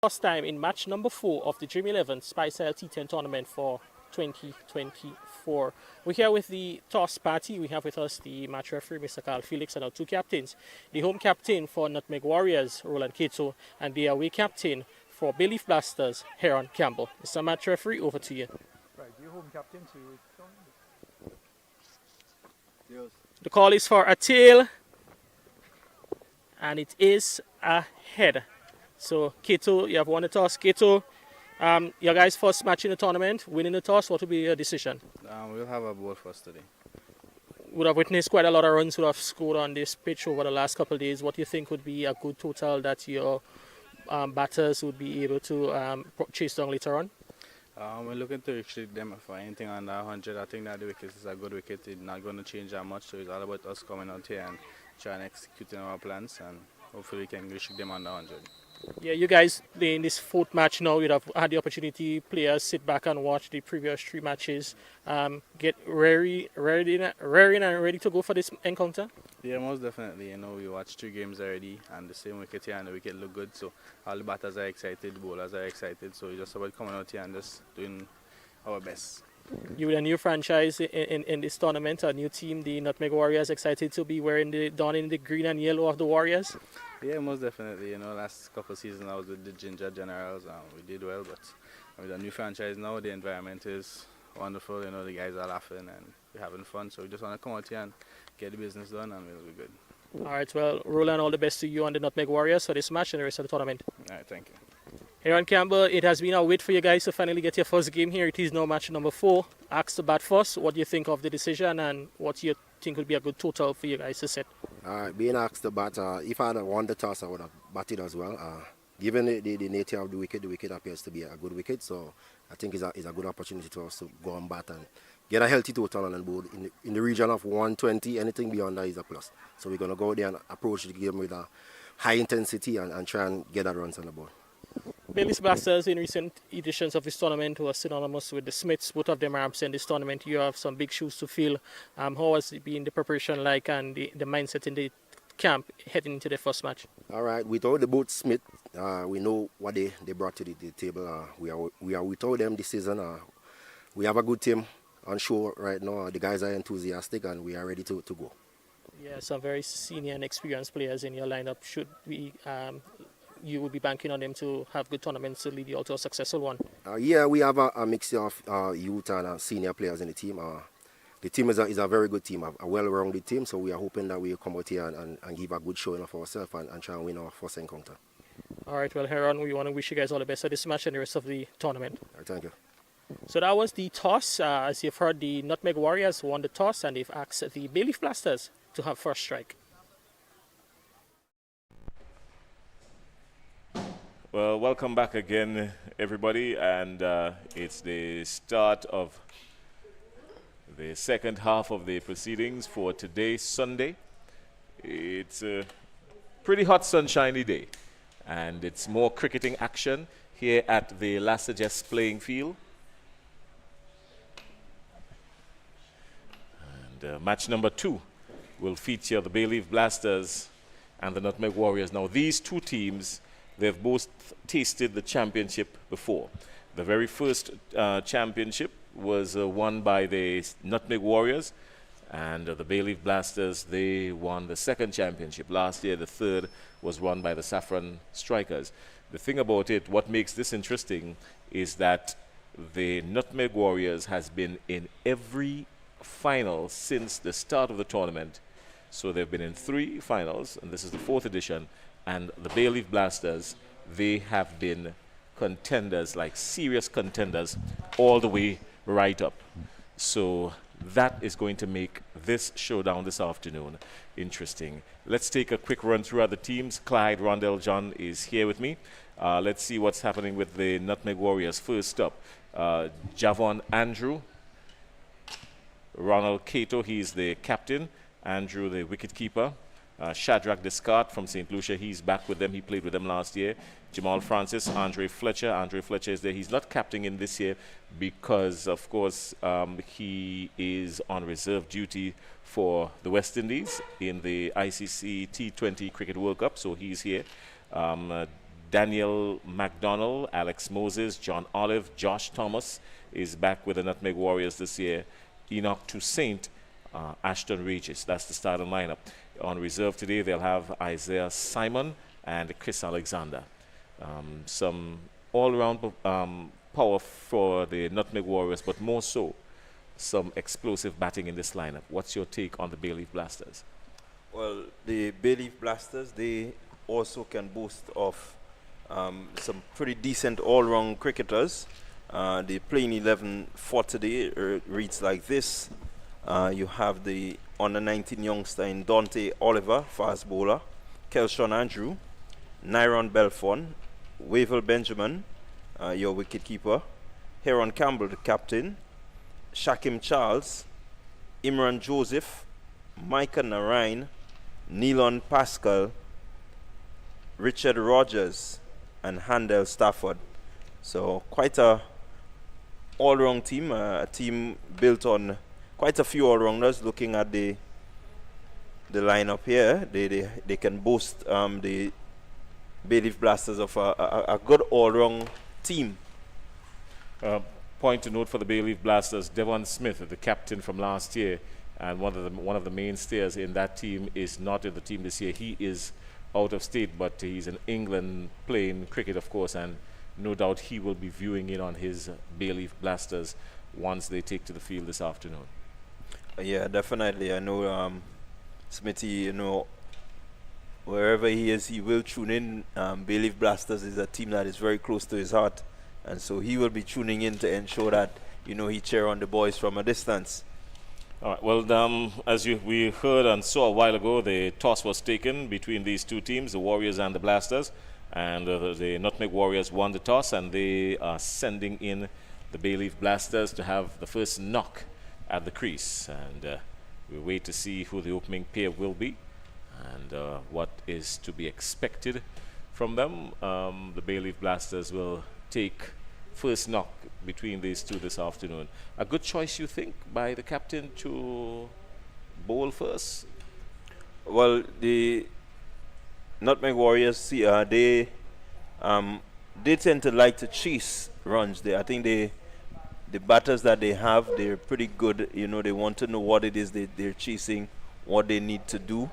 Last time in match number 4 of the Dream 11 Spice T10 tournament for 2024. We're here with the toss party. We have with us the match referee, Mr. Carl Felix, and our two captains. The home captain for Nutmeg Warriors, Roland Cato, and the away captain for Bayleaf Blasters, Heron Campbell. Mr. Match referee, over to you. Right, your home captain to yes. The call is for a tail, and it is a head. So, Cato, you have won the toss. Cato, your guys' first match in the tournament, winning the toss, what will be your decision? We'll have a ball first today. Would have witnessed quite a lot of runs would have scored on this pitch over the last couple of days. What do you think would be a good total that your batters would be able to chase down later on? We're looking to restrict them for anything under 100. I think that the wicket is a good wicket. It's not going to change that much. So it's all about us coming out here and trying to execute our plans, and hopefully we can restrict them under 100. Yeah, you guys playing this 4th match now. You'd have had the opportunity, players sit back and watch the previous 3 matches. Get ready and ready to go for this encounter? Yeah, most definitely. You know, we watched 3 games already, and the same wicket here and the wicket look good. So all the batters are excited, the bowlers are excited. So it's just about coming out here and just doing our best. You with a new franchise in this tournament, a new team, the Nutmeg Warriors, excited to be wearing donning the green and yellow of the Warriors? Yeah, most definitely. You know, last couple of seasons I was with the Ginger Generals, and we did well. But with a new franchise now, the environment is wonderful. You know, the guys are laughing and we're having fun. So we just want to come out here and get the business done, and we'll be good. All right, well, Roland, all the best to you and the Nutmeg Warriors for this match and the rest of the tournament. All right, thank you. Heron Campbell, it has been a wait for you guys to finally get your first game here. It is now match number 4. Ask to bat first. What do you think of the decision, and what do you think would be a good total for you guys to set? Being asked to bat, if I had won the toss, I would have batted as well. Given the nature of the wicket appears to be a good wicket, so I think it's a good opportunity to us to go and bat and get a healthy total on the board. In the region of 120, anything beyond that is a plus. So we're going to go there and approach the game with a high intensity and try and get that runs on the board. Bayleaf Blasters in recent editions of this tournament were synonymous with the Smiths. Both of them are absent this tournament. You have some big shoes to fill. How has it been the preparation like, and the mindset in the camp heading into the first match? All right, without the both Smith, we know what they brought to the table. We are without them this season. We have a good team on show right now. The guys are enthusiastic and we are ready to go. Yeah, some very senior and experienced players in your lineup. Should we you will be banking on them to have good tournaments to lead you out to a successful one? Yeah, we have a mixture of youth and senior players in the team. The team is a very good team, a well-rounded team, so we are hoping that we will come out here and give a good showing of ourselves and try and win our first encounter. All right, well, Heron, we want to wish you guys all the best at this match and the rest of the tournament. All right, thank you. So that was the toss. As you've heard, the Nutmeg Warriors won the toss, and they've asked the Bayleaf Blasters to have first strike. Well, welcome back again, everybody, and it's the start of the second half of the proceedings for today, Sunday. It's a pretty hot, sunshiny day, and it's more cricketing action here at the Lassages playing field. And match number 2 will feature the Bayleaf Blasters and the Nutmeg Warriors. Now, these two teams, they've both tasted the championship before. The very first championship was won by the Nutmeg Warriors, and the Bayleaf Blasters, they won the second championship last year. The third was won by the Saffron Strikers. The thing about it, what makes this interesting, is that the Nutmeg Warriors has been in every final since the start of the tournament. So they've been in 3 finals, and this is the 4th edition. And the Bayleaf Blasters, they have been contenders, like serious contenders, all the way right up. So that is going to make this showdown this afternoon interesting. Let's take a quick run through other teams. Clyde Rondell John is here with me. Let's see what's happening with the Nutmeg Warriors. First up, Javon Andrew. Ronald Cato, he's the captain. Andrew, the wicketkeeper. Shadrach Descartes from St. Lucia, he's back with them. He played with them last year. Jamal Francis, Andre Fletcher. Andre Fletcher is there. He's not captaining in this year because, of course, he is on reserve duty for the West Indies in the ICC T20 Cricket World Cup, so he's here. Daniel McDonald, Alex Moses, John Olive, Josh Thomas is back with the Nutmeg Warriors this year. Enoch Toussaint, Ashton Regis. That's the starting lineup. On reserve today, they'll have Isaiah Simon and Chris Alexander. Some all-around power for the Nutmeg Warriors, but more so some explosive batting in this lineup. What's your take on the Bayleaf Blasters? Well, the Bayleaf Blasters, they also can boast of some pretty decent all-round cricketers. The playing 11 for today reads like this. You have the under-19 youngster in Dante Oliver, fast bowler, Kelshon Andrew, Nyron Belfon, Wavell Benjamin, your wicketkeeper, Heron Campbell, the captain, Shakim Charles, Imran Joseph, Micah Narain, Neilon Pascal, Richard Rogers, and Handel Stafford. So quite a all-round team, a team built on quite a few all-rounders. Looking at the lineup here, they can boast the Bayleaf Blasters of a good all-round team. Point to note for the Bayleaf Blasters, Devon Smith, the captain from last year, and one of the mainstays in that team is not in the team this year. He is out of state, but he's in England playing cricket, of course, and no doubt he will be viewing in on his Bayleaf Blasters once they take to the field this afternoon. Yeah, definitely. I know Smithy, you know, wherever he is, he will tune in. Bayleaf Blasters is a team that is very close to his heart, and so he will be tuning in to ensure that, you know, he cheer on the boys from a distance. All right. Well, as we heard and saw a while ago, the toss was taken between these two teams, the Warriors and the Blasters, and the Nutmeg Warriors won the toss, and they are sending in the Bayleaf Blasters to have the first knock at the crease, and we wait to see who the opening pair will be and what is to be expected from them. The Bayleaf Blasters will take first knock between these two this afternoon. A good choice, you think, by the captain to bowl first? Well, the Nutmeg Warriors, they tend to like to chase runs. I think the batters that they have, they're pretty good. You know, they want to know what it is they're chasing, what they need to do,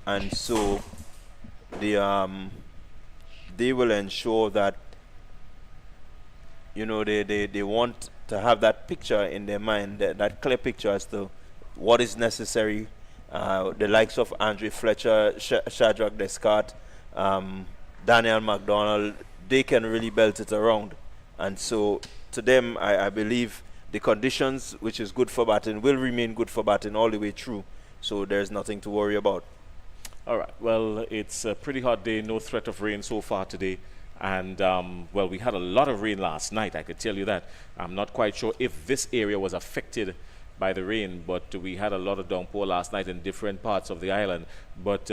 and so they will ensure that, you know, they want to have that picture in their mind, that clear picture as to what is necessary. The likes of Andre Fletcher, Shadrach Descartes, Daniel McDonald, they can really belt it around. And so to them, I believe the conditions, which is good for batting, will remain good for batting all the way through. So there's nothing to worry about. All right. Well, it's a pretty hot day. No threat of rain so far today. And, well, we had a lot of rain last night, I could tell you that. I'm not quite sure if this area was affected by the rain, but we had a lot of downpour last night in different parts of the island. But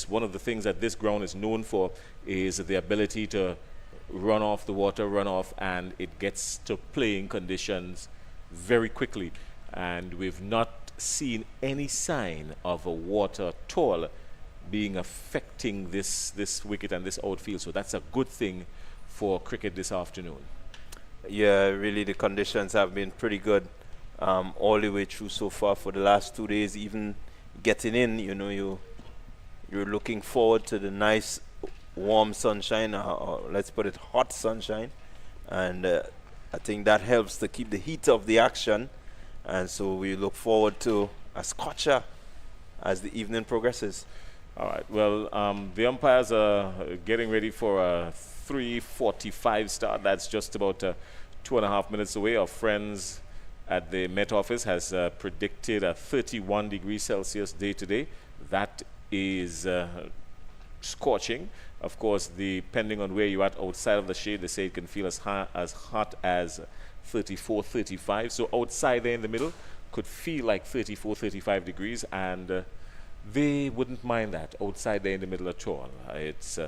one of the things that this ground is known for is the ability to run off the water, and it gets to playing conditions very quickly. And we've not seen any sign of a water at all being affecting this wicket and this outfield, so that's a good thing for cricket this afternoon. Yeah, really the conditions have been pretty good all the way through so far for the last 2 days. Even getting in, you know, you're looking forward to the nice warm sunshine, or let's put it hot sunshine, and I think that helps to keep the heat of the action, and so we look forward to a scorcher as the evening progresses. All right. Well, the umpires are getting ready for a 3:45 start. That's just about 2.5 minutes away. Our friends at the Met Office has predicted a 31 degrees Celsius day today. That is scorching. Of course, depending on where you're at outside of the shade, they say it can feel as hot as 34, 35. So outside there in the middle could feel like 34, 35 degrees, and they wouldn't mind that outside there in the middle at all. It's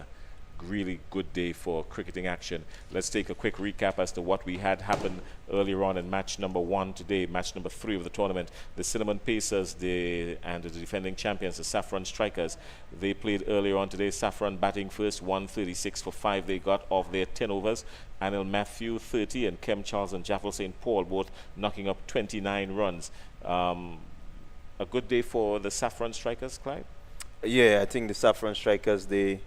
really good day for cricketing action. Let's take a quick recap as to what we had happen earlier on in match number 1 today, match number 3 of the tournament. The Cinnamon Pacers and the defending champions, the Saffron Strikers, they played earlier on today. Saffron batting first, 136 for 5 they got off their 10 overs. Anil Matthew 30 and Kem Charles and Jaffel St. Paul both knocking up 29 runs. A good day for the Saffron Strikers, Clive? Yeah, I think the Saffron Strikers, they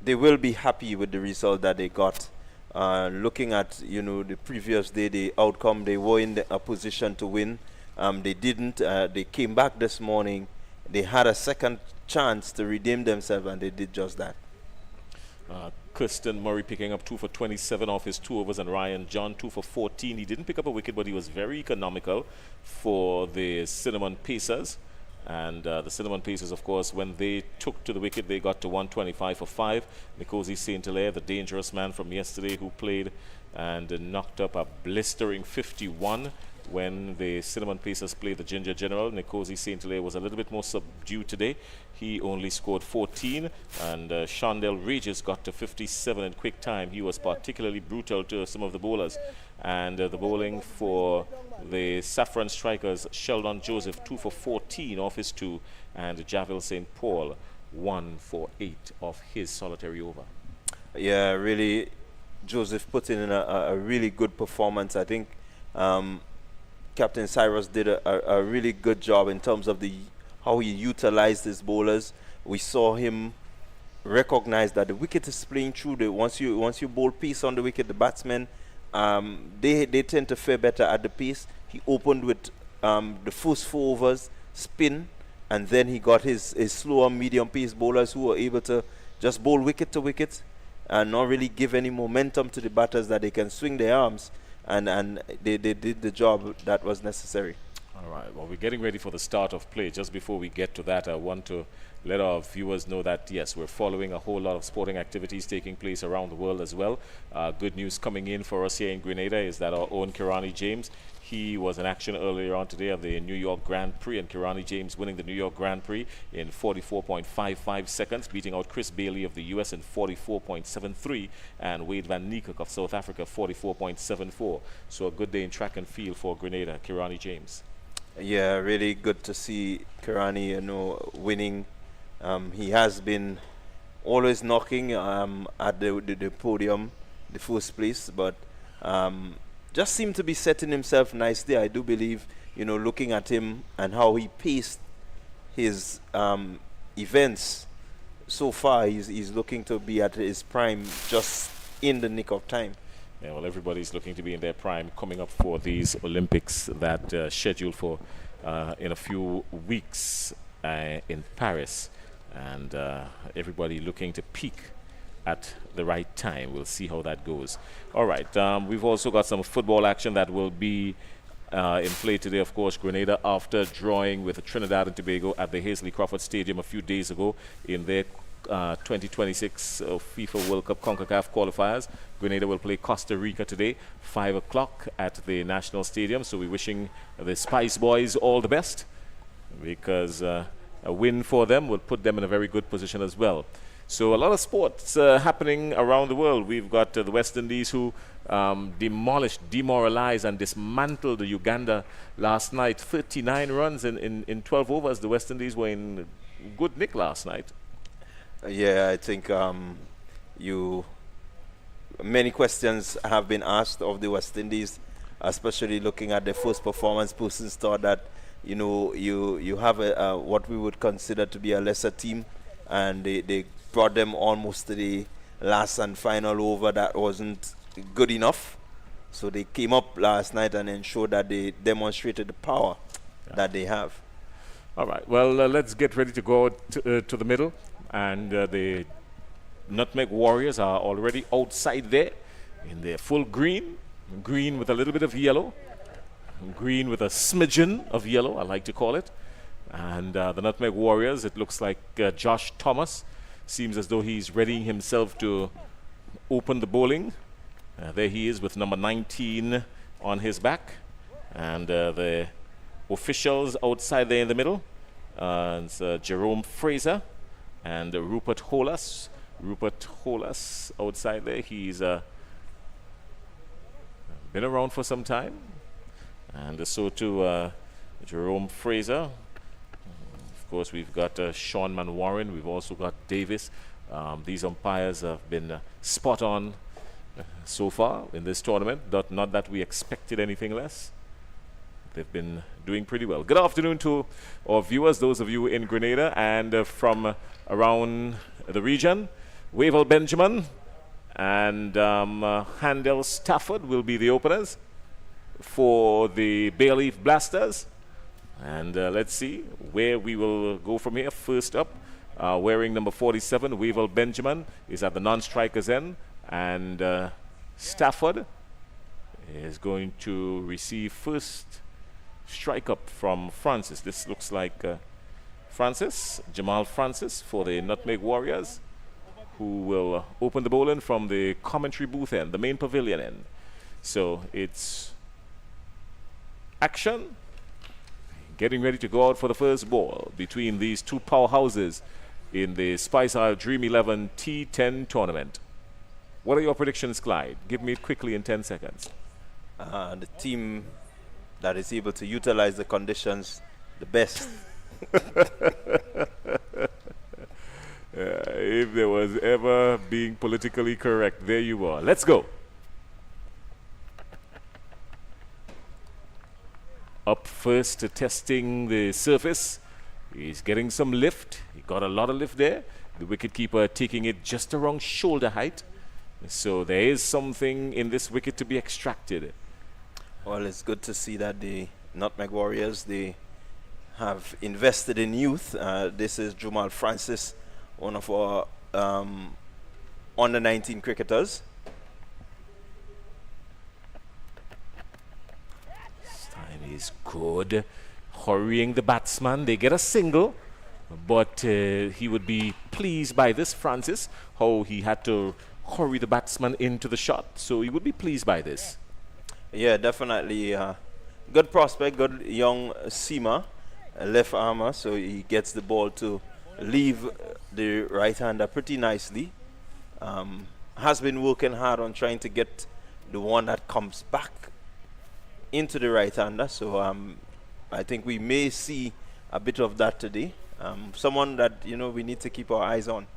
will be happy with the result that they got. Looking at the previous day, the outcome, they were in a position to win. They didn't. They came back this morning. They had a second chance to redeem themselves, and they did just that. Kirsten Murray picking up 2 for 27 off his 2 overs, and Ryan John 2 for 14. He didn't pick up a wicket, but he was very economical for the Cinnamon Pacers. And the Cinnamon Pacers, of course, when they took to the wicket, they got to 125 for 5. Nkosi St. Hilaire, the dangerous man from yesterday, who played and knocked up a blistering 51 when the Cinnamon Pacers played the Ginger General. Nkosi St. Hilaire was a little bit more subdued today. He only scored 14, and Shondell Regis got to 57 in quick time. He was particularly brutal to some of the bowlers. And the bowling for the Saffron Strikers, Sheldon Joseph 2 for 14 off his 2, and Javel St. Paul 1 for 8 off his solitary over. Yeah, really, Joseph put in a really good performance. I think Captain Cyrus did a really good job in terms of how he utilized his bowlers. We saw him recognize that the wicket is playing through. Once you bowl pace on the wicket, the batsmen they tend to fare better at the pace. He opened with the first 4 overs spin, and then he got his slower medium pace bowlers who were able to just bowl wicket to wicket and not really give any momentum to the batters that they can swing their arms, and they did the job that was necessary. All right, well, we're getting ready for the start of play. Just before we get to that, I want to let our viewers know that, yes, we're following a whole lot of sporting activities taking place around the world as well. Good news coming in for us here in Grenada is that our own Kirani James, he was in action earlier on today at the New York Grand Prix, and Kirani James winning the New York Grand Prix in 44.55 seconds, beating out Chris Bailey of the US in 44.73, and Wade Van Niekerk of South Africa 44.74. So a good day in track and field for Grenada, Kirani James. Yeah, really good to see Kirani, winning. He has been always knocking at the podium, the first place, but just seemed to be setting himself nicely. I do believe, looking at him and how he paced his events so far, he's looking to be at his prime, just in the nick of time. Yeah, well, everybody's looking to be in their prime coming up for these Olympics that scheduled for in a few weeks in Paris, and everybody looking to peak at the right time. We'll see how that goes. All right, we've also got some football action that will be in play today. Of course, Grenada, after drawing with Trinidad and Tobago at the Hazley Crawford Stadium a few days ago in their 2026 FIFA World Cup CONCACAF qualifiers, Grenada will play Costa Rica today, 5 o'clock at the National Stadium. So we're wishing the Spice Boys all the best, because a win for them will put them in a very good position as well. So a lot of sports happening around the world. We've got the West Indies, who demolished, demoralized, and dismantled Uganda last night. 39 runs in 12 overs. The West Indies were in good nick last night. Yeah, I think many questions have been asked of the West Indies, especially looking at the first performance. Persons thought that you have what we would consider to be a lesser team, and they brought them almost to the last and final over. That wasn't good enough, so they came up last night and ensured that they demonstrated the power that they have. All right, well, let's get ready to go to the middle. And the Nutmeg Warriors are already outside there in their full green with a little bit of yellow, green with a smidgen of yellow, I like to call it. And the Nutmeg Warriors, it looks like Josh Thomas seems as though he's readying himself to open the bowling. There he is with number 19 on his back. And the officials outside there in the middle, it's Jerome Fraser and Rupert Holas, Rupert Holas outside there. He's been around for some time. And so too Jerome Fraser. Of course, we've got Sean Manwarin. We've also got Davis. These umpires have been spot on so far in this tournament. Not that we expected anything less. They've been doing pretty well. Good afternoon to our viewers, those of you in Grenada and from around the region. Wavell Benjamin and Handel Stafford will be the openers for the Bayleaf Blasters. And let's see where we will go from here. First up, wearing number 47, Wavell Benjamin is at the non-strikers end. And Stafford is going to receive first strike up from Francis. This looks like Jamal Francis for the Nutmeg Warriors, who will open the bowling from the commentary booth end, the main pavilion end. So it's action, getting ready to go out for the first ball between these two powerhouses in the Spice Isle Dream 11 T10 tournament. What are your predictions, Clyde? Give me it quickly in 10 seconds. The team that is able to utilize the conditions the best. If there was ever being politically correct, there you are. Let's go. Up first, testing the surface. He's getting some lift. He got a lot of lift there. The wicketkeeper taking it just around shoulder height. So there is something in this wicket to be extracted. Well, it's good to see that the Nutmeg Warriors, they have invested in youth. This is Jamal Francis, one of our under 19 cricketers. This time is good. Hurrying the batsman. They get a single, but he would be pleased by this, Francis, how he had to hurry the batsman into the shot. So he would be pleased by this. Yeah, definitely. Good prospect, good young seamer, left armer, so he gets the ball to leave the right-hander pretty nicely. Has been working hard on trying to get the one that comes back into the right-hander, so I think we may see a bit of that today. Someone that, you know, we need to keep our eyes on.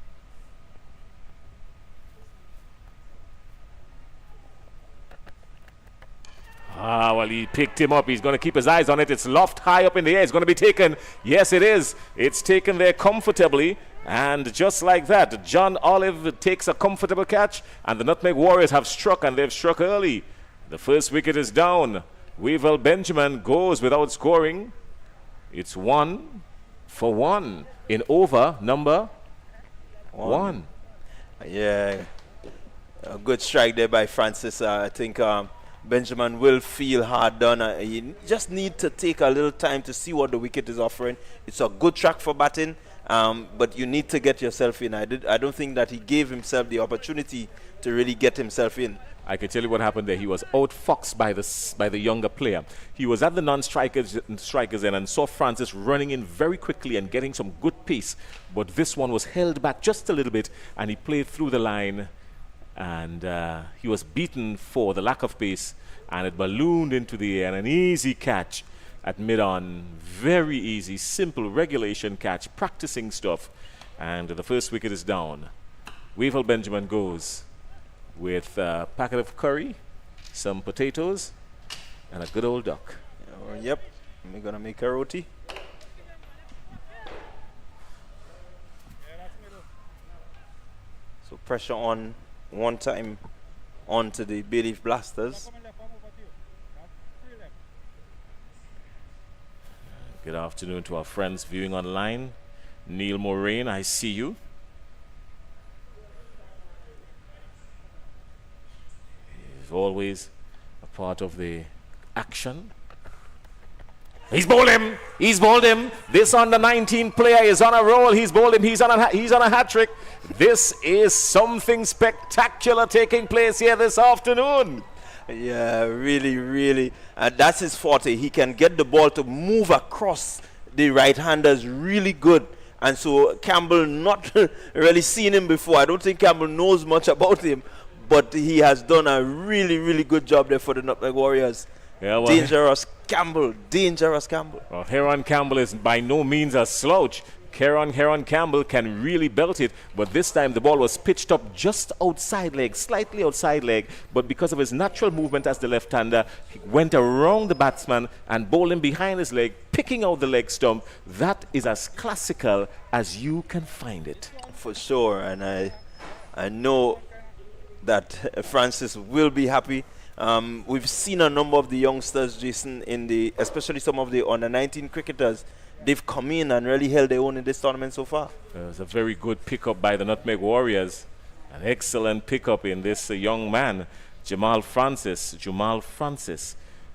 Well, he picked him up. He's going to keep his eyes on it. It's lofted high up in the air. It's going to be taken. Yes, it is. It's taken there comfortably. And just like that, John Olive takes a comfortable catch. And the Nutmeg Warriors have struck, and they've struck early. The first wicket is down. Wavell Benjamin goes without scoring. It's 1 for 1 in over number 1. Yeah, a good strike there by Francis. I think Benjamin will feel hard done. You just need to take a little time to see what the wicket is offering. It's a good track for batting, but you need to get yourself in. I don't think that he gave himself the opportunity to really get himself in. I can tell you what happened there. He was outfoxed by the younger player. He was at the non-strikers end and saw Francis running in very quickly and getting some good pace. But this one was held back just a little bit, and he played through the line. And he was beaten for the lack of pace, and it ballooned into the air. And an easy catch at mid-on. Very easy, simple regulation catch, practicing stuff. And the first wicket is down. Wavell Benjamin goes with a packet of curry, some potatoes, and a good old duck. Yep, we're going to make a roti. So pressure on one time onto the Bayleaf Blasters. Good afternoon to our friends viewing online. Neil Moraine, I see you. He's always a part of the action. He's bowled him. He's bowled him. This under 19 player is on a roll. He's bowled him. He's on a hat trick. This is something spectacular taking place here this afternoon. Yeah, really. That's his forte. He can get the ball to move across the right-handers really good. And so Campbell not really seen him before. I don't think Campbell knows much about him, but he has done a really, really good job there for the Nutmeg Warriors. Yeah, well, Dangerous Campbell. Well, Heron Campbell is by no means a slouch. Heron Campbell can really belt it, but this time the ball was pitched up just outside leg, slightly outside leg, but because of his natural movement as the left-hander, he went around the batsman and bowled him behind his leg, picking out the leg stump. That is as classical as you can find it. For sure, and I know that Francis will be happy. We've seen a number of the youngsters, Jason, especially some of the under-19 cricketers. They've come in and really held their own in this tournament so far. It was a very good pickup by the Nutmeg Warriors. An excellent pickup in this young man, Jamal Francis.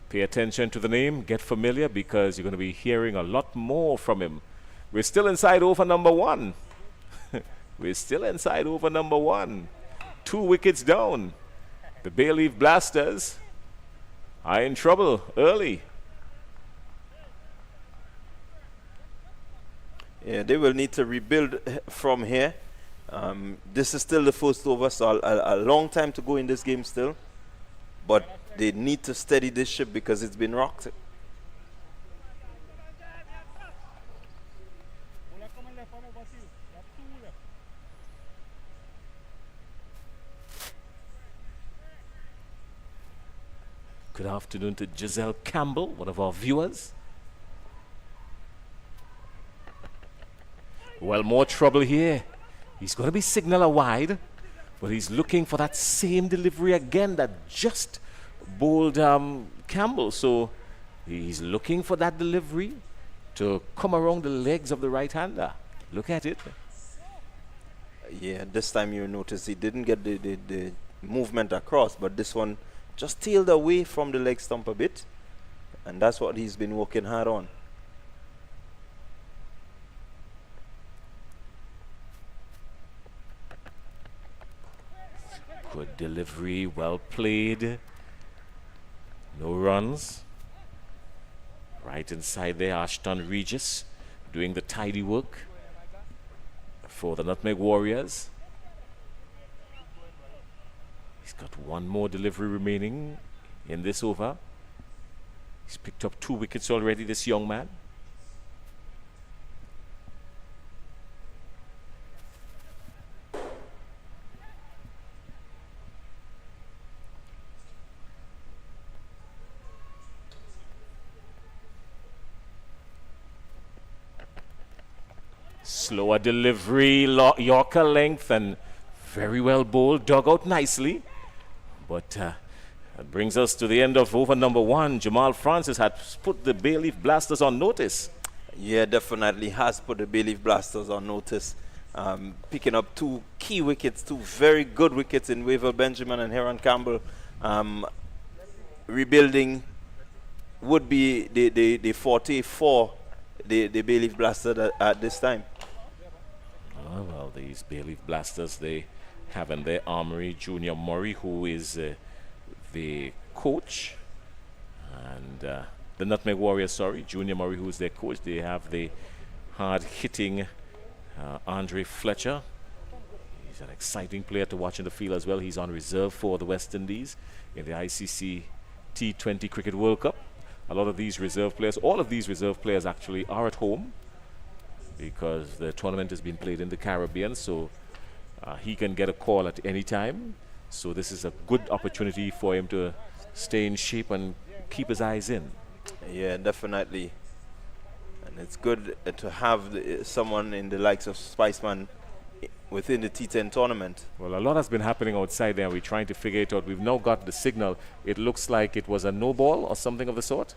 Pay attention to the name, get familiar, because you're going to be hearing a lot more from him. We're still inside over number 1. We're still inside over number 1. 2 wickets down. The Bayleaf Blasters are in trouble early. Yeah, they will need to rebuild from here. This is still the first over, so a long time to go in this game still. But they need to steady this ship because it's been rocked. Good afternoon to Giselle Campbell, one of our viewers. Well, more trouble here. He's going to be signaler wide, but he's looking for that same delivery again that just bowled Campbell. So he's looking for that delivery to come around the legs of the right-hander. Look at it. Yeah, this time you notice he didn't get the movement across, but this one just tailed away from the leg stump a bit, and that's what he's been working hard on. Good delivery, well played. No runs. Right inside there, Ashton Regis doing the tidy work for the Nutmeg Warriors. He's got one more delivery remaining in this over. He's picked up 2 wickets already, this young man. Slower delivery, Yorker length, and very well bowled, dug out nicely. But that brings us to the end of over number 1. Jamal Francis had put the Bayleaf Blasters on notice. Yeah, definitely has put the Bayleaf Blasters on notice. Picking up 2 key wickets, 2 very good wickets in Wavell Benjamin and Heron Campbell. Rebuilding would be the forte for the Bayleaf Blasters at this time. Oh, well, these Bayleaf Blasters, they have in their armory Junior Murray, who is the coach, and the Nutmeg Warriors, Junior Murray, who is their coach. They have the hard-hitting Andre Fletcher. He's an exciting player to watch in the field as well. He's on reserve for the West Indies in the ICC T20 Cricket World Cup. A lot of these reserve players, all of these reserve players actually are at home because the tournament has been played in the Caribbean, so he can get a call at any time. So this is a good opportunity for him to stay in shape and keep his eyes in. Yeah, definitely. And it's good to have someone in the likes of Spiceman within the T10 tournament. Well, a lot has been happening outside there. We're trying to figure it out. We've now got the signal. It looks like it was a no ball or something of the sort,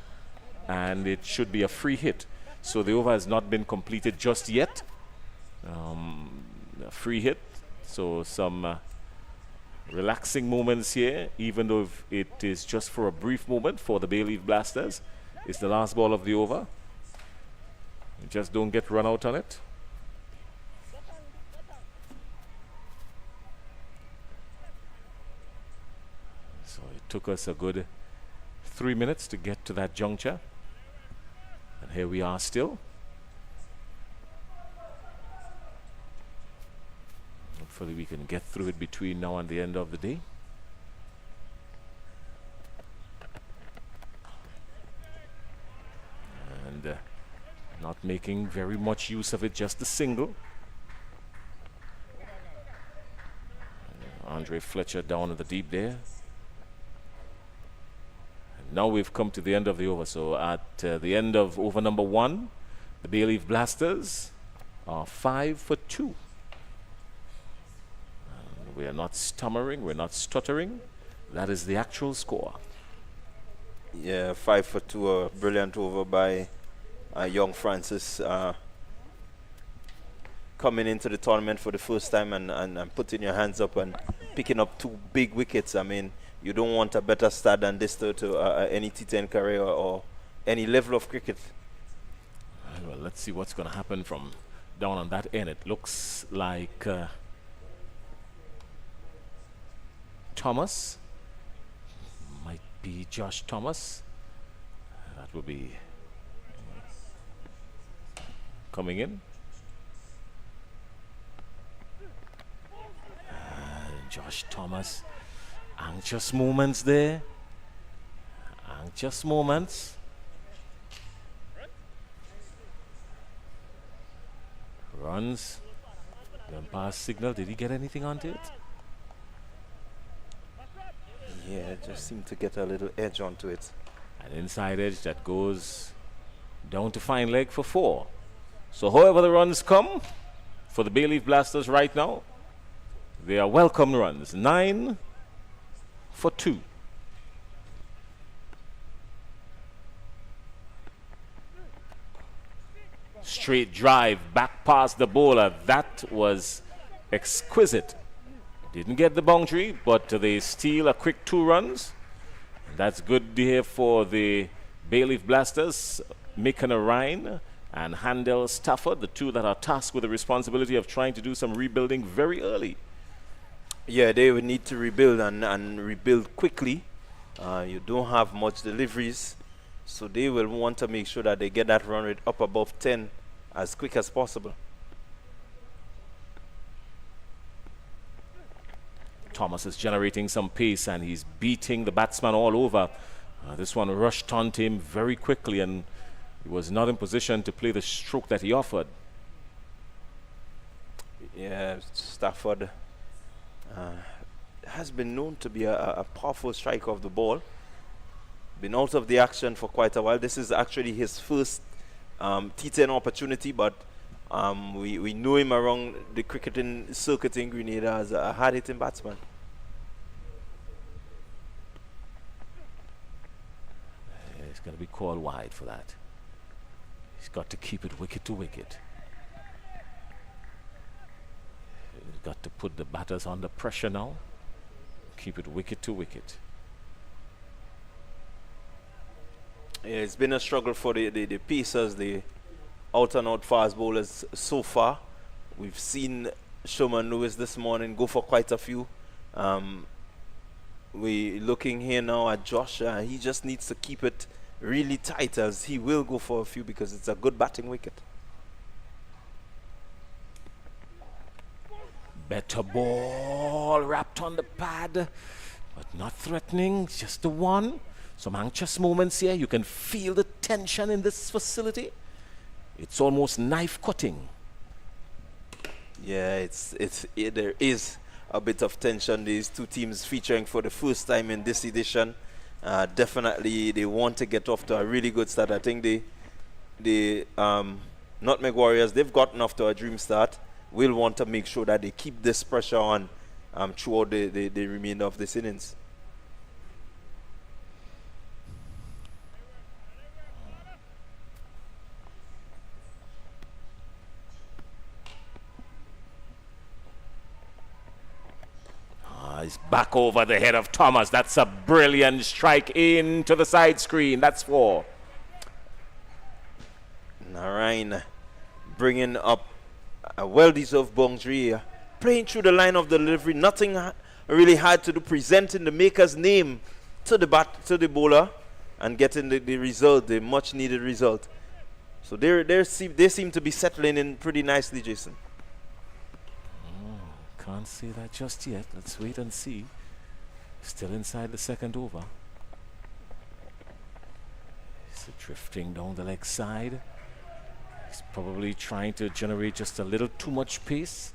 and it should be a free hit. So the over has not been completed just yet. A free hit. So some relaxing moments here, even though it is just for a brief moment for the Bayleaf Blasters. It's the last ball of the over. You just don't get run out on it. So it took us a good 3 minutes to get to that juncture. And here we are still. Hopefully we can get through it between now and the end of the day. And not making very much use of it, just a single. Andre Fletcher down in the deep there. And now we've come to the end of the over. So at the end of over number 1, the Bayleaf Blasters are 5 for 2. We are not stammering, we're not stuttering. That is the actual score. Yeah, 5 for 2, a brilliant over by young Francis. Coming into the tournament for the first time and putting your hands up and picking up 2 big wickets. I mean, you don't want a better start than this to any T10 career or any level of cricket. Well, let's see what's going to happen from down on that end. It looks like Thomas. Might be Josh Thomas. That will be coming in. Josh Thomas. Anxious moments there. Anxious moments. Runs. The umpire signal. Did he get anything onto it? Yeah, it just seemed to get a little edge onto it. An inside edge that goes down to fine leg for 4. So however the runs come for the Bayleaf Blasters right now, they are welcome runs. 9 for 2. Straight drive back past the bowler. That was exquisite. Didn't get the boundary, but they steal a quick 2 runs. That's good here for the Bayleaf Blasters. Micah Ryan and Handel Stafford, the 2 that are tasked with the responsibility of trying to do some rebuilding very early. Yeah, they would need to rebuild and rebuild quickly. You don't have much deliveries, so they will want to make sure that they get that run rate up above 10 as quick as possible. Thomas is generating some pace and he's beating the batsman all over. This one rushed onto him very quickly and he was not in position to play the stroke that he offered. Yeah, Stafford has been known to be a powerful striker of the ball. Been out of the action for quite a while. This is actually his first T10 opportunity, but we know him around the cricketing circuit in Grenada as a hard-hitting batsman. He's going to be called wide for that. He's got to keep it wicket to wicket. He's got to put the batters under pressure now. Keep it wicket to wicket. Yeah, it's been a struggle for the pacers, the out-and-out fast bowlers so far. We've seen Sherman Lewis this morning go for quite a few. We're looking here now at Josh. He just needs to keep it really tight, as he will go for a few because it's a good batting wicket. Better ball wrapped on the pad, but not threatening, just the one. Some anxious moments here. You can feel the tension in this facility. It's almost knife cutting. Yeah, there is a bit of tension. These two teams featuring for the first time in this edition. Definitely they want to get off to a really good start. I think the Nutmeg Warriors, they've gotten off to a dream start. Will want to make sure that they keep this pressure on throughout the remainder of this innings. He's back over the head of Thomas. That's a brilliant strike into the side screen. That's 4. Narayan bringing up a well-deserved boundary, playing through the line of delivery. Nothing really hard to do, presenting the maker's name to the bowler and getting the result, the much-needed result. So they seem to be settling in pretty nicely, Jason. Can't say that just yet. Let's wait and see. Still inside the second over. He's drifting down the leg side. He's probably trying to generate just a little too much pace.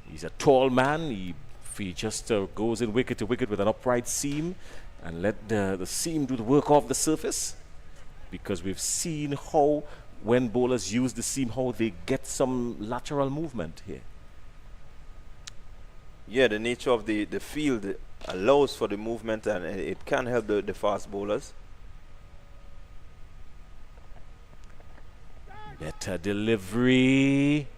He's a tall man. If he just goes in wicket to wicket with an upright seam and let the seam do the work off the surface, because we've seen how when bowlers use the seam, how they get some lateral movement here. Yeah, the nature of the field allows for the movement, and it can help the fast bowlers. Better delivery.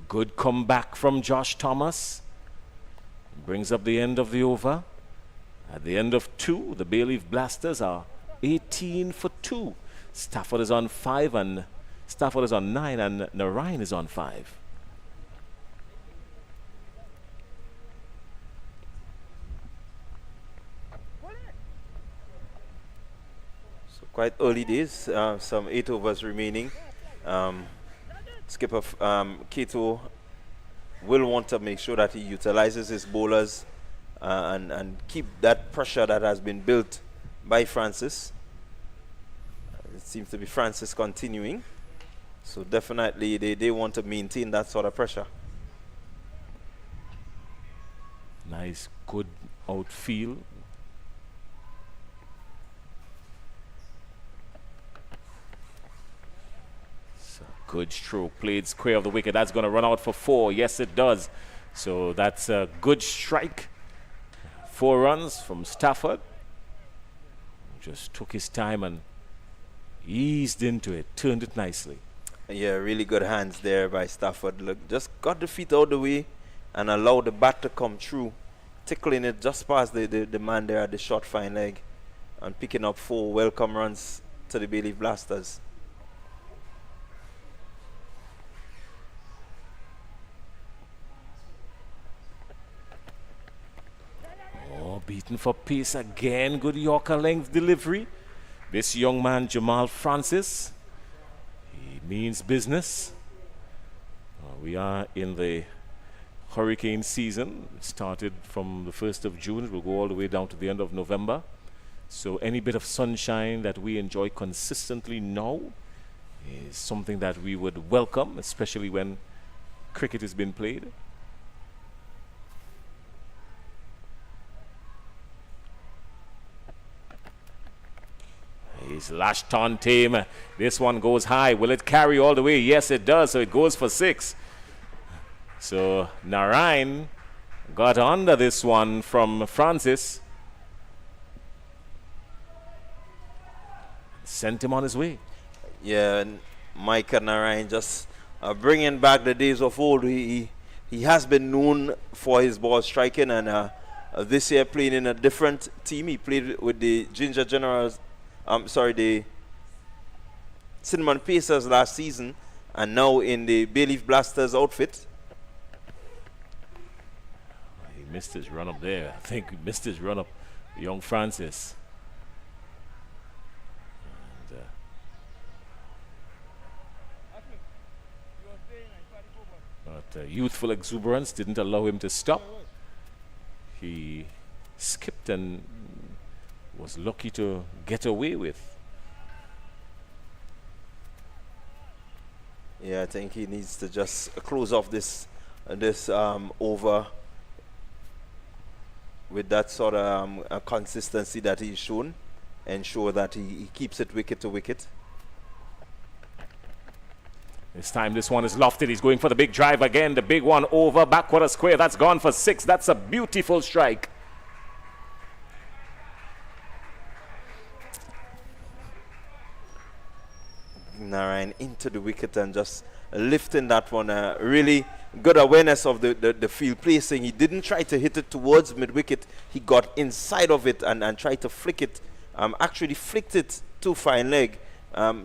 Good comeback from Josh Thomas. Brings up the end of the over. At the end of 2, the Bayleaf Blasters are 18 for 2. Stafford is on 5 and Stafford is on 9 and Narayan is on 5. So quite early days, some 8 overs remaining. Skipper Keto will want to make sure that he utilizes his bowlers and keep that pressure that has been built by Francis. It seems to be Francis continuing. So definitely they want to maintain that sort of pressure. Nice, good outfield. So good stroke, played square of the wicket. That's going to run out for 4. Yes, it does. So that's a good strike. 4 runs from Stafford. Just took his time and eased into it, turned it nicely. Yeah, really good hands there by Stafford. Look, just got the feet out the way and allowed the bat to come through, tickling it just past the man there at the short fine leg, and picking up 4 welcome runs to the Bayleaf Blasters. Oh, beaten for pace again. Good Yorker length delivery. This young man, Jamal Francis, he means business. We are in the hurricane season. It started from the 1st of June. It will go all the way down to the end of November. So any bit of sunshine that we enjoy consistently now is something that we would welcome, especially when cricket is being played. He's lashed on tame. This one goes high. Will it carry all the way? Yes, it does. So it goes for 6. So Narayan got under this one from Francis. Sent him on his way. Yeah, and Mike and Narayan just bringing back the days of old. He has been known for his ball striking, and this year playing in a different team. He played with the Ginger Generals. The Cinnamon Pacers last season, and now in the Bayleaf Blasters outfit. He missed his run up there. I think he missed his run up, young Francis. But youthful exuberance didn't allow him to stop. He skipped and was lucky to get away with. Yeah, I think he needs to just close off this over with that sort of consistency that he's shown, ensure that he keeps it wicket to wicket. This time this one is lofted. He's going for the big drive again. The big one over, backward a square. That's gone for 6. That's a beautiful strike. Narayan into the wicket and just lifting that one. Really good awareness of the field placing. He didn't try to hit it towards mid-wicket. He got inside of it and tried to flick it. Actually flicked it to fine leg,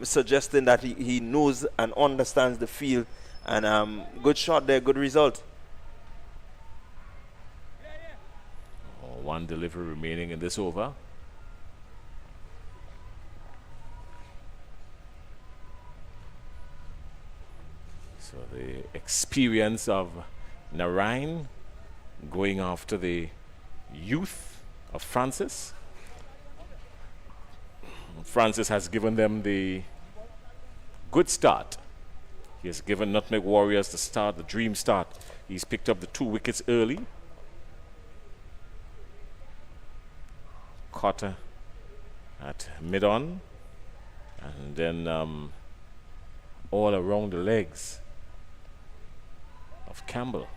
suggesting that he knows and understands the field. And good shot there, good result. One delivery remaining in this over. So the experience of Narain going after the youth of Francis. Francis has given them the good start. He has given Nutmeg Warriors the start, the dream start. He's picked up the 2 wickets early. Cotter at mid-on. And then all around the legs of Campbell.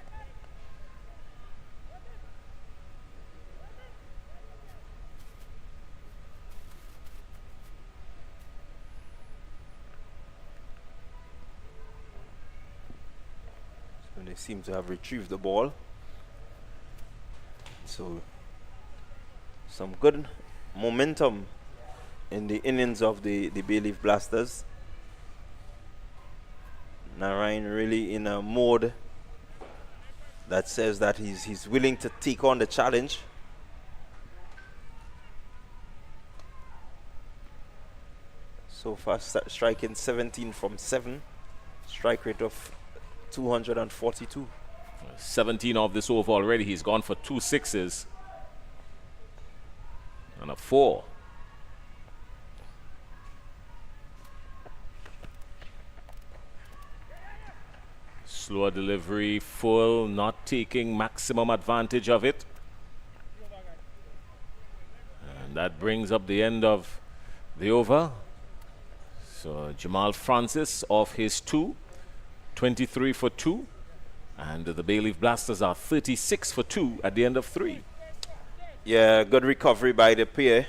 So they seem to have retrieved the ball. So some good momentum in the innings of the Bayleaf Blasters. Narain really in a mode that says that he's willing to take on the challenge. So far striking 17 from 7, strike rate of 242. 17 of this over already. He's gone for 2 sixes and a 4. Slower delivery, full, not taking maximum advantage of it. And that brings up the end of the over. So Jamal Francis off his 2, 23 for 2. And the Bayleaf Blasters are 36 for 2 at the end of 3. Yeah, good recovery by the pair,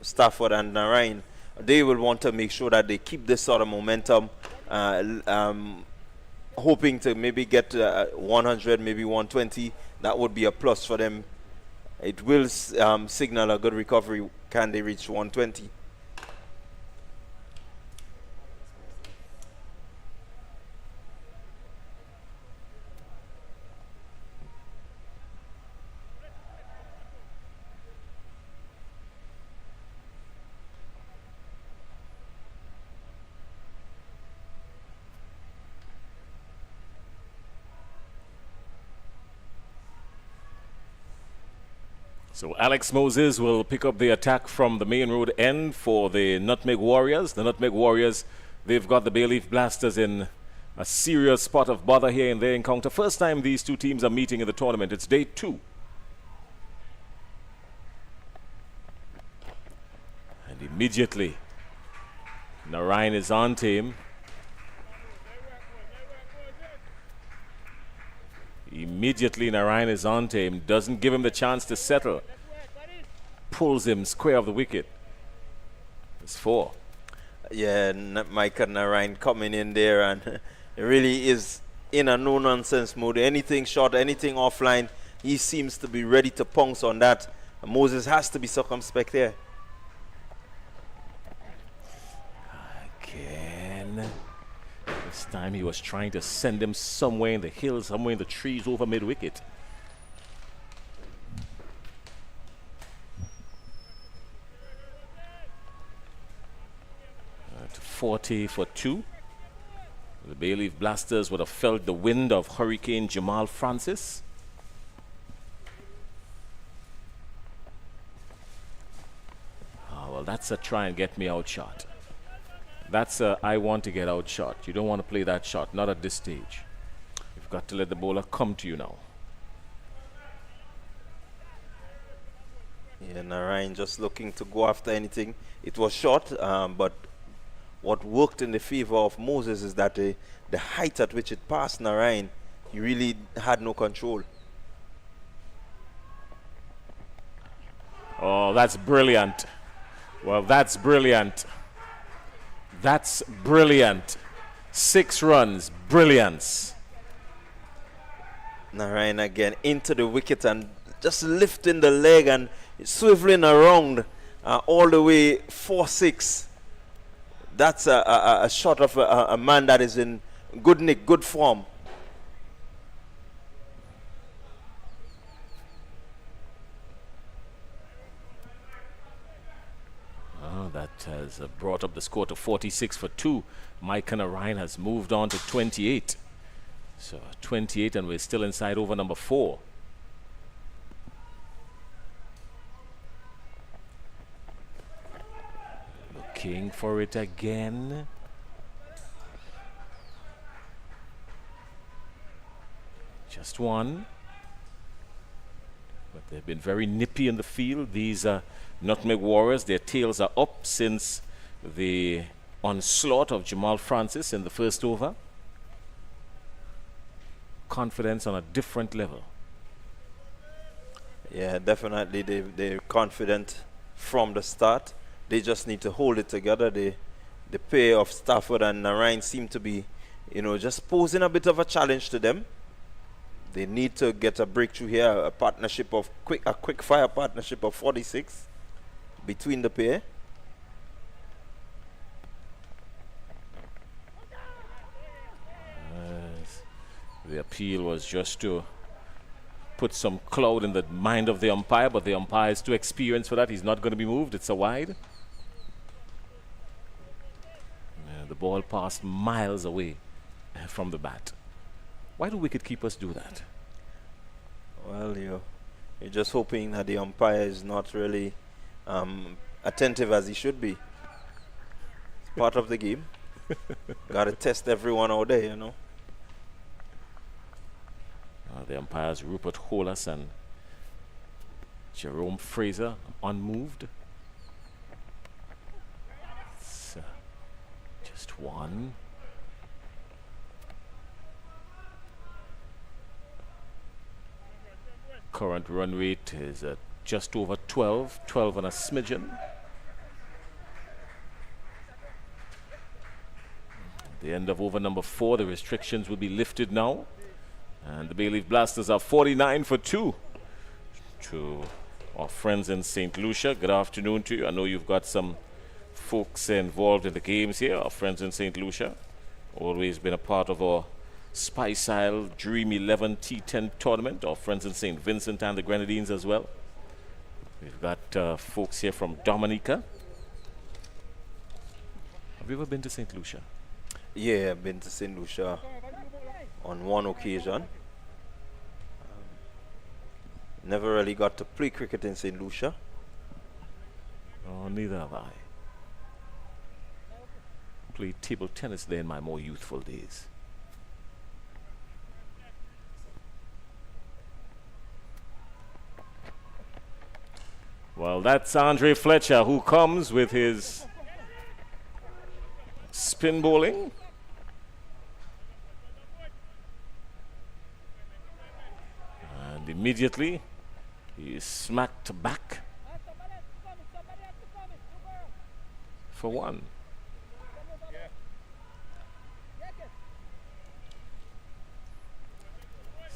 Stafford and Narain. They will want to make sure that they keep this sort of momentum, hoping to maybe get 100, maybe 120. That would be a plus for them. It will signal a good recovery. Can they reach 120? So Alex Moses will pick up the attack from the main road end for the Nutmeg Warriors. The Nutmeg Warriors, they've got the Bayleaf Blasters in a serious spot of bother here in their encounter. First time these two teams are meeting in the tournament. It's day 2. And immediately, Narain is on to him. Immediately Narain is on to him, doesn't give him the chance to settle. Pulls him square of the wicket. It's 4. Yeah, Micah Narain coming in there, and it really is in a no-nonsense mode. Anything short, anything offline, he seems to be ready to pounce on that. Moses has to be circumspect there. Again. This time he was trying to send him somewhere in the hills, somewhere in the trees over mid-wicket. At 40 for 2. The Bayleaf Blasters would have felt the wind of Hurricane Jamal Francis. Oh, well, that's a try and get me out shot. That's a I want to get out shot. You don't want to play that shot, not at this stage. You've got to let the bowler come to you now. Yeah, Narain just looking to go after anything. It was short, but what worked in the favor of Moses is that the height at which it passed Narain, he really had no control. Oh, that's brilliant. Well, that's brilliant. That's brilliant. 6 runs, brilliance. Narain again into the wicket and just lifting the leg and swiveling around all the way 4-6. That's a shot of a man that is in good nick, good form. That has brought up the score to 46 for 2. Micah Narain has moved on to 28. So 28, and we're still inside over number 4. Looking for it again. Just one. But they've been very nippy in the field. These Nutmeg Warriors, their tails are up since the onslaught of Jamal Francis in the first over. Confidence on a different level. Yeah, definitely they're confident from the start. They just need to hold it together. The pair of Stafford and Narain seem to be, just posing a bit of a challenge to them. They need to get a breakthrough here, a quick fire partnership of 46 between the pair. The appeal was just to put some cloud in the mind of the umpire, but the umpire is too experienced for that. He's not going to be moved. It's a wide. The ball passed miles away from the bat. Why do wicketkeepers do that? Well, you're just hoping that the umpire is not really attentive as he should be. It's part of the game. Got to test everyone out there, The umpires Rupert Hollis and Jerome Fraser unmoved. It's, just one. Current run rate is at just over 12 and a smidgen. At the end of over number 4, the restrictions will be lifted now. And the Bayleaf Blasters are 49 for 2 to our friends in St. Lucia. Good afternoon to you. I know you've got some folks involved in the games here. Our friends in St. Lucia, always been a part of our Spice Isle Dream 11 T10 tournament. Our friends in St. Vincent and the Grenadines as well. We've got folks here from Dominica. Have you ever been to St. Lucia? Yeah, I've been to St. Lucia on one occasion. Never really got to play cricket in St. Lucia. Oh, neither have I. Played table tennis there in my more youthful days. Well, that's Andre Fletcher, who comes with his spin bowling. And immediately he is smacked back for one.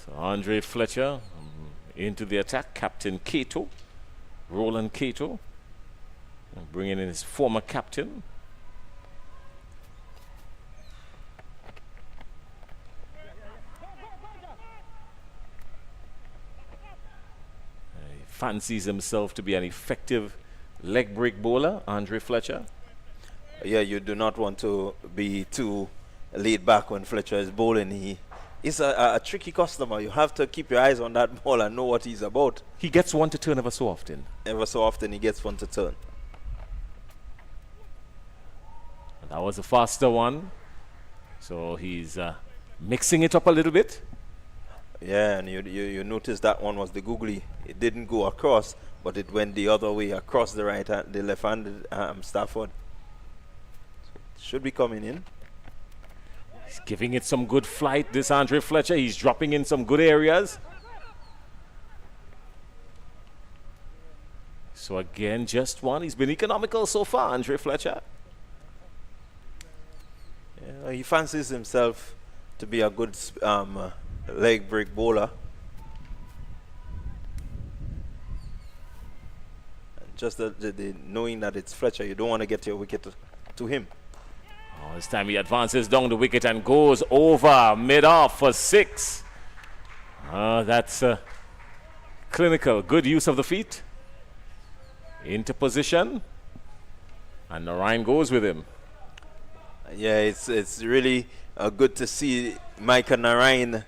So Andre Fletcher into the attack. Captain Cato, Roland Cato, bringing in his former captain. He fancies himself to be an effective leg break bowler, Andre Fletcher. Yeah, you do not want to be too laid back when Fletcher is bowling. He's a tricky customer. You have to keep your eyes on that ball and know what he's about. He gets one to turn ever so often. Ever so often he gets one to turn. That was a faster one. So he's mixing it up a little bit. Yeah, and you notice that one was the googly. It didn't go across, but it went the other way across the left-handed Stafford. Should be coming in. He's giving it some good flight, this Andre Fletcher. He's dropping in some good areas. So again, just one. He's been economical so far, Andre Fletcher. Yeah, he fancies himself to be a good leg break bowler. And just the knowing that it's Fletcher, you don't want to get your wicket to him. Oh, this time he advances down the wicket and goes over mid-off for 6. That's clinical. Good use of the feet. Into position. And Narain goes with him. Yeah, it's really good to see Micah Narayan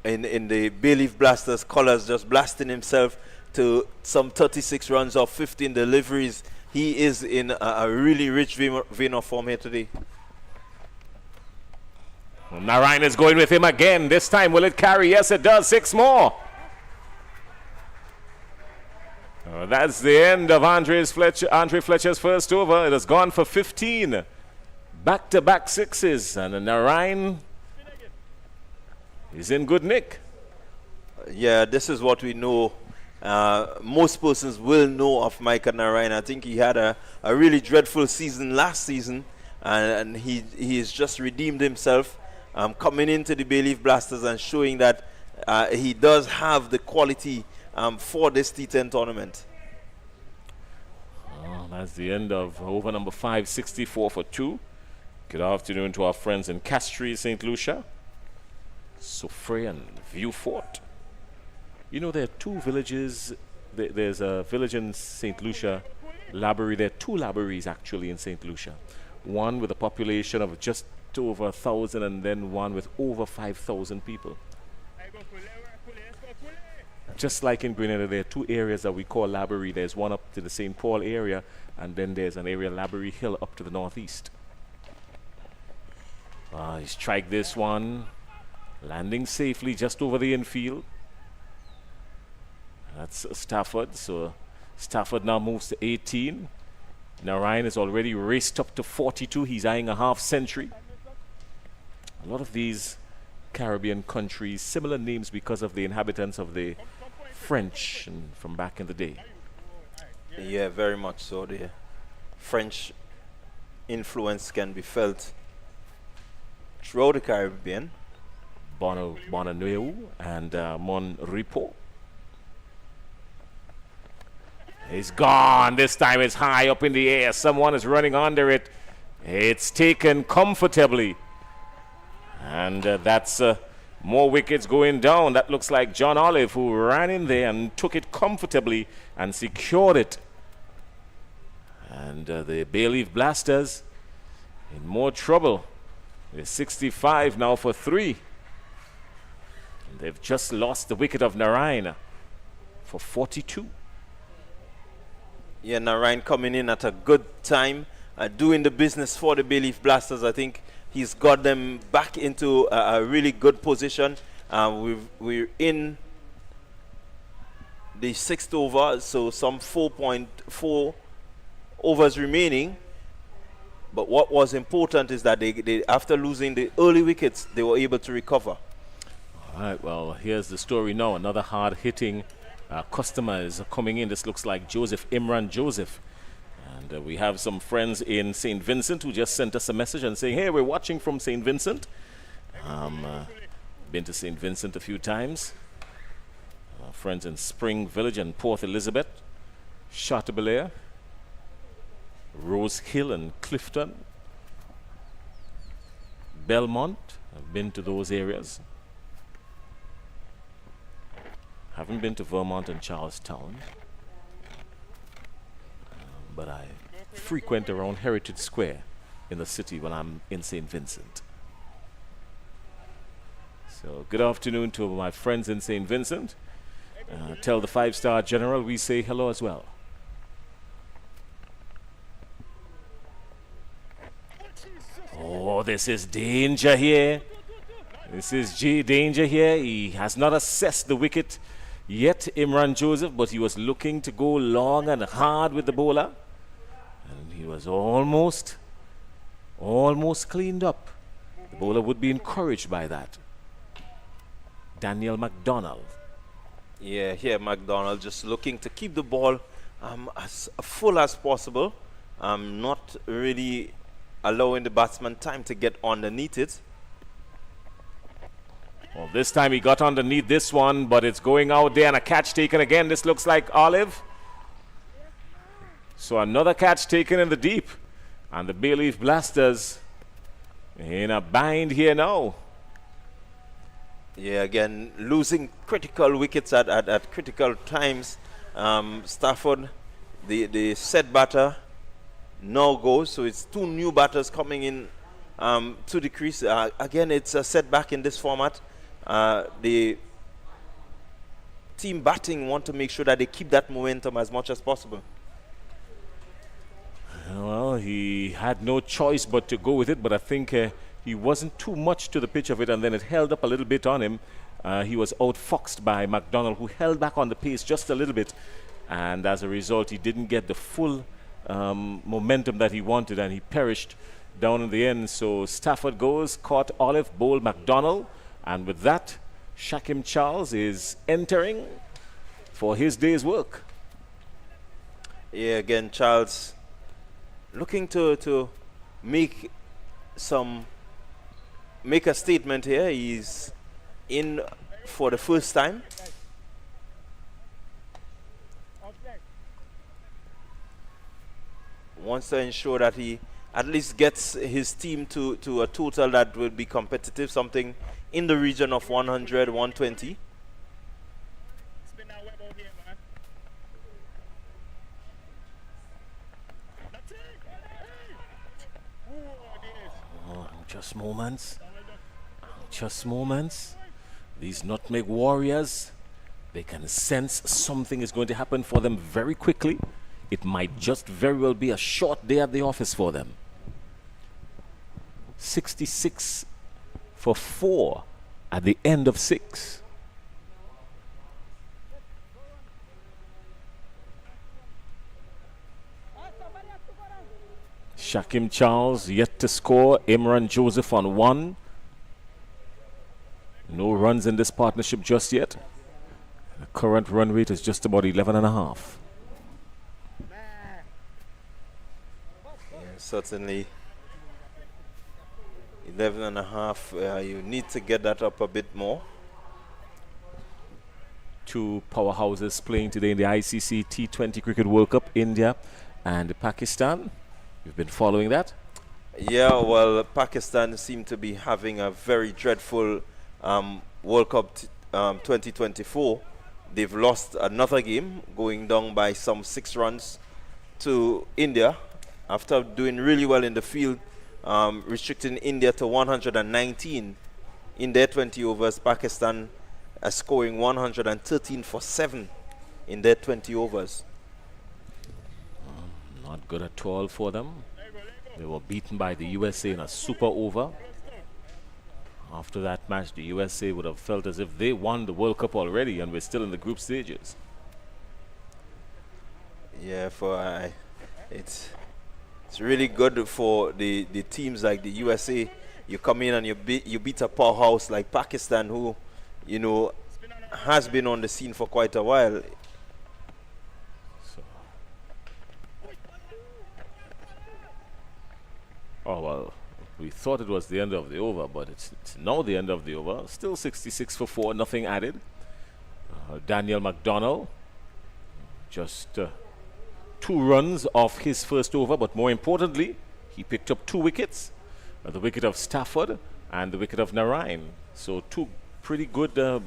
in the Bayleaf Blasters colors, just blasting himself to some 36 runs off 15 deliveries. He is in a really rich vein of form here today. Well, Narayan is going with him again. This time, will it carry? Yes, it does. 6 more. That's the end of Andre Fletcher's first over. It has gone for 15. Back-to-back sixes. And Narayan is in good nick. Yeah, this is what we know. Most persons will know of Micah Narayan. I think he had a really dreadful season last season. And he has just redeemed himself. Coming into the Bayleaf Blasters and showing that he does have the quality for this T10 tournament. Oh, that's the end of over number 5, 64 for 2. Good afternoon to our friends in Castries, St. Lucia, Soufrière and Vieux-Fort. You know, there are 2 villages. There's a village in St. Lucia, Laborie. There are 2 Labories actually in St. Lucia. One with a population of just over 1,000 and then one with over 5,000 people. Just like in Grenada, there are 2 areas that we call Laborie. There's one up to the St. Paul area, and then there's an area, Laborie Hill, up to the northeast. He strike this one, landing safely just over the infield. That's Stafford. So Stafford now moves to 18. Narayan is already raced up to 42. He's eyeing a half century. A lot of these Caribbean countries, similar names because of the inhabitants of the French and from back in the day. Yeah, very much so. The French influence can be felt throughout the Caribbean. Bonaneu and Monripo. He's gone. This time it's high up in the air. Someone is running under it. It's taken comfortably. And that's more wickets going down. That looks like John Olive, who ran in there and took it comfortably and secured it. And the Bayleaf Blasters in more trouble. They're 65 now for 3. And they've just lost the wicket of Narayan for 42. Yeah, Narayan coming in at a good time, doing the business for the Bayleaf Blasters. I think he's got them back into a really good position. We're in the 6th over, so some 4.4 overs remaining. But what was important is that they after losing the early wickets, they were able to recover. All right, well, here's the story now. Another hard-hitting customer is coming in. This looks like Imran Joseph. And we have some friends in St. Vincent who just sent us a message and saying, hey, we're watching from St. Vincent. Been to St. Vincent a few times. Friends in Spring Village and Port Elizabeth, Chartebelair, Rose Hill and Clifton, Belmont. I've been to those areas. Haven't been to Vermont and Charlestown. But I frequent around Heritage Square in the city when I'm in St. Vincent. So good afternoon to my friends in St. Vincent. Tell the 5-star general we say hello as well. Oh, this is danger here. This is danger here. He has not assessed the wicket yet, Imran Joseph, but he was looking to go long and hard with the bowler. And he was almost cleaned up. The bowler would be encouraged by that. Daniel McDonald. Yeah, here McDonald just looking to keep the ball as full as possible. Not really allowing the batsman time to get underneath it. Well, this time he got underneath this one, but it's going out there and a catch taken again. This looks like Olive. So another catch taken in the deep. And the Bayleaf Blasters in a bind here now. Yeah, again, losing critical wickets at critical times. Stafford, the set batter, now goes. So it's 2 new batters coming in to the crease. Again, it's a setback in this format. The team batting want to make sure that they keep that momentum as much as possible. Well, he had no choice but to go with it, but I think he wasn't too much to the pitch of it, and then it held up a little bit on him. He was outfoxed by McDonald, who held back on the pace just a little bit, and as a result, he didn't get the full momentum that he wanted, and he perished down in the end. So Stafford goes, caught Olive, bowled McDonald, and with that, Shakim Charles is entering for his day's work. Yeah, again, Charles looking to make a statement here. He's in for the first time. Wants to ensure that he at least gets his team to a total that will be competitive, something in the region of 100, 120. Just moments. These Nutmeg Warriors, they can sense something is going to happen for them very quickly. It might just very well be a short day at the office for them. 66 for 4 at the end of 6. Shakim Charles yet to score. Imran Joseph on 1. No runs in this partnership just yet. The current run rate is just about 11.5. Yeah, certainly 11.5. You need to get that up a bit more. Two powerhouses playing today in the ICC T20 Cricket World Cup, India and Pakistan. You've been following that? Yeah, well, Pakistan seem to be having a very dreadful World Cup 2024. They've lost another game, going down by some 6 runs to India after doing really well in the field, restricting India to 119 in their 20 overs. Pakistan scoring 113 for 7 in their 20 overs. Not good at all for them. They were beaten by the USA in a super over. After that match, the USA would have felt as if they won the World Cup already, and we're still in the group stages. Yeah, it's really good for the teams like the USA. You come in and you beat a powerhouse like Pakistan, who, you know, has been on the scene for quite a while. Oh, well, we thought it was the end of the over, but it's now the end of the over. Still 66 for 4, nothing added. Daniel McDonald, just 2 runs off his first over, but more importantly, he picked up 2 wickets. The wicket of Stafford and the wicket of Narayan. So 2 pretty good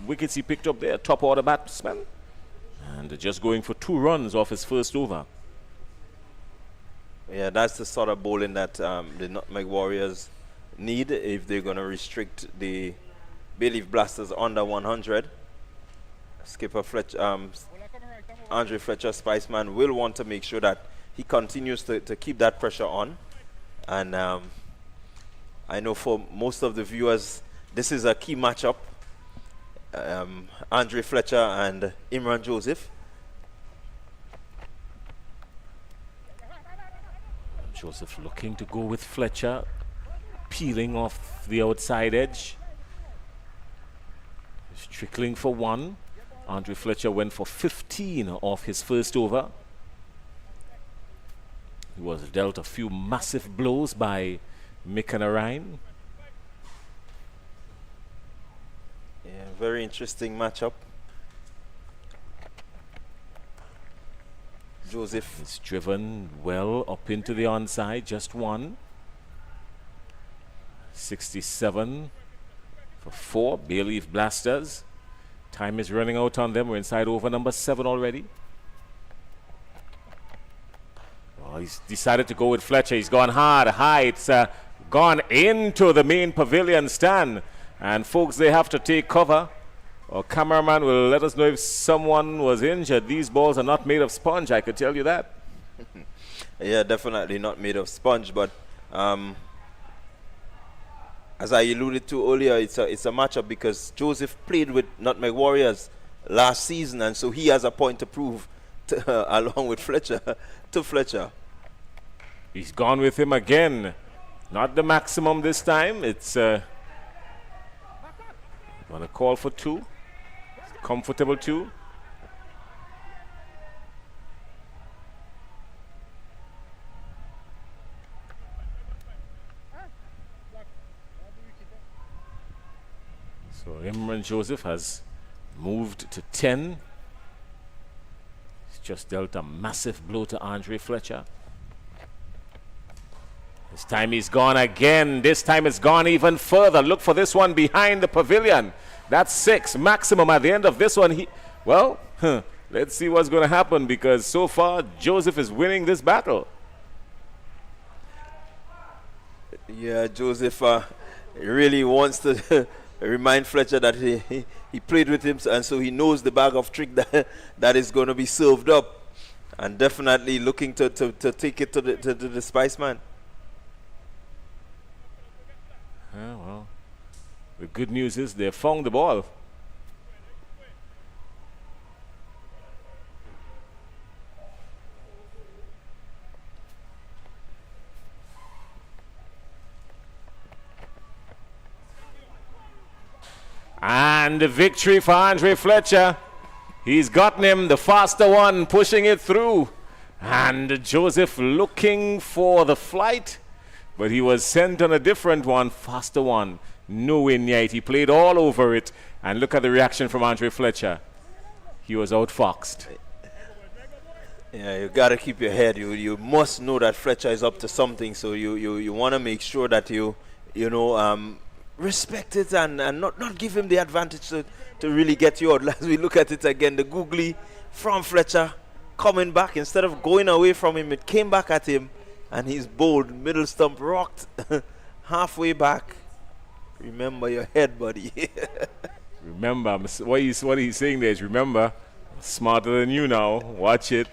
wickets he picked up there, top order batsman. And just going for 2 runs off his first over. Yeah, that's the sort of bowling that the Nutmeg Warriors need if they're going to restrict the Bayleaf Blasters under 100. Skipper Andre Fletcher, Spiceman, will want to make sure that he continues to keep that pressure on. And I know for most of the viewers, this is a key matchup. Andre Fletcher and Imran Joseph. Joseph looking to go with Fletcher, peeling off the outside edge. He's trickling for 1. Andre Fletcher went for 15 off his first over. He was dealt a few massive blows by Mick and Narayan. Yeah, very interesting matchup. Joseph is driven well up into the onside, just 1. 67 for 4, Bayleaf Blasters. Time is running out on them. We're inside over number 7 already. Oh, he's decided to go with Fletcher. He's gone hard, high. It's gone into the main pavilion stand. And folks, they have to take cover. Our cameraman will let us know if someone was injured. These balls are not made of sponge, I could tell you that. Yeah, definitely not made of sponge, but as I alluded to earlier, it's a matchup because Joseph played with Nutmeg Warriors last season, and so he has a point to prove along with Fletcher to Fletcher. He's gone with him again. Not the maximum this time. It's going to call for 2. Comfortable 2. So Imran Joseph has moved to 10. He's just dealt a massive blow to Andre Fletcher. This time he's gone again. This time it's gone even further. Look for this one behind the pavilion. That's 6 maximum at the end of this one. Let's see what's going to happen, because so far Joseph is winning this battle. Yeah, Joseph really wants to remind Fletcher that he played with him, and so he knows the bag of trick that is going to be served up, and definitely looking to take it to the Spice Man. Well, the good news is they found the ball. And the victory for Andre Fletcher. He's gotten him, the faster one, pushing it through. And Joseph looking for the flight, but he was sent on a different one, faster one. No win yet. He played all over it. And look at the reaction from Andre Fletcher. He was outfoxed. Yeah, you got to keep your head. You must know that Fletcher is up to something, so you want to make sure that you respect it and not give him the advantage to really get you out. As we look at it again, the googly from Fletcher coming back. Instead of going away from him, it came back at him, and he's bowled. Middle stump rocked halfway back. Remember your head, buddy. Remember, what he's saying there is, remember, I'm smarter than you now. Watch it.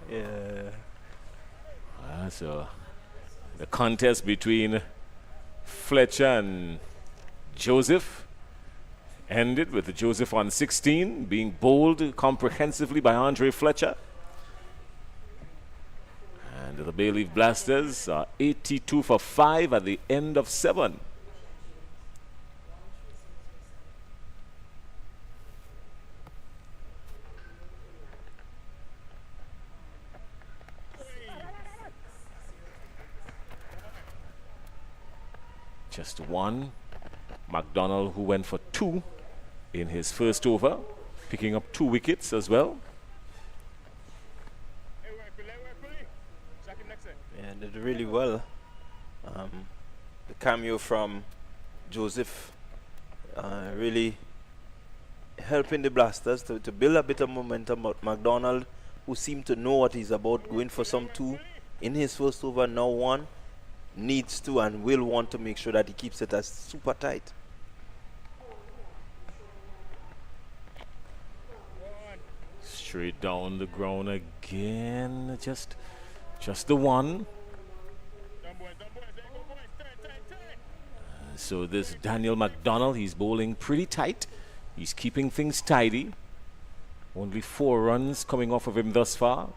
Yeah. So the contest between Fletcher and Joseph ended with Joseph on 16 being bowled comprehensively by Andre Fletcher. And the Bayleaf Blasters are 82 for 5 at the end of 7. Just 1. McDonald, who went for 2 in his first over, picking up 2 wickets as well. Yeah, did really well. The cameo from Joseph really helping the Blasters to build a bit of momentum. But McDonald, who seemed to know what he's about, going for some 2 in his first over, now 1. Needs to and will want to make sure that he keeps it as super tight. Straight down the ground again. Just the 1. So this Daniel McDonald, he's bowling pretty tight. He's keeping things tidy. Only 4 runs coming off of him thus far.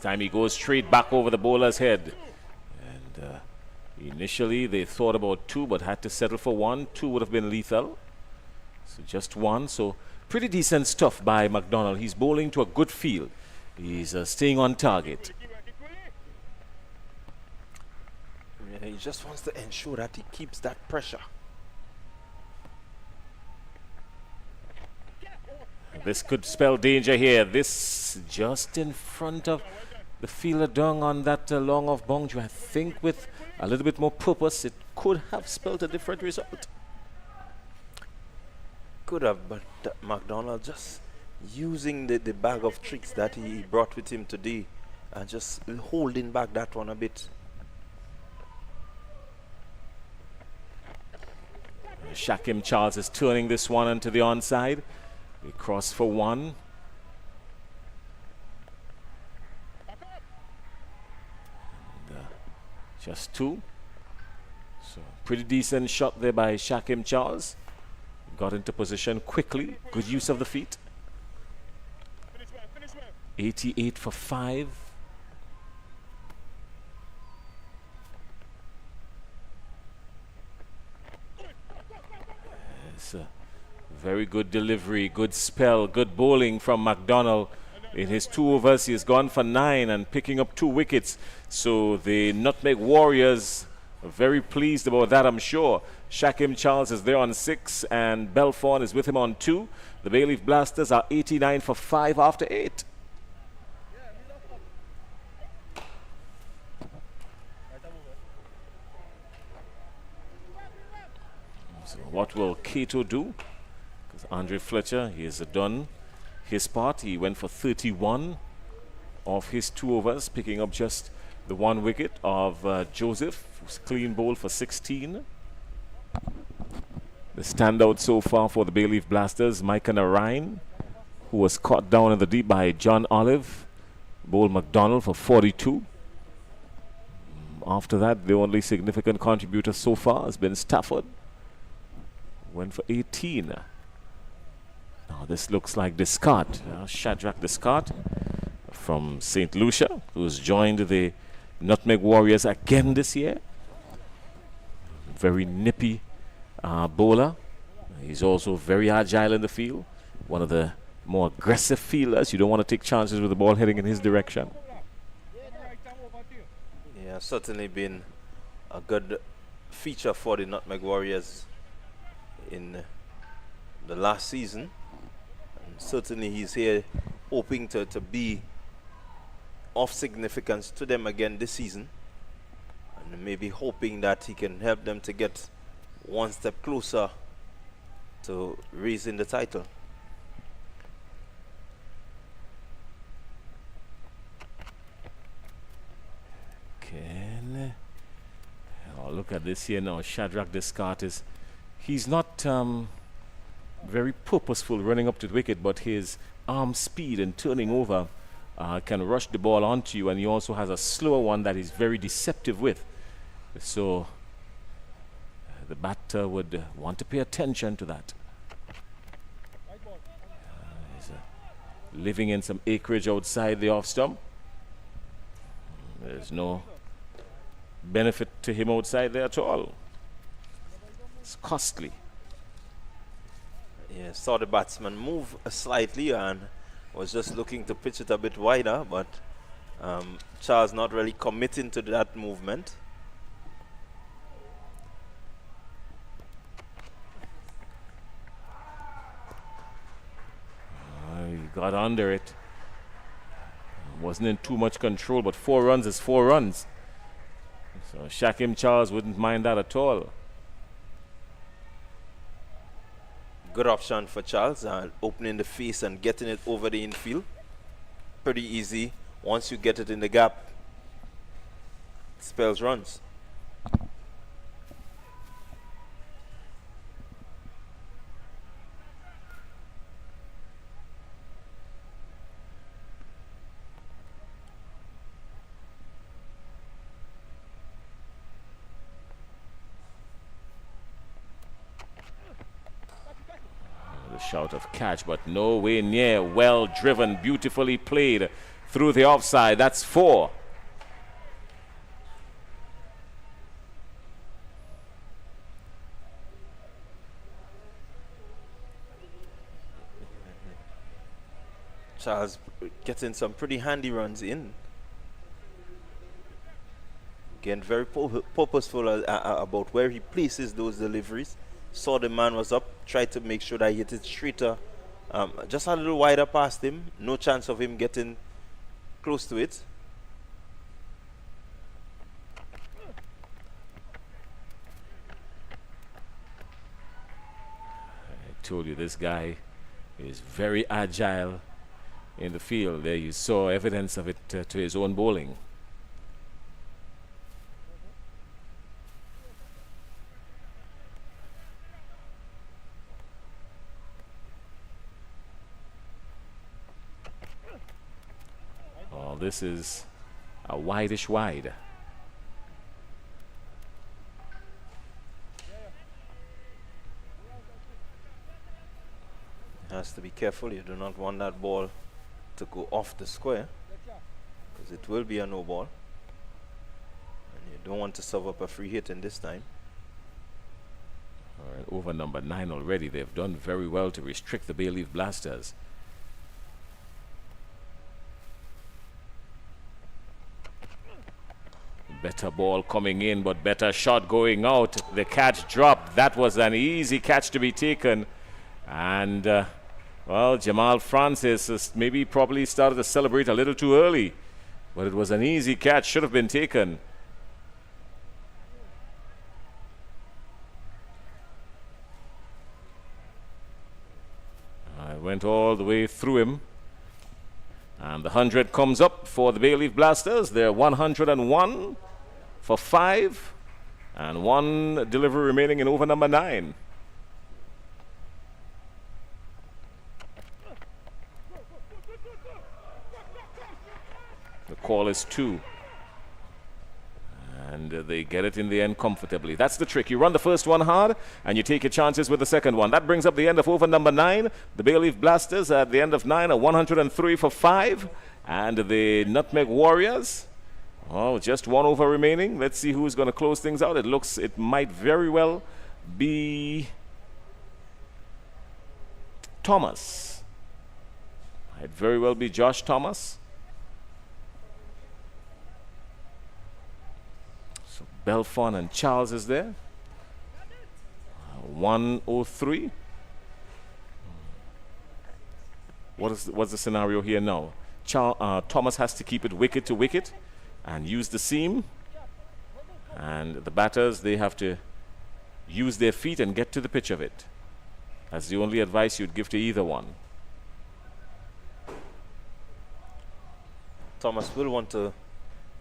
Time he goes straight back over the bowler's head, and initially they thought about 2 but had to settle for 1. 2 would have been lethal, so just 1. So pretty decent stuff by McDonald. He's bowling to a good feel. He's staying on target. Yeah, he just wants to ensure that he keeps that pressure. This could spell danger here. This just in front of the fielder dung on that long off boundary. I think with a little bit more purpose, it could have spelled a different result. Could have, but McDonald just using the bag of tricks that he brought with him today and just holding back that one a bit. Shakim Charles is turning this one into the onside. We cross for one. And, just two. So pretty decent shot there by Shakim Charles. Got into position quickly. Good use of the feet. 88 for 5. It's a very good delivery, good spell, good bowling from McDonald. In his 2 overs, he has gone for 9 and picking up 2 wickets. So the Nutmeg Warriors are very pleased about that, I'm sure. Shakim Charles is there on 6 and Belfon is with him on 2. The Bayleaf Blasters are 89 for 5 after 8. So what will Cato do? Because Andre Fletcher, he has done his part. He went for 31 of his 2 overs, picking up just the 1 wicket of Joseph, who's clean bowl for 16. The standout so far for the Bayleaf Blasters, Micah Narine, who was caught down in the deep by John Olive. Bowl McDonald for 42. After that, the only significant contributor so far has been Stafford. Went for 18. Now this looks like Descartes, Shadrach Descartes from St. Lucia, who's joined the Nutmeg Warriors again this year. Very nippy bowler. He's also very agile in the field. One of the more aggressive fielders. You don't want to take chances with the ball heading in his direction. Yeah, certainly been a good feature for the Nutmeg Warriors in the last season. And certainly he's here hoping to be of significance to them again this season. And maybe hoping that he can help them to get one step closer to raising the title. Okay. Oh, look at this here now. Shadrach Descartes, he's not very purposeful running up to the wicket, but his arm speed and turning over can rush the ball onto you, and he also has a slower one that he's very deceptive with. So the batter would want to pay attention to that. He's living in some acreage outside the off stump. There's no benefit to him outside there at all. It's costly. Yeah, saw the batsman move slightly and was just looking to pitch it a bit wider, but Charles not really committing to that movement. He got under it. Wasn't in too much control, but 4 runs is 4 runs. So Shakim Charles wouldn't mind that at all. Good option for Charles, opening the face and getting it over the infield. Pretty easy. Once you get it in the gap, it spells runs. Shout of catch, but no way near. Well driven, beautifully played through the offside. That's 4. Charles getting some pretty handy runs in. Again, very purposeful about where he places those deliveries. Saw the man was up, tried to make sure that he hit it straighter, just a little wider past him. No chance of him getting close to it. I told you this guy is very agile in the field. There you saw evidence of it to his own bowling. Oh, this is a wideish wide. Has to be careful. You do not want that ball to go off the square, because it will be a no ball, and you don't want to serve up a free hit in this time. All right, over number 9 already. They've done very well to restrict the Bayleaf Blasters. Better ball coming in, but better shot going out. The catch dropped. That was an easy catch to be taken. And well, Jamal Francis maybe probably started to celebrate a little too early, but it was an easy catch, should have been taken. I went all the way through him, and the 100 comes up for the Bayleaf Blasters. They're 101 for 5, and 1 delivery remaining in over number 9. The call is 2. And they get it in the end comfortably. That's the trick. You run the first one hard, and you take your chances with the second one. That brings up the end of over number 9. The Bayleaf Blasters at the end of 9 are 103 for 5. And the Nutmeg Warriors, oh, just 1 over remaining. Let's see who's going to close things out. It might very well be Thomas. Might very well be Josh Thomas. So Belfon and Charles is there. 103. What's the scenario here now? Thomas has to keep it wicket to wicket and use the seam. And the batters, they have to use their feet and get to the pitch of it. That's the only advice you'd give to either one. Thomas will want to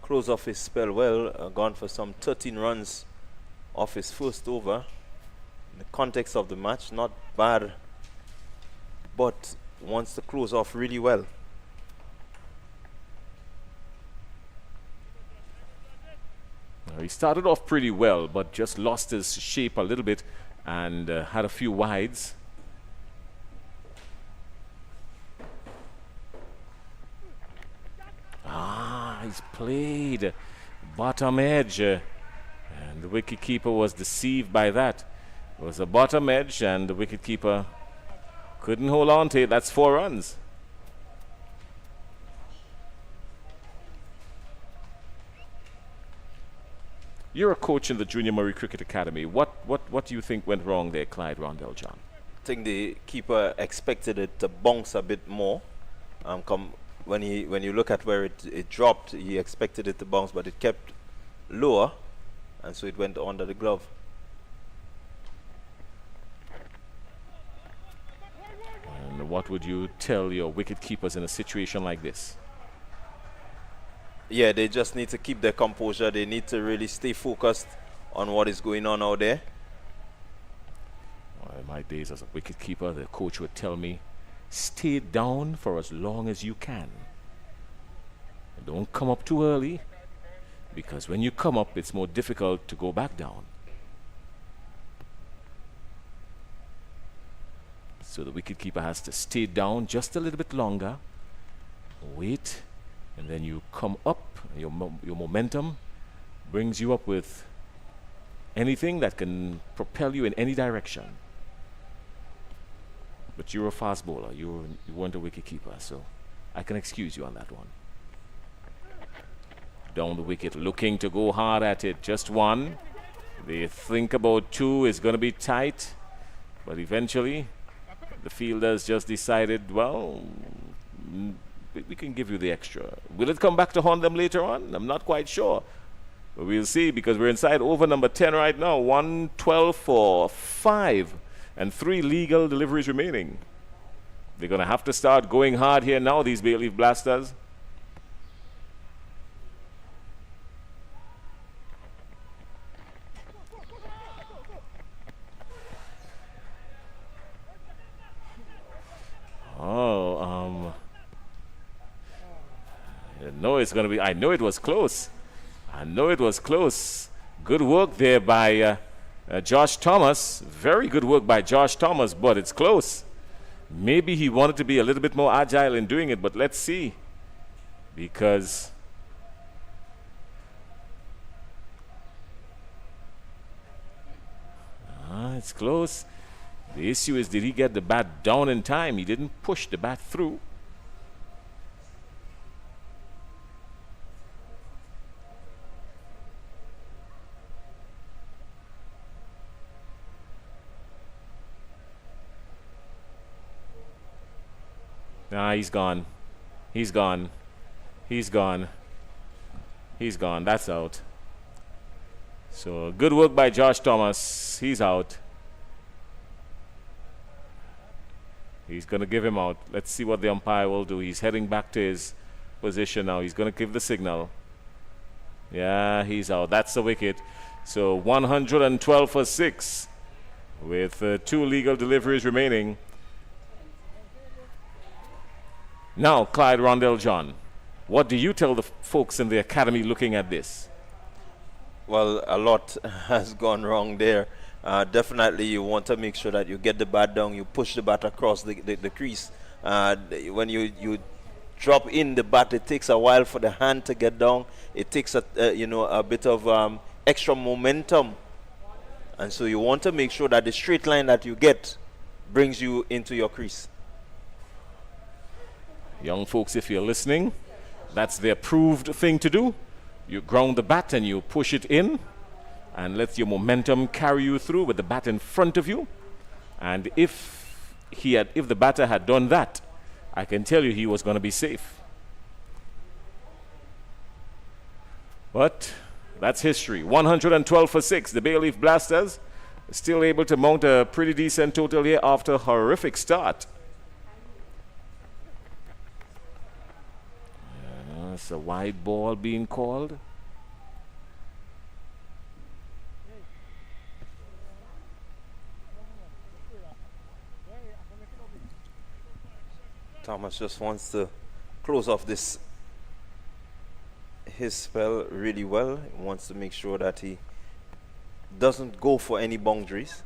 close off his spell well. Gone for some 13 runs off his first over. In the context of the match, not bad, but wants to close off really well. He started off pretty well, but just lost his shape a little bit and had a few wides. He's played bottom edge, and the wicketkeeper was deceived by that. It was a bottom edge, and the wicketkeeper couldn't hold on to it. That's 4 runs. You're a coach in the Junior Murray Cricket Academy. What do you think went wrong there, Clyde Rondell John? I think the keeper expected it to bounce a bit more. When you look at where it dropped, he expected it to bounce, but it kept lower, and so it went under the glove. And what would you tell your wicket keepers in a situation like this? Yeah, they just need to keep their composure. They need to really stay focused on what is going on out there. Well, in my days as a wicket keeper, the coach would tell me, stay down for as long as you can. And don't come up too early, because when you come up, it's more difficult to go back down. So the wicketkeeper has to stay down just a little bit longer, wait, and then you come up. Your momentum brings you up with anything that can propel you in any direction. But you're a fast bowler. You weren't a wicketkeeper, so I can excuse you on that one. Down the wicket, looking to go hard at it. Just 1. They think about 2 is going to be tight, but eventually the fielders just decided, well, we can give you the extra. Will it come back to haunt them later on? I'm not quite sure. But we'll see, because we're inside over number 10 right now. 112 for 5 and 3 legal deliveries remaining. They're going to have to start going hard here now, these Bayleaf Blasters. I know it was close. I know it was close. Good work there by Josh Thomas. Very good work by Josh Thomas, but it's close. Maybe he wanted to be a little bit more agile in doing it, but let's see. Because it's close. The issue is, did he get the bat down in time? He didn't push the bat through. Nah, he's gone. He's gone. He's gone. He's gone. That's out. So good work by Josh Thomas. He's out. He's going to give him out. Let's see what the umpire will do. He's heading back to his position now. He's going to give the signal. Yeah, he's out. That's the wicket. So 112 for 6 with 2 legal deliveries remaining. Now, Clyde Rondell John, what do you tell the folks in the academy looking at this? Well, a lot has gone wrong there. Definitely you want to make sure that you get the bat down, you push the bat across the crease. When you drop in the bat, it takes a while for the hand to get down. It takes a bit of extra momentum. And so you want to make sure that the straight line that you get brings you into your crease. Young folks, if you're listening, that's the approved thing to do. You ground the bat and you push it in and let your momentum carry you through with the bat in front of you. And if the batter had done that, I can tell you he was going to be safe. But that's history. 112 for 6. The Bayleaf Blasters still able to mount a pretty decent total here after a horrific start. It's a wide ball being called. Thomas just wants to close off his spell really well. He wants to make sure that he doesn't go for any boundaries.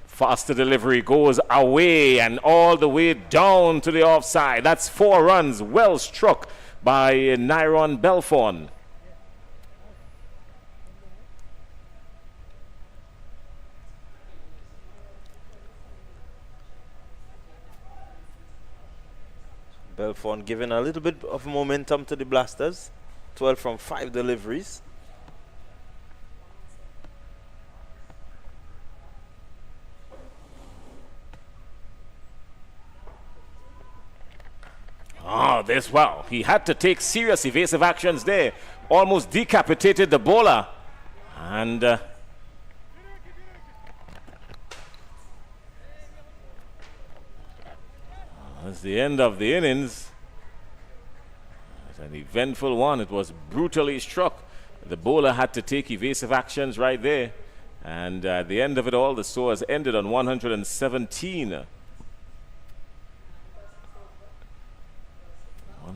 Faster delivery goes away and all the way down to the offside. That's 4 runs, well struck by Nyron Belfon. Belfon giving a little bit of momentum to the Blasters. 12 from 5 deliveries. Wow, he had to take serious evasive actions there. Almost decapitated the bowler. And that's the end of the innings. It's an eventful one. It was brutally struck. The bowler had to take evasive actions right there. And at the end of it all, the score has ended on 117.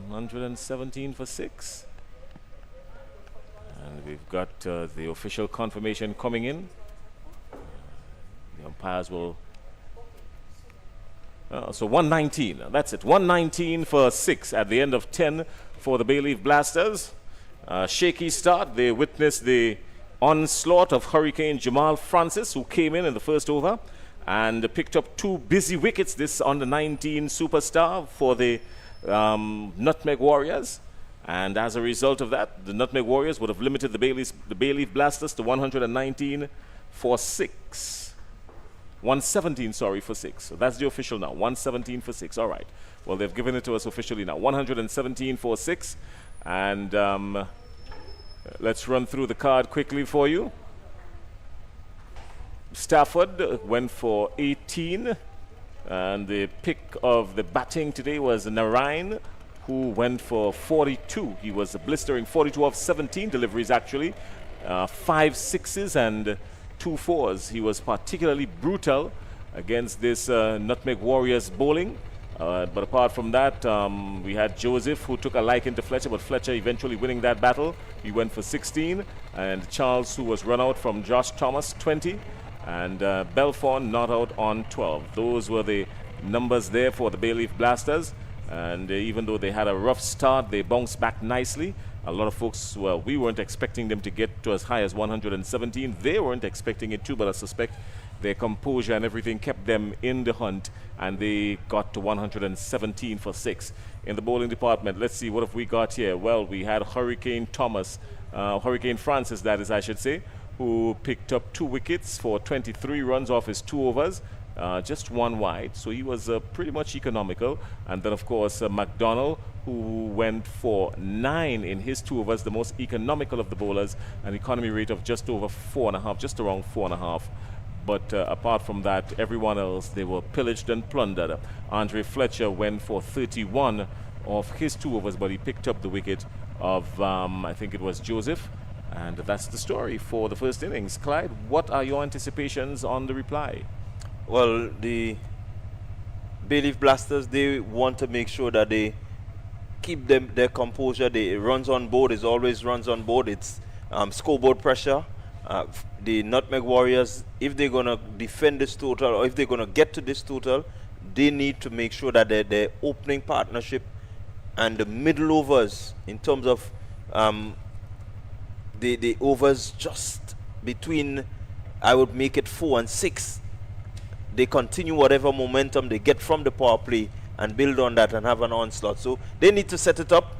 117 for 6. And we've got the official confirmation coming in. The umpires will... so 119, that's it. 119 for 6 at the end of 10 for the Bayleaf Blasters. Shaky start. They witnessed the onslaught of Hurricane Jamal Francis, who came in the first over and picked up 2 busy wickets. This under 19 superstar for the Nutmeg Warriors, and as a result of that, the Nutmeg Warriors would have limited the Bayleaf Blasters to 119 for 6. 117, sorry, for 6. So that's the official now. 117 for 6. All right. Well, they've given it to us officially now. 117 for 6, and Let's run through the card quickly for you. Stafford went for 18, and the pick of the batting today was Narain, who went for 42. He was a blistering 42 of 17 deliveries actually, 5 sixes and 2 fours. He was particularly brutal against this Nutmeg Warriors bowling. But apart from that, we had Joseph, who took a liking to Fletcher, but Fletcher eventually winning that battle. He went for 16, and Charles, who was run out from Josh Thomas, 20, and Belfon not out on 12. Those were the numbers there for the Bayleaf Blasters, and even though they had a rough start, they bounced back nicely. A lot of folks, well, we weren't expecting them to get to as high as 117. They weren't expecting it too, but I suspect their composure and everything kept them in the hunt, and they got to 117 for 6. In the bowling department, let's see, what have we got here? Well, we had Hurricane Francis, that is, I should say, who picked up 2 wickets for 23 runs off his 2 overs, just 1 wide, so he was pretty much economical. And then, of course, McDonald, who went for 9 in his 2 overs, the most economical of the bowlers, an economy rate of just over 4.5, just around 4.5. But apart from that, everyone else, they were pillaged and plundered. Andre Fletcher went for 31 of his 2 overs, but he picked up the wicket of, I think it was Joseph. And that's the story for the first innings. Clyde, what are your anticipations on the reply? Well, the Bayleaf Blasters, they want to make sure that they keep their composure. The runs on board is always runs on board. It's scoreboard pressure. The Nutmeg Warriors, if they're going to defend this total, or if they're going to get to this total, they need to make sure that their opening partnership and the middle overs, in terms of the overs just between, I would make it 4 and 6, they continue whatever momentum they get from the power play and build on that and have an onslaught. So they need to set it up.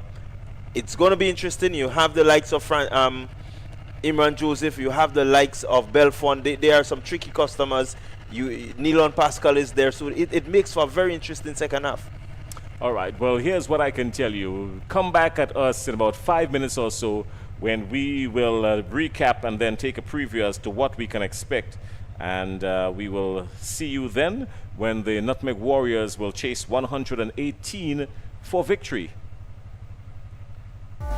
It's going to be interesting. You have the likes of Imran Joseph, you have the likes of Belfon. They are some tricky customers. Nilon Pascal is there, so it makes for a very interesting second half. All right, well, here's what I can tell you. Come back at us in about 5 minutes or so, when we will recap and then take a preview as to what we can expect. And we will see you then when the Nutmeg Warriors will chase 118 for victory.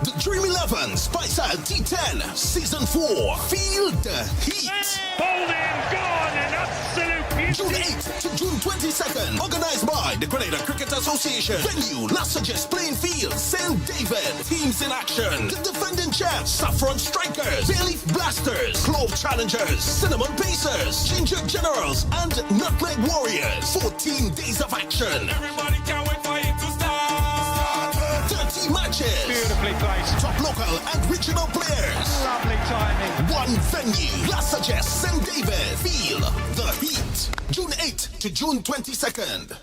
The Dream 11 Spicer T10 Season 4. Feel the heat. Bowled in, gone, an absolute beauty. June 8th to June 22nd. Organized by the Grenada Cricket Association. Venue, Lassages Playing Field, St. David. Teams in action. The defending champs, Saffron Strikers, Bayleaf Blasters, Clove Challengers, Cinnamon Pacers, Ginger Generals, and Nutmeg Warriors. 14 days of action. Everybody can't wait for it to start. 30 matches. Beautifully placed. Top local and regional players. Lovely timing. One venue, Lassages St. David. Feel the heat. June 8th to June 22nd.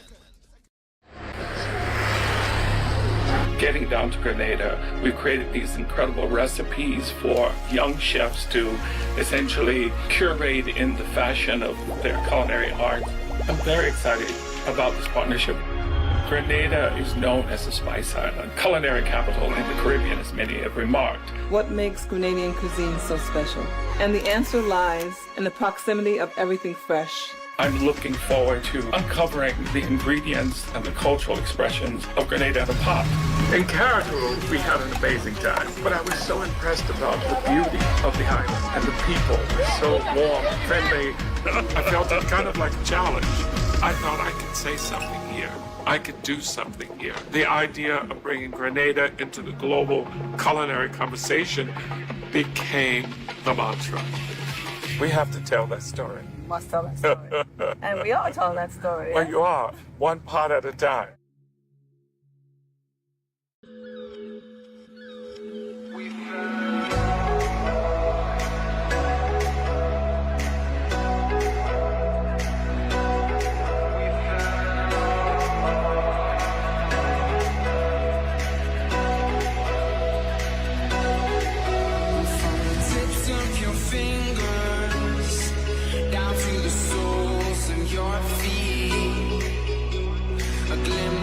Getting down to Grenada, we've created these incredible recipes for young chefs to essentially curate in the fashion of their culinary art. I'm very excited about this partnership. Grenada is known as the spice island, culinary capital in the Caribbean, as many have remarked. What makes Grenadian cuisine so special? And the answer lies in the proximity of everything fresh. I'm looking forward to uncovering the ingredients and the cultural expressions of Grenada and the pot. In Carriacou, we had an amazing time, but I was so impressed about the beauty of the island and the people. So warm, friendly. I felt it kind of like a challenge. I thought I could say something here. I could do something here. The idea of bringing Grenada into the global culinary conversation became the mantra. We have to tell that story. Must tell that story. And we are telling that story. Well, you are, one pot at a time. Down to the soles of your feet, a glimmer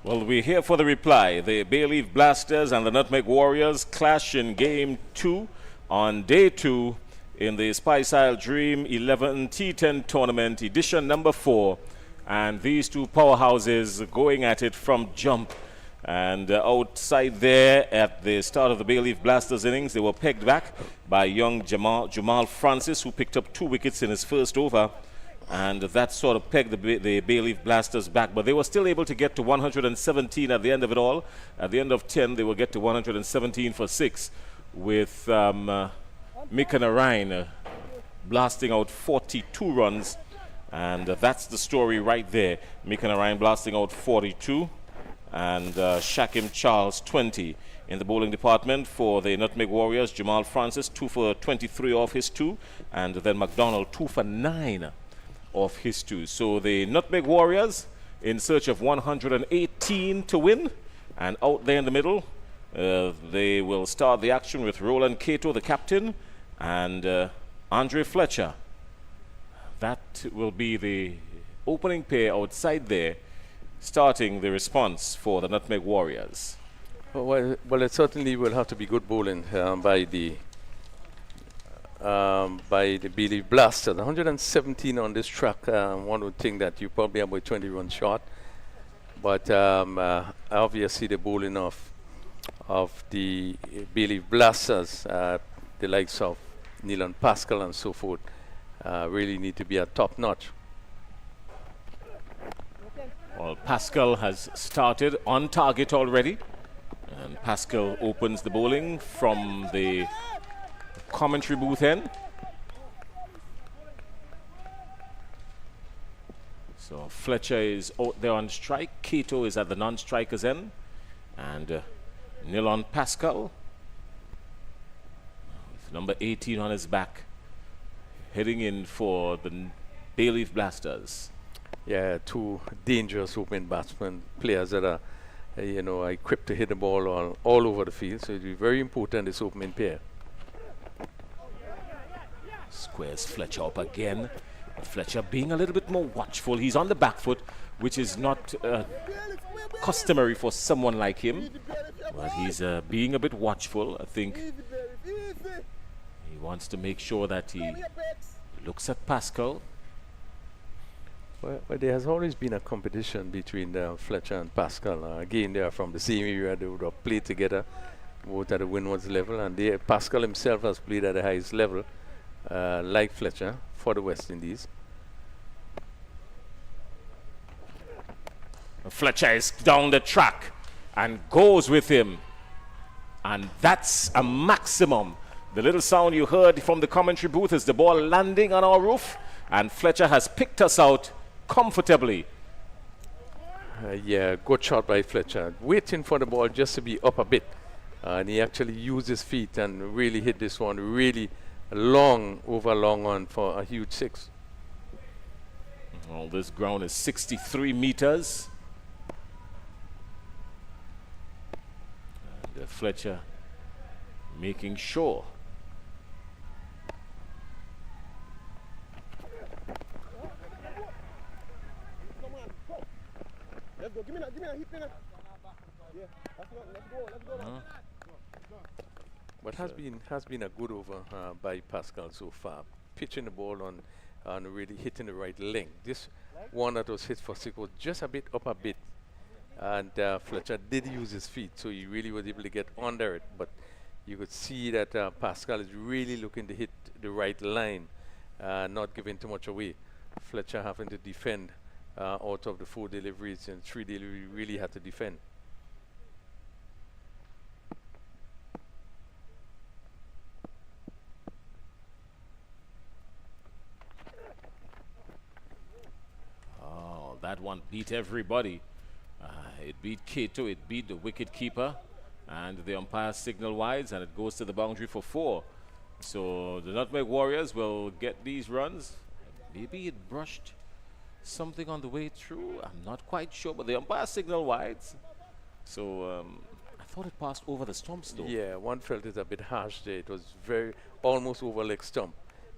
Well, we're here for the reply. The Bayleaf Blasters and the Nutmeg Warriors clash in Game 2 on Day 2 in the Spice Isle Dream 11 T10 Tournament, edition number 4. And these two powerhouses going at it from jump. And outside there at the start of the Bayleaf Blasters innings, they were pegged back by young Jamal Francis, who picked up 2 wickets in his first over. And that sort of pegged the Bayleaf Blasters back. But they were still able to get to 117 at the end of it all. At the end of 10, they will get to 117 for 6 with Mika Narain blasting out 42 runs. And that's the story right there. Mika Narain blasting out 42 and Shakim Charles 20. In the bowling department for the Nutmeg Warriors, Jamal Francis 2 for 23 off his 2, and then McDonald 2 for 9 of his 2. So the Nutmeg Warriors in search of 118 to win, and out there in the middle they will start the action with Roland Cato, the captain, and Andre Fletcher. That will be the opening pair outside there, starting the response for the Nutmeg Warriors. Well, it certainly will have to be good bowling by the Bayleaf Blasters. 117 on this track. One would think that you probably have about 20 runs short, but obviously the bowling of the Bayleaf Blasters, the likes of Neil Pascal and so forth, really need to be at top notch. Well, Pascal has started on target already, and Pascal opens the bowling from the commentary booth end. So Fletcher is out there on strike. Cato is at the non-strikers end, and Nilon Pascal with number 18 on his back, heading in for the Bayleaf Blasters. Yeah, 2 dangerous opening batsmen, players that are, equipped to hit the ball all over the field. So it'll be very important, this opening pair. Squares Fletcher up again. Fletcher being a little bit more watchful. He's on the back foot, which is not customary for someone like him. But he's being a bit watchful. I think he wants to make sure that he looks at Pascal. Well, there has always been a competition between Fletcher and Pascal. Again, they are from the same area. They would have played together, both at the Windwards level. And Pascal himself has played at the highest level, like Fletcher, for the West Indies. Fletcher is down the track and goes with him. And that's a maximum. The little sound you heard from the commentary booth is the ball landing on our roof. And Fletcher has picked us out comfortably. Yeah, good shot by Fletcher. Waiting for the ball just to be up a bit. And he actually used his feet and really hit this one really long on for a huge 6. Well, this ground is 63 meters. And Fletcher making sure. Let's go. Give me that hit, yeah, let's go. But has been a good over by Pascal so far, pitching the ball on really hitting the right length. This one that was hit for 6 was just a bit up a bit, and Fletcher did use his feet, so he really was able to get under it. But you could see that Pascal is really looking to hit the right line, not giving too much away. Fletcher having to defend out of the 4 deliveries, and 3 deliveries really had to defend. Oh, that one beat everybody. It beat Cato, it beat the wicket keeper, and the umpire signal wides, and it goes to the boundary for 4. So the Nutmeg Warriors will get these runs. Maybe it brushed something on the way through. I'm not quite sure, but the umpire signal wides. So I thought it passed over the stumps though. Yeah, one felt it a bit harsh there. It was very almost over leg stump.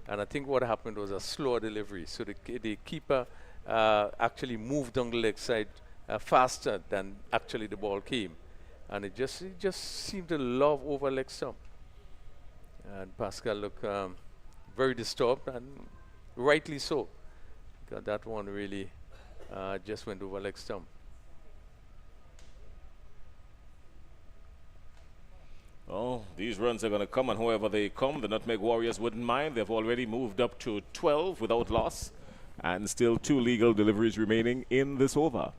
And I think what happened was a slower delivery. So the keeper actually moved on the leg side faster than actually the ball came. And it just seemed to love over leg stump. And Pascal looked very disturbed, and rightly so, because that one really just went over leg stump. Oh, these runs are going to come, and however they come, the Nutmeg Warriors wouldn't mind. They've already moved up to 12 without loss, and still 2 legal deliveries remaining in this over.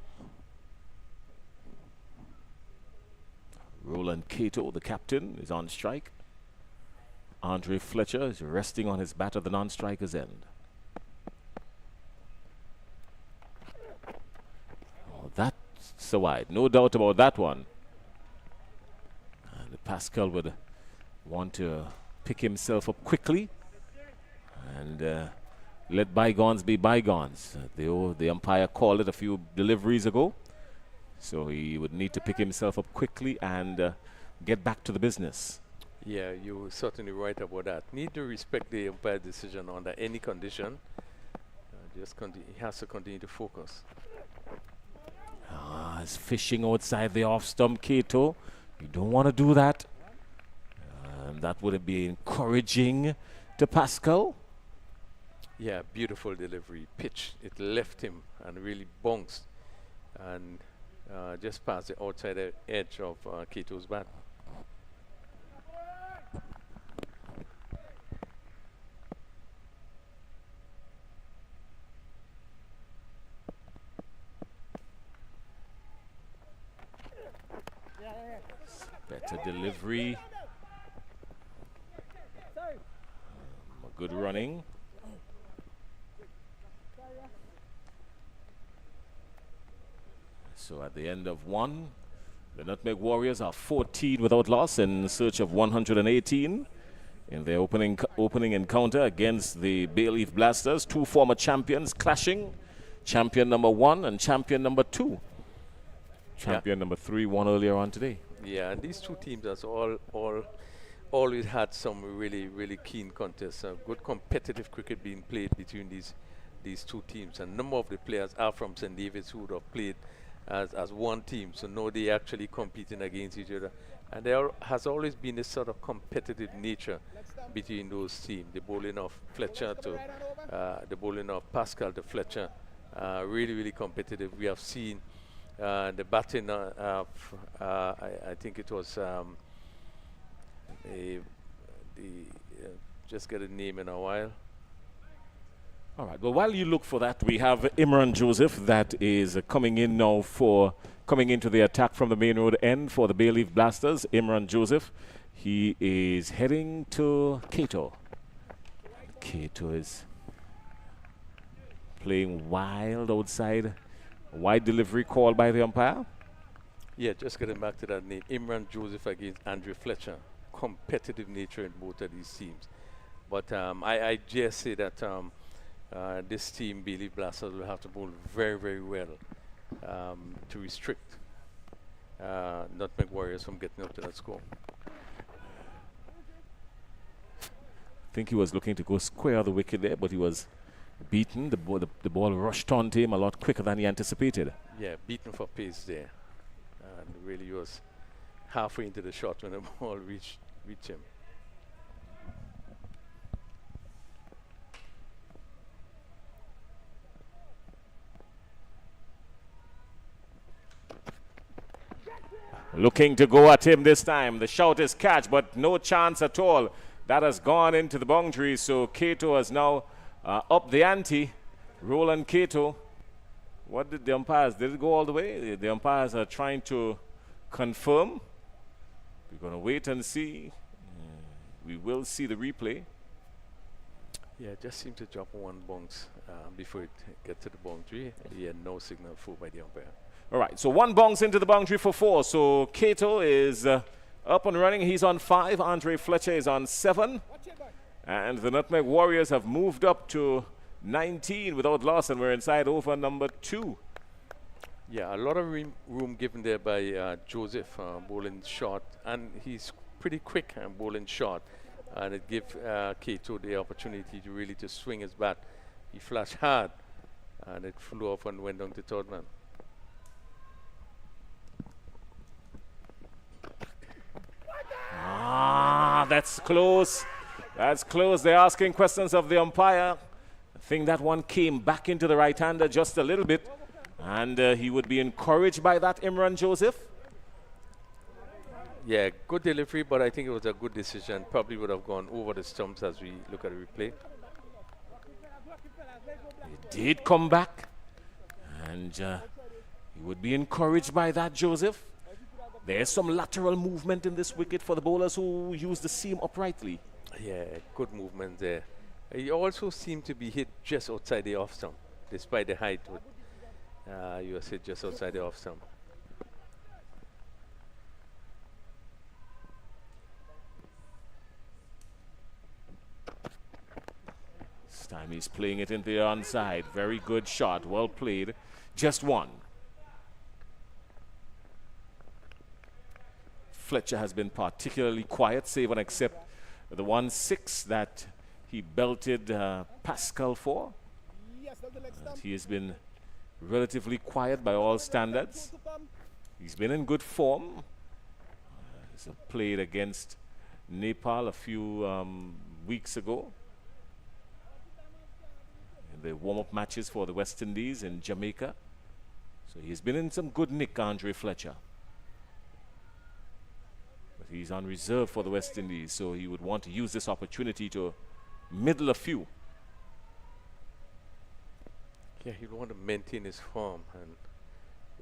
Roland Cato, the captain, is on strike. Andre Fletcher is resting on his bat at the non-striker's end. Oh, that's so wide. No doubt about that one. And Pascal would want to pick himself up quickly and let bygones be bygones. The umpire called it a few deliveries ago. So he would need to pick himself up quickly and get back to the business. Yeah, you're certainly right about that. Need to respect the umpire decision under any condition. He has to continue to focus. He's fishing outside the off-stump, Cato. You don't want to do that. That would be encouraging to Pascal. Yeah, beautiful delivery. Pitch, it left him and really bounced. And just past the outside edge of Cato's bat. Better delivery. Good running. So at the end of 1, the Nutmeg Warriors are 14 without loss in search of 118 in their opening encounter against the Bayleaf Blasters. 2 former champions clashing. Champion number 1 and champion number 2. Champion number 3 won earlier on today. Yeah, and these 2 teams has always had some really keen contests. Good competitive cricket being played between these 2 teams. And a number of the players are from St. David's who would have played as one team, so now they actually competing against each other. And there has always been a sort of competitive nature between those teams. The bowling of Fletcher to the bowling of Pascal to Fletcher, really competitive. We have seen the batting of I think it was just get a name in a while. All right. Well, while you look for that, we have Imran Joseph that is coming in now coming into the attack from the main road end for the Bayleaf Blasters. Imran Joseph, he is heading to Cato. Cato is playing wild outside. Wide delivery called by the umpire. Yeah, just getting back to that name, Imran Joseph against Andre Fletcher. Competitive nature in both of these teams. But I just say that this team, Bayleaf Blasters, will have to bowl very well to restrict Nutmeg Warriors from getting up to that score. I think he was looking to go square the wicket there, but he was beaten. The ball rushed onto him a lot quicker than he anticipated. Yeah, beaten for pace there. And really was halfway into the shot when the ball reached him. Looking to go at him this time. The shout is catch, but no chance at all. That has gone into the boundary, so Cato has now up the ante. Roland Cato. What did the umpires? Did it go all the way? The umpires are trying to confirm. We're going to wait and see. We will see the replay. Yeah, it just seemed to drop one bounce before it get to the boundary. He had no signal for by the umpire. All right, so 1 bounce into the boundary for 4. So Cato is up and running. He's on 5. Andre Fletcher is on 7. And the Nutmeg Warriors have moved up to 19 without loss, and we're inside over number 2. Yeah, a lot of room given there by Joseph bowling short, and he's pretty quick and bowling short, and it gives Cato the opportunity to really to swing his bat. He flashed hard, and it flew off and went down to third man. That's close. That's close. They're asking questions of the umpire. I think that one came back into the right-hander just a little bit. And he would be encouraged by that, Imran Joseph. Yeah, good delivery, but I think it was a good decision. Probably would have gone over the stumps as we look at the replay. He did come back. And he would be encouraged by that, Joseph. There's some lateral movement in this wicket for the bowlers who use the seam uprightly. Yeah, good movement there. He also seemed to be hit just outside the off stump, despite the height. He was hit just outside the off stump. This time he's playing it into the onside. Very good shot. Well played. Just one. Fletcher has been particularly quiet, save and except the 1-6 that he belted Pascal for. And he has been relatively quiet by all standards. He's been in good form. He's played against Nepal a few weeks ago in the warm-up matches for the West Indies in Jamaica. So he's been in some good nick, Andre Fletcher. But he's on reserve for the West Indies, so he would want to use this opportunity to middle a few. Yeah, he'd want to maintain his form and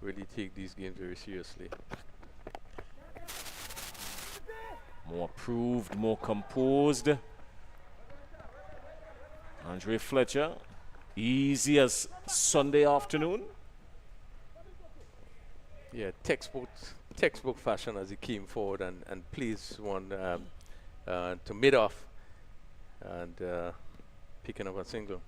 really take these games very seriously. More approved, more composed. Andre Fletcher, easy as Sunday afternoon. Yeah, textbook fashion as he came forward and plays one to mid-off and picking up a single.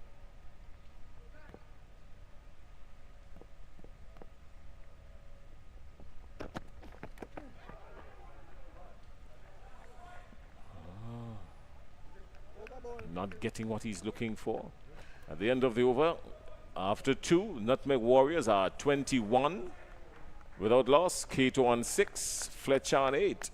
Not getting what he's looking for. At the end of the over, after 2, Nutmeg Warriors are 21 without loss. Cato on 6, Fletcher on 8.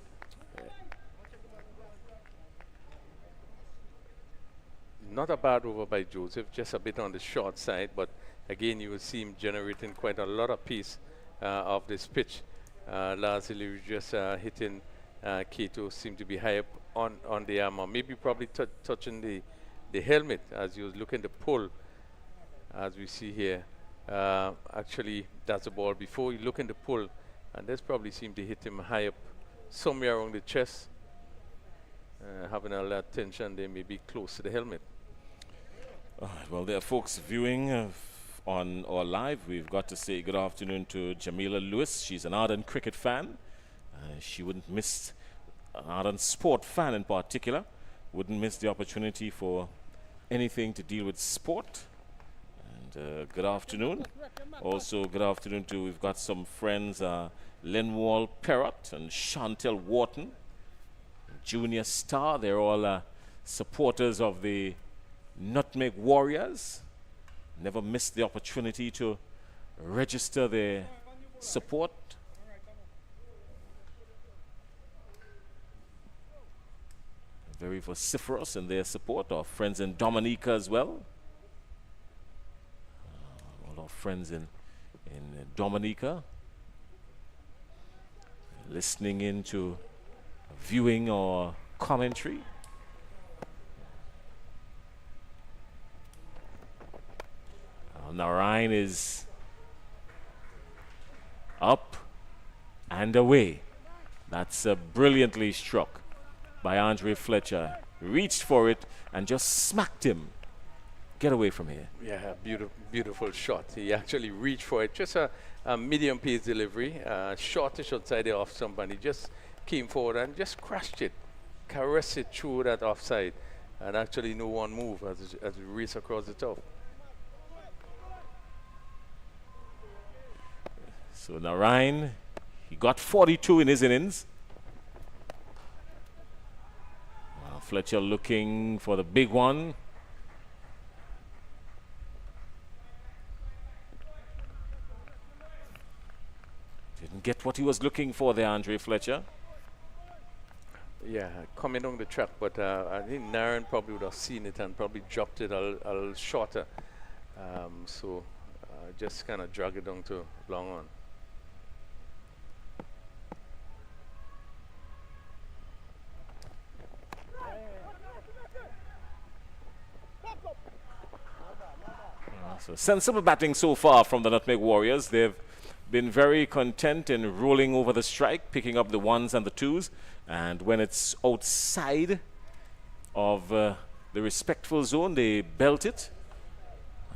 Not a bad over by Joseph, just a bit on the short side, but again you will see him generating quite a lot of pace of this pitch. Largely just hitting Cato, seemed to be high up on the arm, or maybe probably touching the helmet as he was looking to pull, as we see here. Actually, that's the ball before he looking to pull, and this probably seemed to hit him high up somewhere around the chest. Having a lot of tension, they may be close to the helmet. Well, there are folks viewing on or live. We've got to say good afternoon to Jamila Lewis. She's an ardent cricket fan. She wouldn't miss, an ardent sport fan in particular, wouldn't miss the opportunity for anything to deal with sport. And good afternoon. Also, good afternoon to, we've got some friends, Lenwall Perrott and Chantel Wharton, Junior Star. They're all supporters of the Nutmeg Warriors. Never missed the opportunity to register their support. Very vociferous in their support. Our friends in Dominica as well. All our friends in Dominica listening in to viewing or commentary. Narayan is up and away. That's brilliantly struck by Andre Fletcher. Reached for it and just smacked him. Get away from here. Yeah, beautiful shot. He actually reached for it. Just a medium pace delivery, shortish outside the off stump, and he just came forward and just crashed it, caressed it through that offside, and actually no one move as it raced across the top. So Narayan, he got 42 in his innings. Fletcher looking for the big one. Didn't get what he was looking for there, Andre Fletcher. Yeah, coming on the track, but I think Naren probably would have seen it and probably dropped it a little shorter. So just kind of drag it down to long on. So sensible batting so far from the Nutmeg Warriors. They've been very content in rolling over the strike, picking up the ones and the twos. And when it's outside of the respectful zone, they belt it.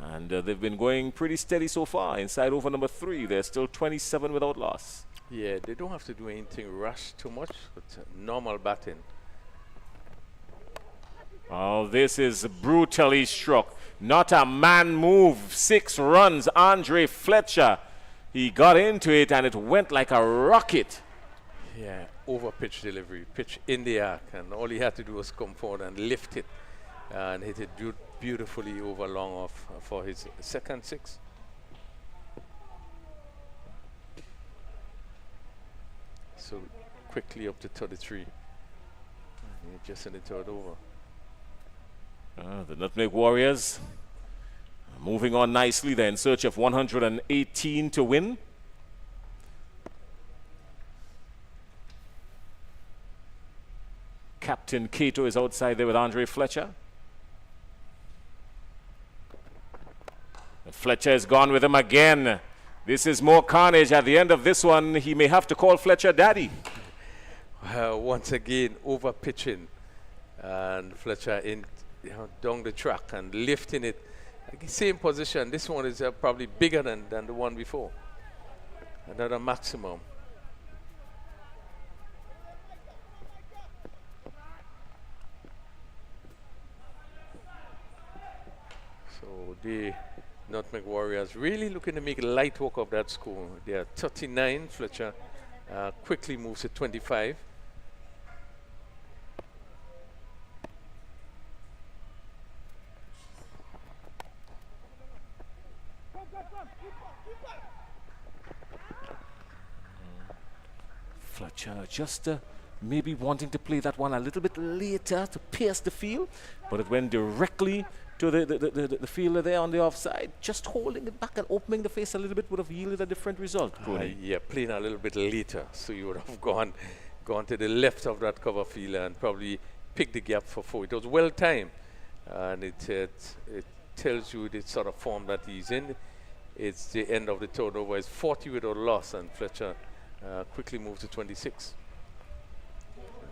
And they've been going pretty steady so far. Inside over number 3, they're still 27 without loss. Yeah, they don't have to do anything rush too much, but normal batting. Oh, this is brutally struck. Not a man move. 6 runs. Andre Fletcher. He got into it and it went like a rocket. Yeah, over pitch delivery, pitch in the arc, and all he had to do was come forward and lift it and hit it beautifully over long off for his second 6. So quickly up to 33. And just in the third over. The Nutmeg Warriors moving on nicely. They're in search of 118 to win. Captain Cato is outside there with Andre Fletcher. And Fletcher is gone with him again. This is more carnage. At the end of this one, he may have to call Fletcher daddy. Once again, over pitching. And Fletcher in down the track and lifting it. Same position. This one is probably bigger than the one before. Another maximum. So the Nutmeg Warriors really looking to make light work of that score. They are 39. Fletcher quickly moves to 25. Fletcher just maybe wanting to play that one a little bit later to pierce the field, but it went directly to the fielder there on the offside. Just holding it back and opening the face a little bit would have yielded a different result. Yeah, playing a little bit later, so you would have gone to the left of that cover field and probably picked the gap for 4. It was well timed, and it tells you the sort of form that he's in. It's the end of the third over. It's 40 without loss, and Fletcher quickly moved to 26.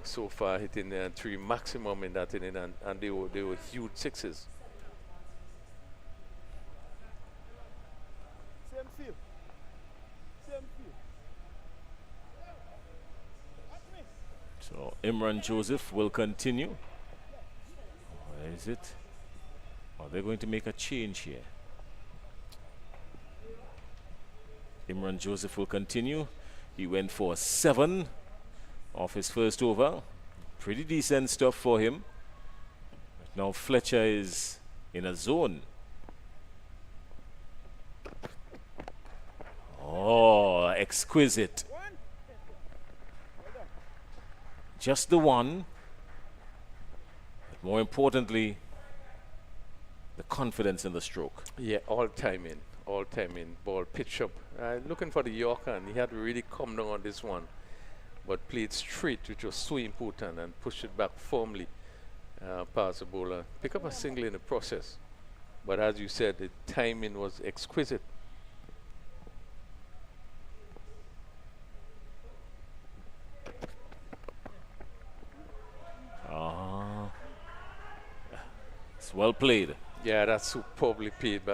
So far hitting 3 maximum in that inning, and they were huge 6s. Same field. Same field. So Imran Joseph will continue. Where is it? Oh, they're going to make a change here. Imran Joseph will continue. He went for 7 off his first over. Pretty decent stuff for him. But now Fletcher is in a zone. Oh, exquisite. Just the one. But more importantly, the confidence in the stroke. Yeah, all time in. Ball pitch up. Looking for the Yorker, and he had to really come down on this one. But played straight, which was so important, and pushed it back firmly past the bowler. Pick up a single in the process. But as you said, the timing was exquisite. It's well played. Yeah, that's superbly played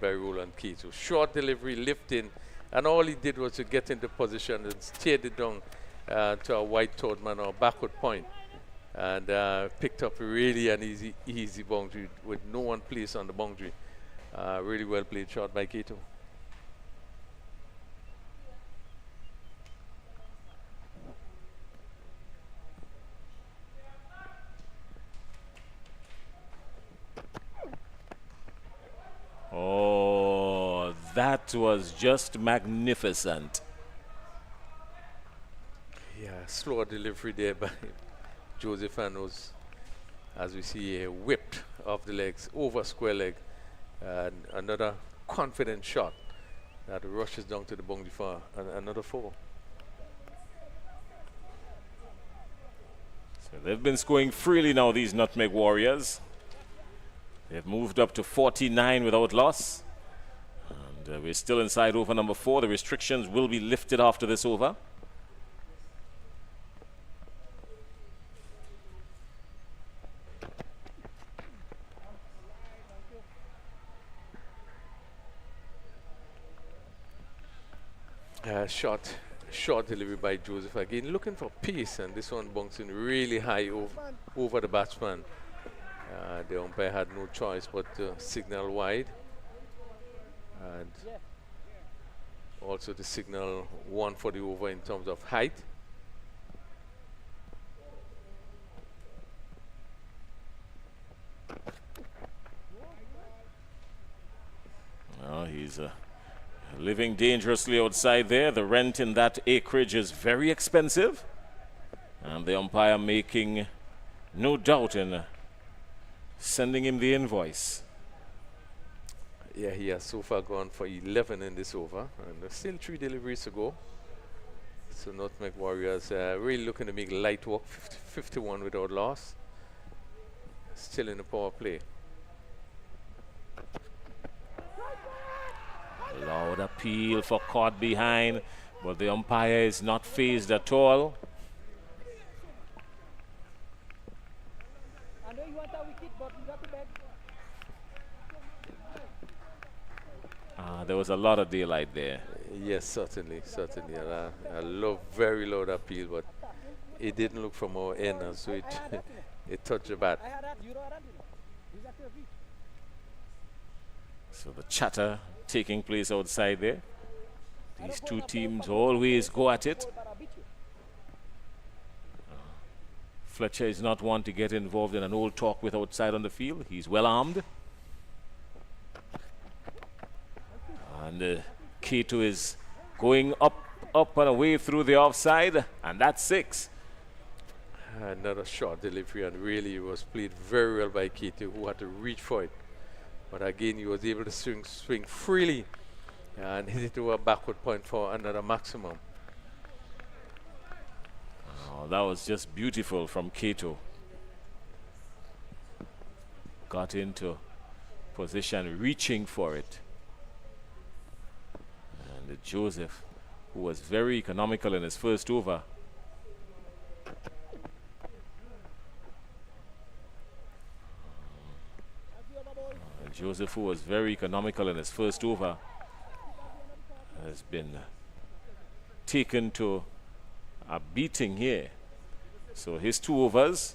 by Roland Keato. Short delivery, lifting, and all he did was to get into position and steered it down to a wide third man or backward point, and picked up really an easy boundary with no one placed on the boundary. Really well played shot by Keato. Oh, that was just magnificent. Yeah, slower delivery there by Joseph was, as we see, whipped off the legs, over square leg. And another confident shot that rushes down to the boundary for another 4. So they've been scoring freely now, these Nutmeg Warriors. They've moved up to 49 without loss. And we're still inside over number 4. The restrictions will be lifted after this over. Short delivery by Joseph again, looking for pace, and this one bouncing really high over the batsman. The umpire had no choice but to signal wide, and also to signal 1 for the over in terms of height. Well, he's living dangerously outside there. The rent in that acreage is very expensive. And the umpire making no doubt in sending him the invoice. Yeah, he has so far gone for 11 in this over. And there's still 3 deliveries to go. So Nutmeg Warriors really looking to make light work, 51 without loss. Still in the power play. Loud appeal for caught behind, but the umpire is not phased at all. There was a lot of daylight there. Yes, certainly. And I love very loud appeal, but it didn't look from our end, and so it touched the bat. So the chatter taking place outside there. These two teams always go at it. Fletcher is not one to get involved in an old talk with outside on the field. He's well armed. And Kato is going up and away through the offside, and that's 6. Another short delivery, and really it was played very well by Kato, who had to reach for it. But again, he was able to swing freely and hit it to a backward point for another maximum. Oh, that was just beautiful from Kato. Got into position, reaching for it. And Joseph, who was very economical in his first over. Joseph, who was very economical in his first over, has been taken to a beating here. So his two overs,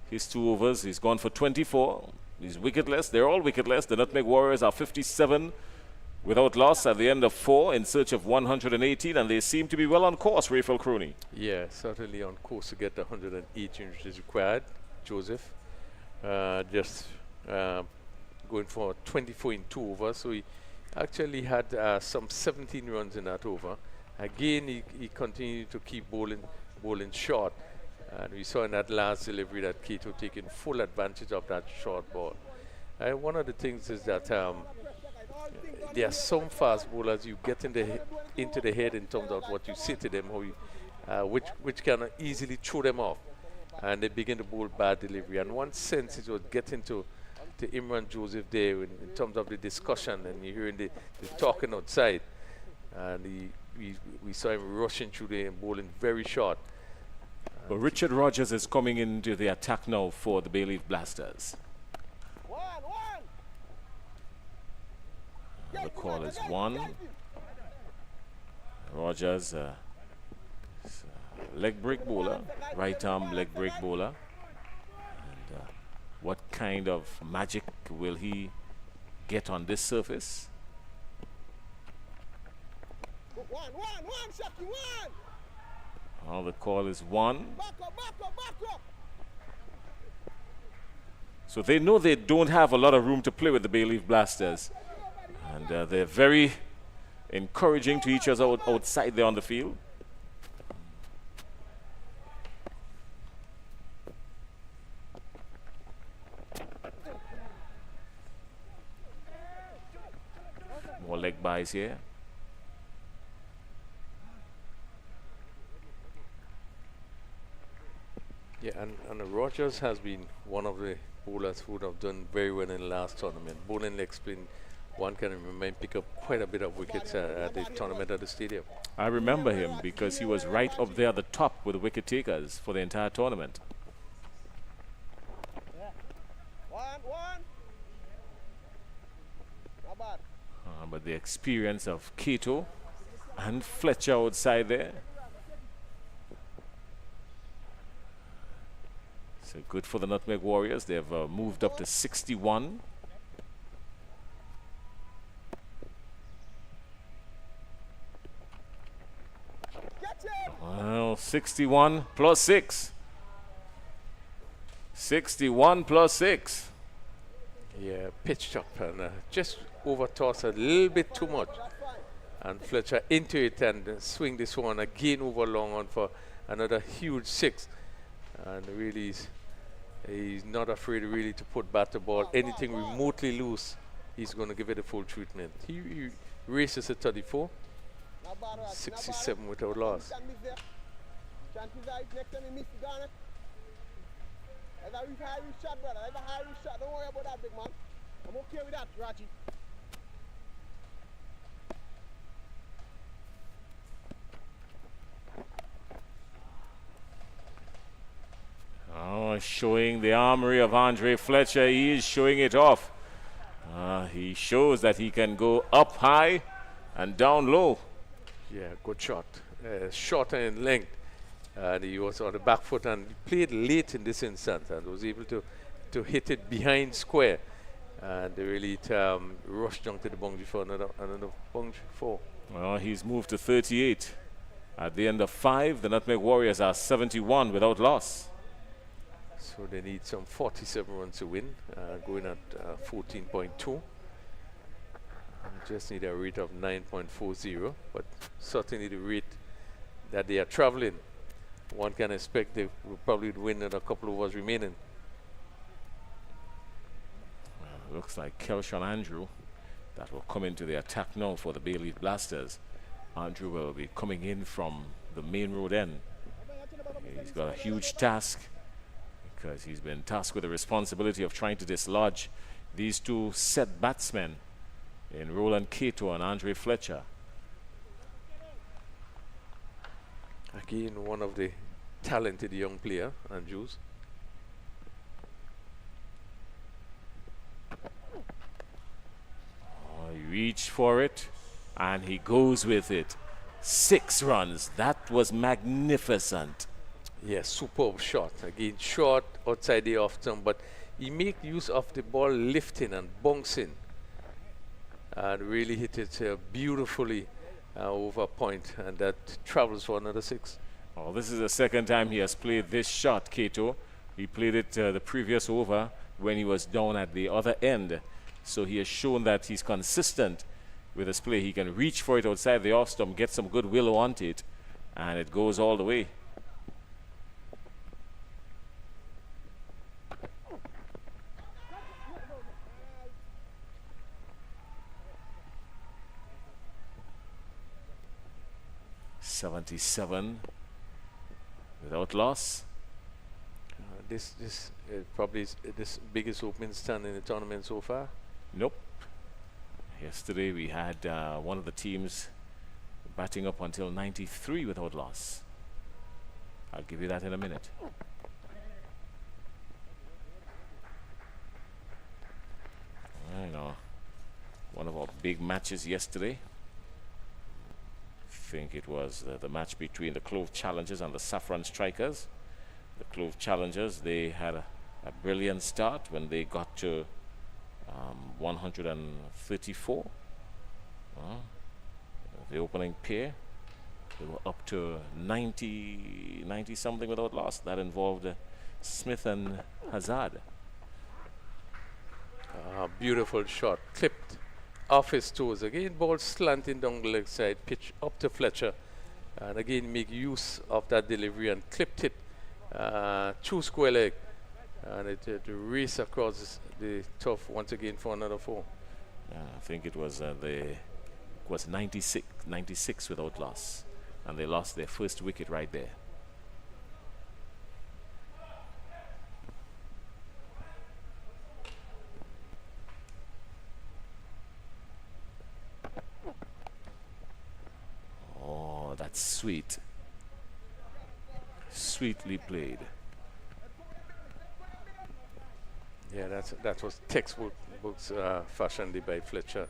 he's gone for 24. He's wicketless. They're all wicketless. The Nutmeg Warriors are 57 without loss at the end of 4 in search of 118, and they seem to be well on course, Rafael Crooney. Yeah, certainly on course to get the 118 which is required. Joseph going for 24 in 2 overs, so he actually had some 17 runs in that over. Again, he continued to keep bowling short, and we saw in that last delivery that Kato taking full advantage of that short ball. One of the things is that there are some fast bowlers you get into the head in terms of what you say to them, which can easily throw them off, and they begin to bowl bad delivery. And one sense it was getting to Imran Joseph there in terms of the discussion, and you're hearing the talking outside, and we saw him rushing through there and bowling very short. But Richard Rogers is coming into the attack now for the Bayleaf Blasters. The call is 1. Rogers, leg break bowler, right arm leg break bowler. And what kind of magic will he get on this surface? Oh, the call is 1. So they know they don't have a lot of room to play with the Bayleaf Blasters. And they're very encouraging to each other outside there on the field. More leg buys here. Yeah, and Rogers has been one of the bowlers who would have done very well in the last tournament. Bowling leg spin, one can remember, pick up quite a bit of wickets at the tournament at the stadium. I remember him because he was right up there at the top with the wicket takers for the entire tournament. One. Not bad. But the experience of Cato and Fletcher outside there. So good for the Nutmeg Warriors. They've moved up to 61. Well, 61 plus 6. 61 plus 6. Yeah, pitched up and just over toss a little bit too much. And Fletcher into it and swing this one again over long on for another huge 6. And really, he's not afraid really to put bat to ball. Anything remotely loose, he's going to give it a full treatment. He races at 34, 67 without loss. Chances are next time he misses it. That's a high risk shot, brother. That's a high risk shot. Don't worry about that, big man. I'm okay with that, Raji. Oh, showing the armory of Andre Fletcher. He is showing it off. He shows that he can go up high and down low. Yeah, good shot. Shorter in length. And he was on the back foot and played late in this instance and was able to hit it behind square. And they really rushed down to the boundary for another boundary 4. Well, he's moved to 38. At the end of 5, the Nutmeg Warriors are 71 without loss. So they need some 47 runs to win, going at 14.2. Just need a rate of 9.40, but certainly the rate that they are traveling, one can expect they will probably win in a couple of overs remaining. Well, looks like Kelshawn Andrew that will come into the attack now for the Bayleaf Blasters. Andrew will be coming in from the main road end. He's got a huge task because he's been tasked with the responsibility of trying to dislodge these two set batsmen in Roland Cato and Andre Fletcher. Again, one of the talented young player, Andrews. He reached for it and he goes with it. 6 runs. That was magnificent. Yes, superb shot. Again, short outside the off stump, but he make use of the ball lifting and bouncing and really hit it beautifully over point, and that travels for another 6. Well, this is the second time he has played this shot, Cato. He played it the previous over when he was down at the other end. So he has shown that he's consistent with his play. He can reach for it outside the off stump, get some good willow onto it, and it goes all the way. .77 without loss. This probably is this biggest opening stand in the tournament so far. Nope. Yesterday we had one of the teams batting up until 93 without loss. I'll give you that in a minute. I know. One of our big matches yesterday. I think it was the match between the Clove Challengers and the Saffron Strikers. The Clove Challengers, they had a brilliant start when they got to 134. The opening pair, they were up to 90 something without loss. That involved Smith and Hazard. Beautiful shot, clipped off his toes. Again, ball slanting down the leg side, pitch up to Fletcher, and again make use of that delivery and clipped it through square leg, and it race across the turf once again for another 4. I think it was the was 96 without loss. And they lost their first wicket right there. Oh, that's sweet. Sweetly played. Yeah, that was textbook fashion by Fletcher.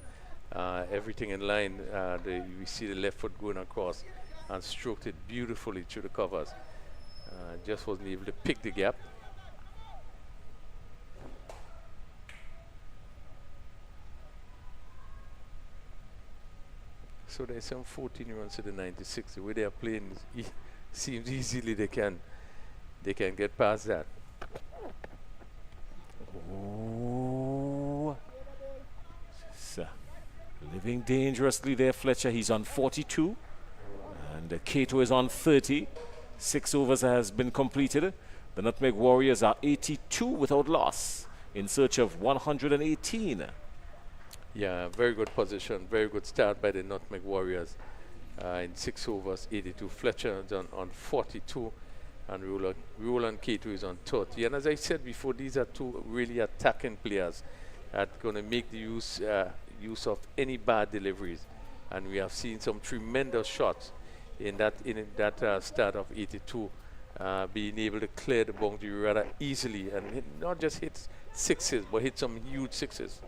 Everything in line. We see the left foot going across and stroked it beautifully through the covers. Just wasn't able to pick the gap. So there's some 14 runs to the 96. The way they are playing seems easily they can get past that. Oh, living dangerously there, Fletcher. He's on 42, and Cato is on 30. 6 overs has been completed. The Nutmeg Warriors are 82 without loss, in search of 118. Yeah, very good position, very good start by the Nutmeg Warriors. In 6 overs, 82. Fletcher is on 42, and Roland Cato is on 30. And as I said before, these are two really attacking players that are going to make the use of any bad deliveries. And we have seen some tremendous shots in that start of 82, being able to clear the boundary rather easily and not just hit sixes, but hit some huge sixes.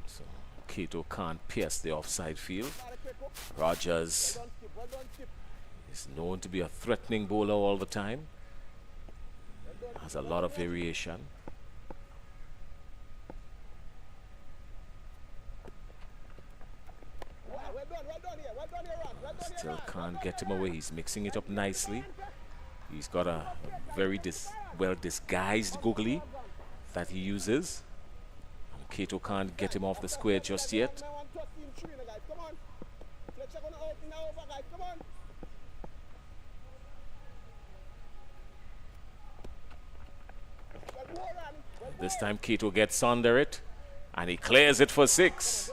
So Cato can't pierce the offside field. Rogers is known to be a threatening bowler all the time. Has a lot of variation. Still can't get him away. He's mixing it up nicely. He's got a very well disguised googly that he uses. And Cato can't get him off the square just yet. This time Cato gets under it and he clears it for 6.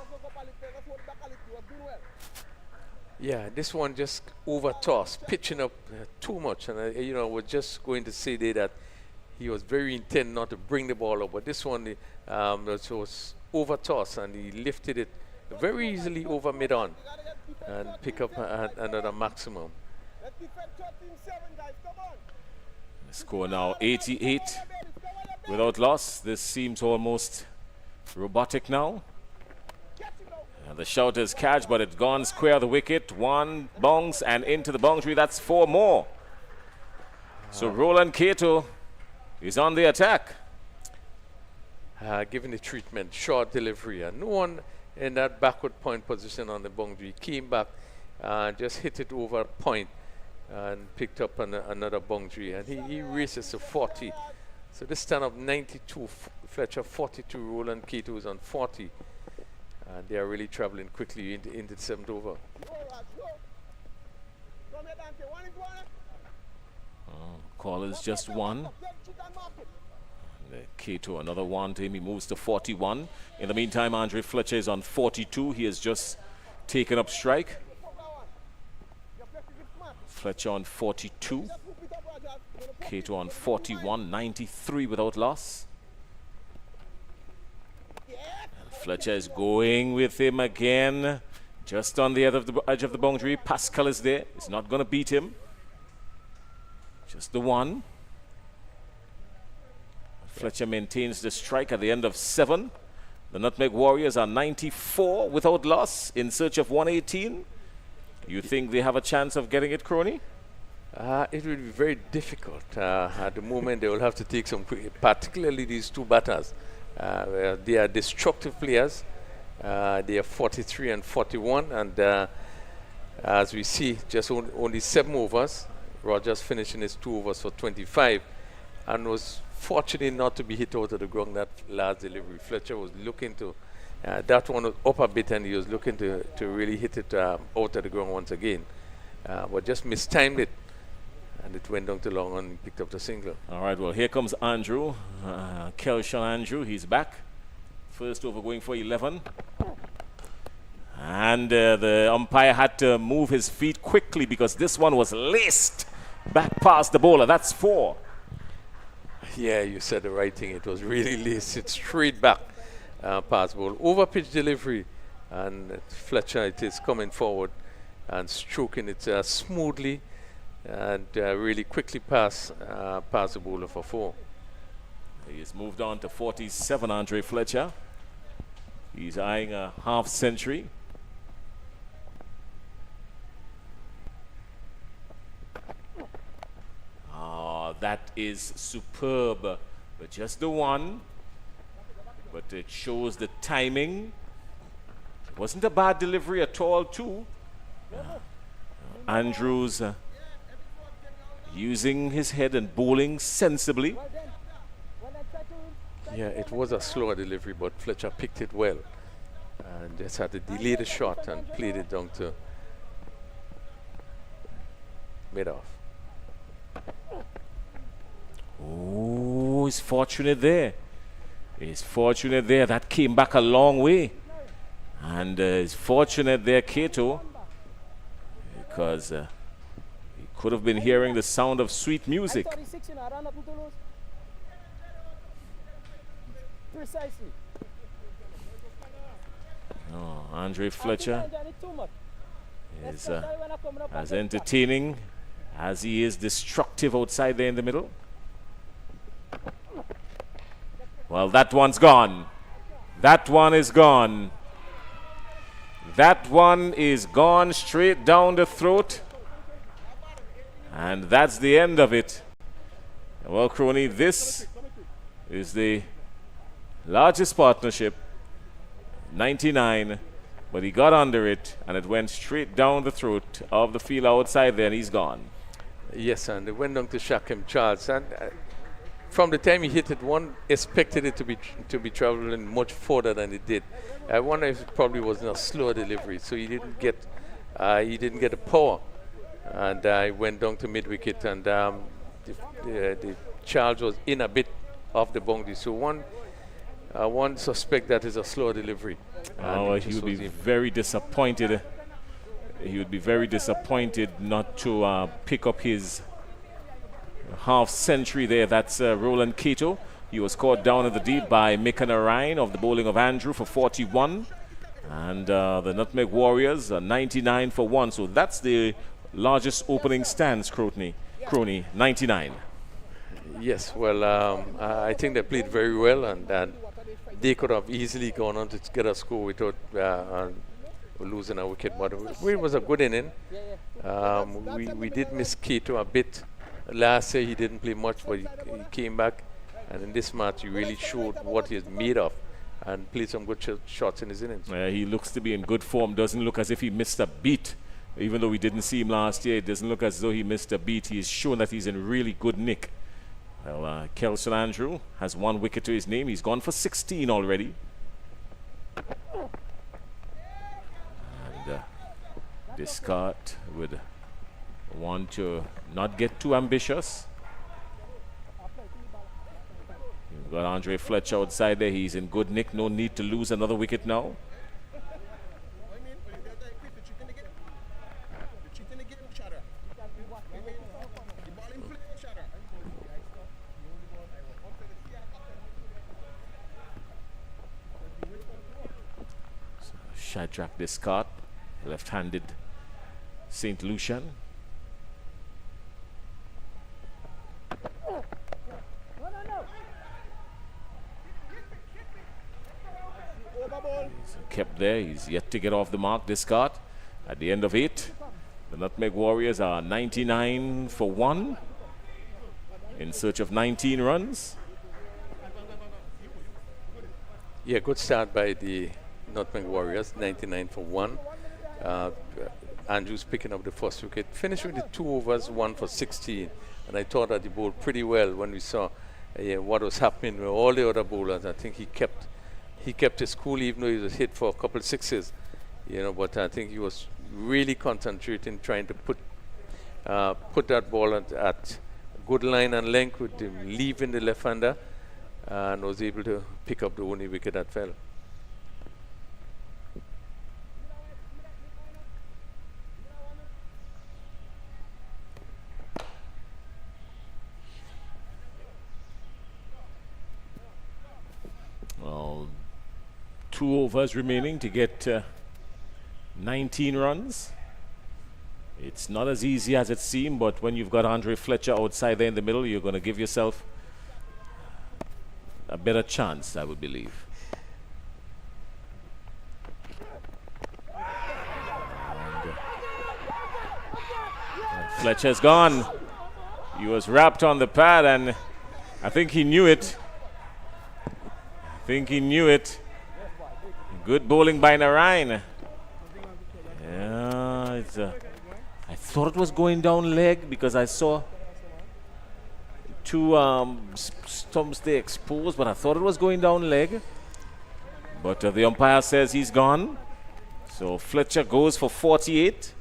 Yeah, this one just over toss, pitching up too much, and I was just going to say there that he was very intent not to bring the ball up, but this one was over toss, and he lifted it very easily over mid-on and pick up another maximum. The score now 88 without loss. This seems almost robotic now. And the shout is catch, but it's gone square the wicket. One bounce and into the boundary. That's 4 more. So Roland Cato is on the attack. Given the treatment, short delivery, and no one in that backward point position on the boundary. Came back and just hit it over point and picked up another boundary. And he races to 40. So this stand up 92, Fletcher 42, Roland Cato is on 40. And they are really traveling quickly into the 7th over. Call is just 1. Cato, another 1 to him. He moves to 41. In the meantime, Andre Fletcher is on 42. He has just taken up strike. Fletcher on 42. Cato on 41. 93 without loss. Fletcher is going with him again, just on the edge of the boundary. Pascal is there. He's not going to beat him. Just the 1. Fletcher maintains the strike at the end of 7. The Nutmeg Warriors are 94 without loss, in search of 118. You think they have a chance of getting it, Crony? It will be very difficult. At the moment, they will have to take some, particularly these 2 batters. They are destructive players. They are 43 and 41, and as we see, just only 7 overs. Rogers finishing his 2 overs for 25, and was fortunate not to be hit out of the ground that last delivery. Fletcher was looking to That one was up a bit, and he was looking to really hit it out of the ground once again, but just mistimed it, and it went down to long and picked up the single. All right, well, here comes Andrew. Kelshawn Andrew, he's back. First over going for 11. And the umpire had to move his feet quickly because this one was laced back past the bowler. That's 4. Yeah, you said the right thing. It was really laced. It's straight back past ball. Over pitch delivery. And Fletcher, it is coming forward and stroking it smoothly and really quickly past the bowler for 4. He's moved on to 47, Andre Fletcher. He's eyeing a half century. That is superb, but just the one. But it shows the timing. It wasn't a bad delivery at all, too. Andrews using his head and bowling sensibly. Yeah, it was a slower delivery, but Fletcher picked it well. And just had to delay the shot and played it down to mid-off. Oh, he's fortunate there. He's fortunate there. That came back a long way. And he's fortunate there, Kato, because he could have been hearing the sound of sweet music. Precisely. Oh, Andre Fletcher is as entertaining as he is destructive outside there in the middle. Well, that one's gone. That one is gone. That one is gone straight down the throat. And that's the end of it. Well, Crony, this is the largest partnership, 99, but he got under it and it went straight down the throat of the field outside there, and he's gone. Yes, and it went down to Shakim Charles, and from the time he hit it, one expected it to be traveling much further than it did. I wonder if it probably was a slower delivery, so he didn't get the power, and I went down to mid wicket, and the charge was in a bit off the boundary. So one suspect that is a slower delivery. Oh, he would be very disappointed. He would be very disappointed not to pick up his half century there. That's Roland Cato. He was caught down at the deep by Mika Narayan of the bowling of Andrew for 41. And the Nutmeg Warriors are 99 for 1. So that's the largest opening stands, Crony, 99. Yes, well, I think they played very well, and they could have easily gone on to get a score without losing a wicket. But it was a good inning. We did miss Cato a bit. Last year he didn't play much, but he came back, and in this match he really showed what he's made of and played some good shots in his innings. He looks to be in good form. Doesn't look as if he missed a beat. Even though we didn't see him last year, it doesn't look as though he missed a beat. He's shown that he's in really good nick. Well, Kelson Andrew has 1 wicket to his name. He's gone for 16 already. And Discard would want to not get too ambitious. You've got Andre Fletcher outside there. He's in good nick. No need to lose another wicket now. Shadrach Discard, left-handed St. Lucian. He's kept there. He's yet to get off the mark. Discard at the end of 8. The Nutmeg Warriors are 99 for 1 in search of 19 runs. Yeah, good start by the Nutmeg Warriors, 99 for 1. Andrews picking up the first wicket, finished with the 2 overs, 1 for 16. And I thought that he bowled pretty well when we saw what was happening with all the other bowlers. I think he kept he kept his cool even though he was hit for a couple sixes. But I think he was really concentrating, trying to put that ball at good line and length with him leaving the left-hander, and was able to pick up the only wicket that fell. Well, 2 overs remaining to get 19 runs. It's not as easy as it seemed, but when you've got Andre Fletcher outside there in the middle, you're going to give yourself a better chance, I would believe. And Fletcher's gone. He was wrapped on the pad, and I think he knew it. Good bowling by Narayan. Yeah, I thought it was going down leg because I saw 2 stumps there exposed, but I thought it was going down leg. But the umpire says he's gone. So Fletcher goes for 48.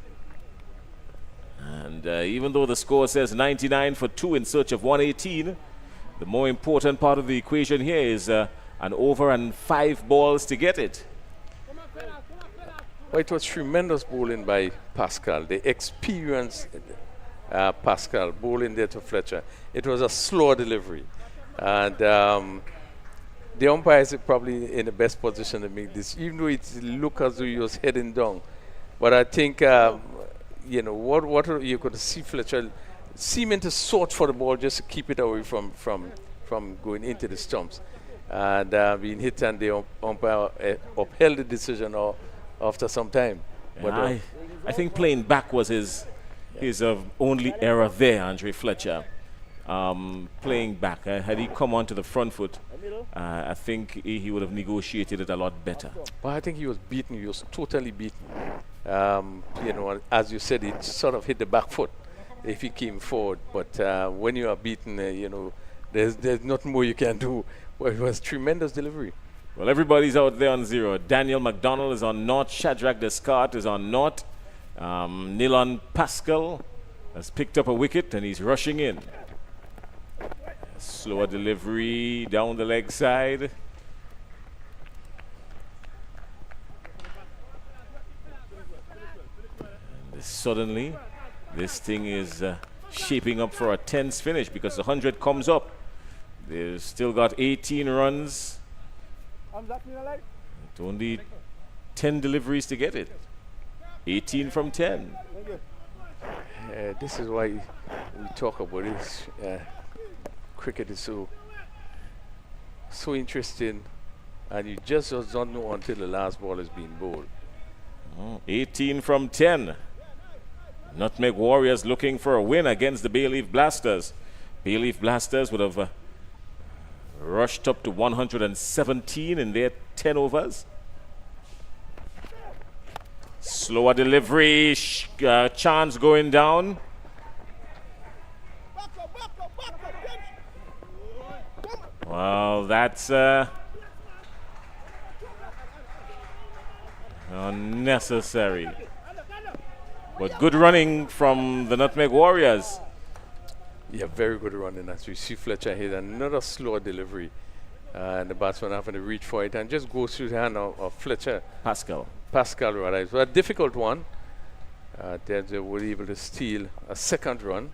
And even though the score says 99 for 2 in search of 118, the more important part of the equation here is an over and 5 balls to get it. Well, it was tremendous bowling by Pascal. The experienced Pascal bowling there to Fletcher. It was a slow delivery. And the umpires are probably in the best position to make this, even though it looked as though he was heading down. But I think, what you could see Fletcher seeming to sort for the ball just to keep it away from going into the stumps. And being hit, and the umpire upheld the decision after some time. Yeah, I think playing back was his only error there, Andre Fletcher. Playing back. Had he come onto the front foot, I think he would have negotiated it a lot better. Well, I think he was beaten. He was totally beaten. As you said, it sort of hit the back foot if he came forward. But when you are beaten, there's nothing more you can do. Well, it was tremendous delivery. Well, everybody's out there on 0. Daniel McDonald is on naught. Shadrach Descartes is on naught. Nilon Pascal has picked up a wicket and he's rushing in. Slower delivery down the leg side. And suddenly, this thing is shaping up for a tense finish because the 100 comes up. They've still got 18 runs. It's only 10 deliveries to get it. 18 from 10. This is why we talk about this. Cricket is so interesting, and you just don't know until the last ball is being bowled. 18 from 10. Nutmeg Warriors looking for a win against the Bayleaf Blasters. Bayleaf Blasters would have rushed up to 117 in their 10 overs. Slower delivery, chance going down. Well, that's unnecessary. But good running from the Nutmeg Warriors. Yeah, very good running. As we see Fletcher hit another slow delivery. And the batsman having to reach for it and just goes through the hand of Fletcher. Pascal, rather. It was a difficult one. Then they were able to steal a second run.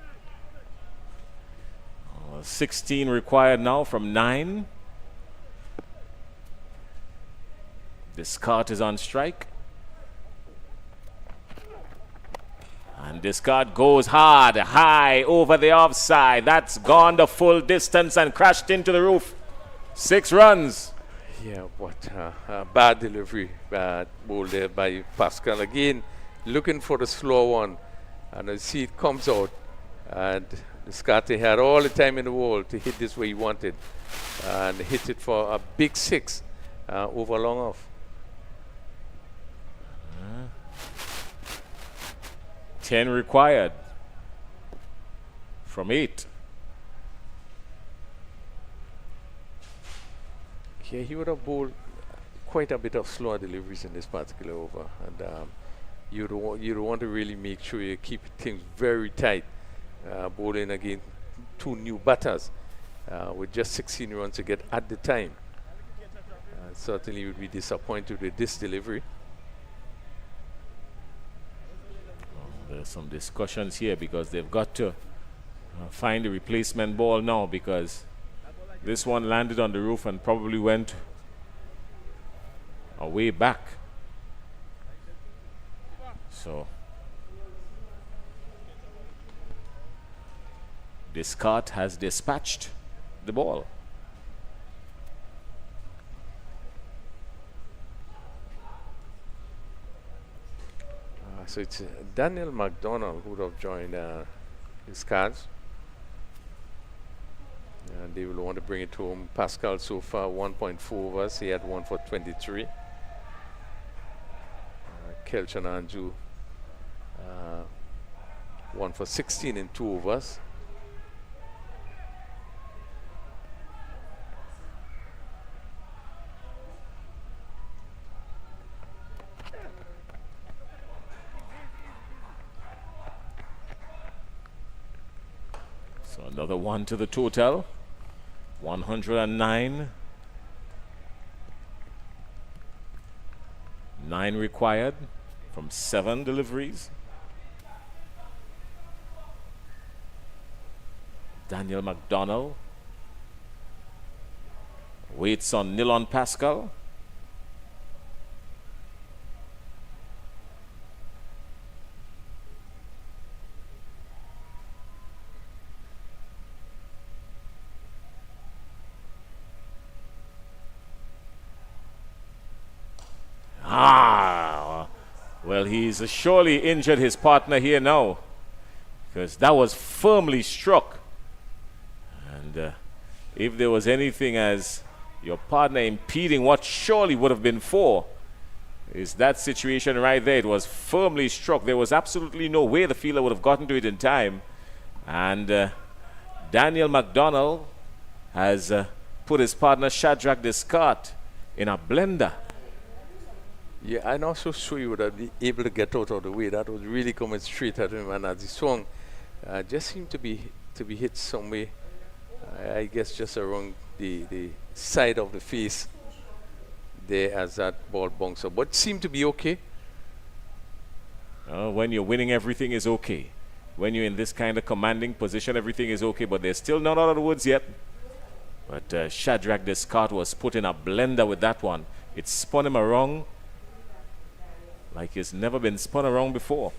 16 required now from 9. Descartes is on strike. And Descartes goes hard, high, over the offside. That's gone the full distance and crashed into the roof. 6 runs. Yeah, what a bad delivery. Ball there by Pascal. Again, looking for the slow one. And I see it comes out. And Descartes had all the time in the world to hit this way he wanted. And hit it for a big 6 over long off. 10 required from 8. Yeah, he would have bowled quite a bit of slower deliveries in this particular over, and you don't want to really make sure you keep things very tight, bowling against two new batters with just 16 runs to get at the time. Certainly would be disappointed with this delivery. There's some discussions here because they've got to find a replacement ball now, because this one landed on the roof and probably went away back. So Descartes has dispatched the ball. So it's Daniel McDonald who would have joined his cards. And they will want to bring it home. Pascal so far 1.4 overs. He had 1 for 23. Kelchan Anju 1 for 16 in 2 overs. So another 1 to the total. 109. 9 required from 7 deliveries. Daniel McDonald waits on Nilon Pascal. Well, he's surely injured his partner here now, because that was firmly struck. And if there was anything as your partner impeding what surely would have been 4, is that situation right there. It was firmly struck. There was absolutely no way the fielder would have gotten to it in time. And Daniel McDonald has put his partner Shadrach Descartes in a blender. Yeah, I'm not so sure he would have been able to get out of the way. That was really coming straight at him, and as he swung, just seemed to be hit somewhere. I guess just around the side of the face there as that ball bounced up, but seemed to be okay. When you're winning, everything is okay. When you're in this kind of commanding position, everything is okay, but they're still not out of the woods yet. But Shadrach Descartes was put in a blender with that one. It spun him around like he's never been spun around before.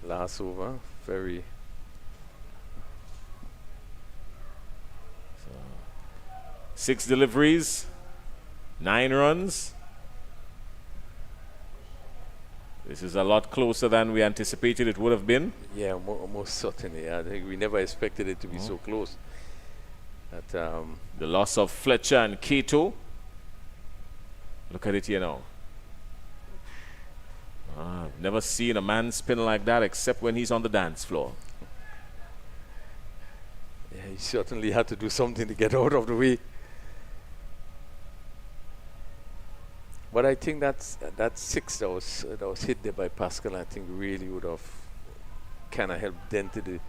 Last over, very... 6 deliveries, 9 runs. This is a lot closer than we anticipated it would have been. Yeah, most certainly. I think we never expected it to be so close. But, the loss of Fletcher and Cato. Look at it here now. I've never seen a man spin like that except when he's on the dance floor. Yeah, he certainly had to do something to get out of the way. But I think that 6 that was hit there by Pascal, I think really would have kind of helped dented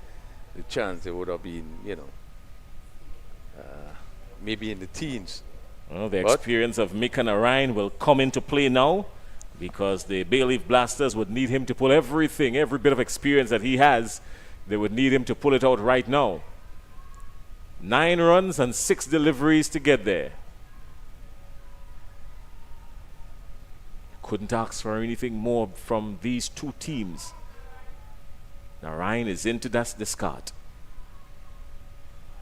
the chance. There would have been, maybe in the teens. Well, the experience of Mika Narayan will come into play now, because the Bayleaf Blasters would need him to pull every bit of experience that he has. They would need him to pull it out right now. 9 runs and 6 deliveries to get there. Couldn't ask for anything more from these two teams. Narayan is into that Descartes.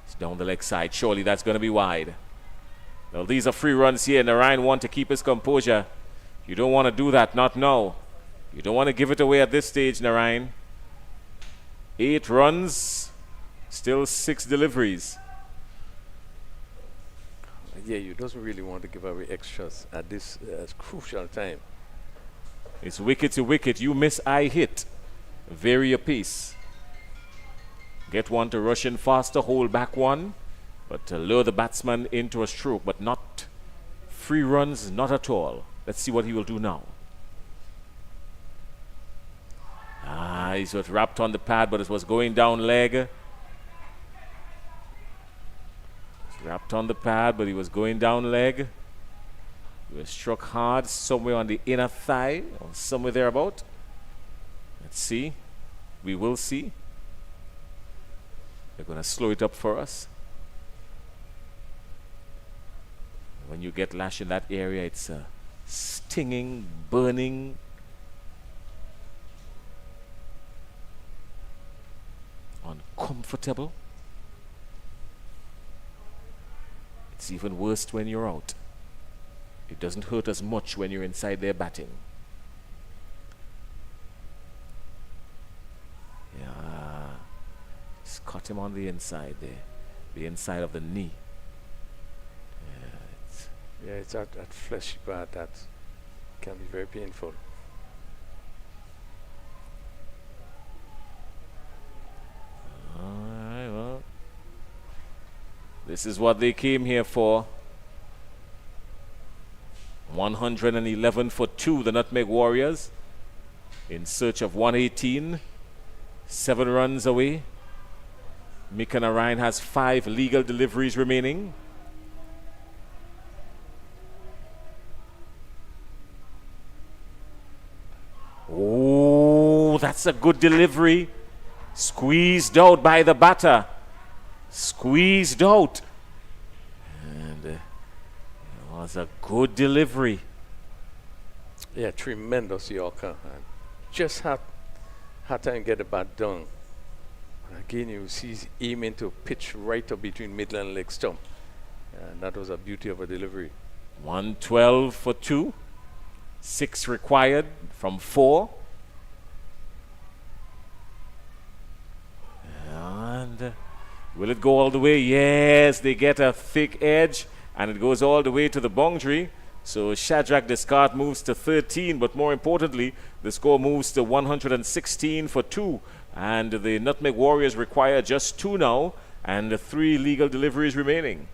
It's down the leg side. Surely that's going to be wide. Well, these are free runs here. Narayan wants to keep his composure. You don't want to do that, not now. You don't want to give it away at this stage, Narayan. 8 runs, still 6 deliveries. Yeah, you doesn't really want to give away extras at this crucial time. It's wicket to wicket. You miss, I hit. Vary your pace. Get one to rush in faster, hold back one. But lure the batsman into a stroke, but not free runs, not at all. Let's see what he will do now. He's was wrapped on the pad, but it was going down leg. He's wrapped on the pad, but he was going down leg. He was struck hard somewhere on the inner thigh, or somewhere thereabout. Let's see. We will see. They're going to slow it up for us. When you get lash in that area, it's stinging, burning. Uncomfortable. It's even worse when you're out. It doesn't hurt as much when you're inside there batting. Yeah. Just cut him on the inside there. The inside of the knee. Yeah, it's that fleshy part that can be very painful. Alright, well, this is what they came here for. 111 for 2, the Nutmeg Warriors, in search of 118. 7 runs away. Mika Narayan has 5 legal deliveries remaining. Oh, that's a good delivery. Squeezed out by the batter. Squeezed out. And it was a good delivery. Yeah, tremendous Yorker. And just had time to get the bat down. Again, you see he's aiming to pitch right up between middle and leg stump. And that was a beauty of a delivery. 112 for 2. 6 required from 4. And will it go all the way? Yes, they get a thick edge and it goes all the way to the boundary. So Shadrach Descartes moves to 13, but more importantly, the score moves to 116 for 2. And the Nutmeg Warriors require just 2 now and 3 legal deliveries remaining.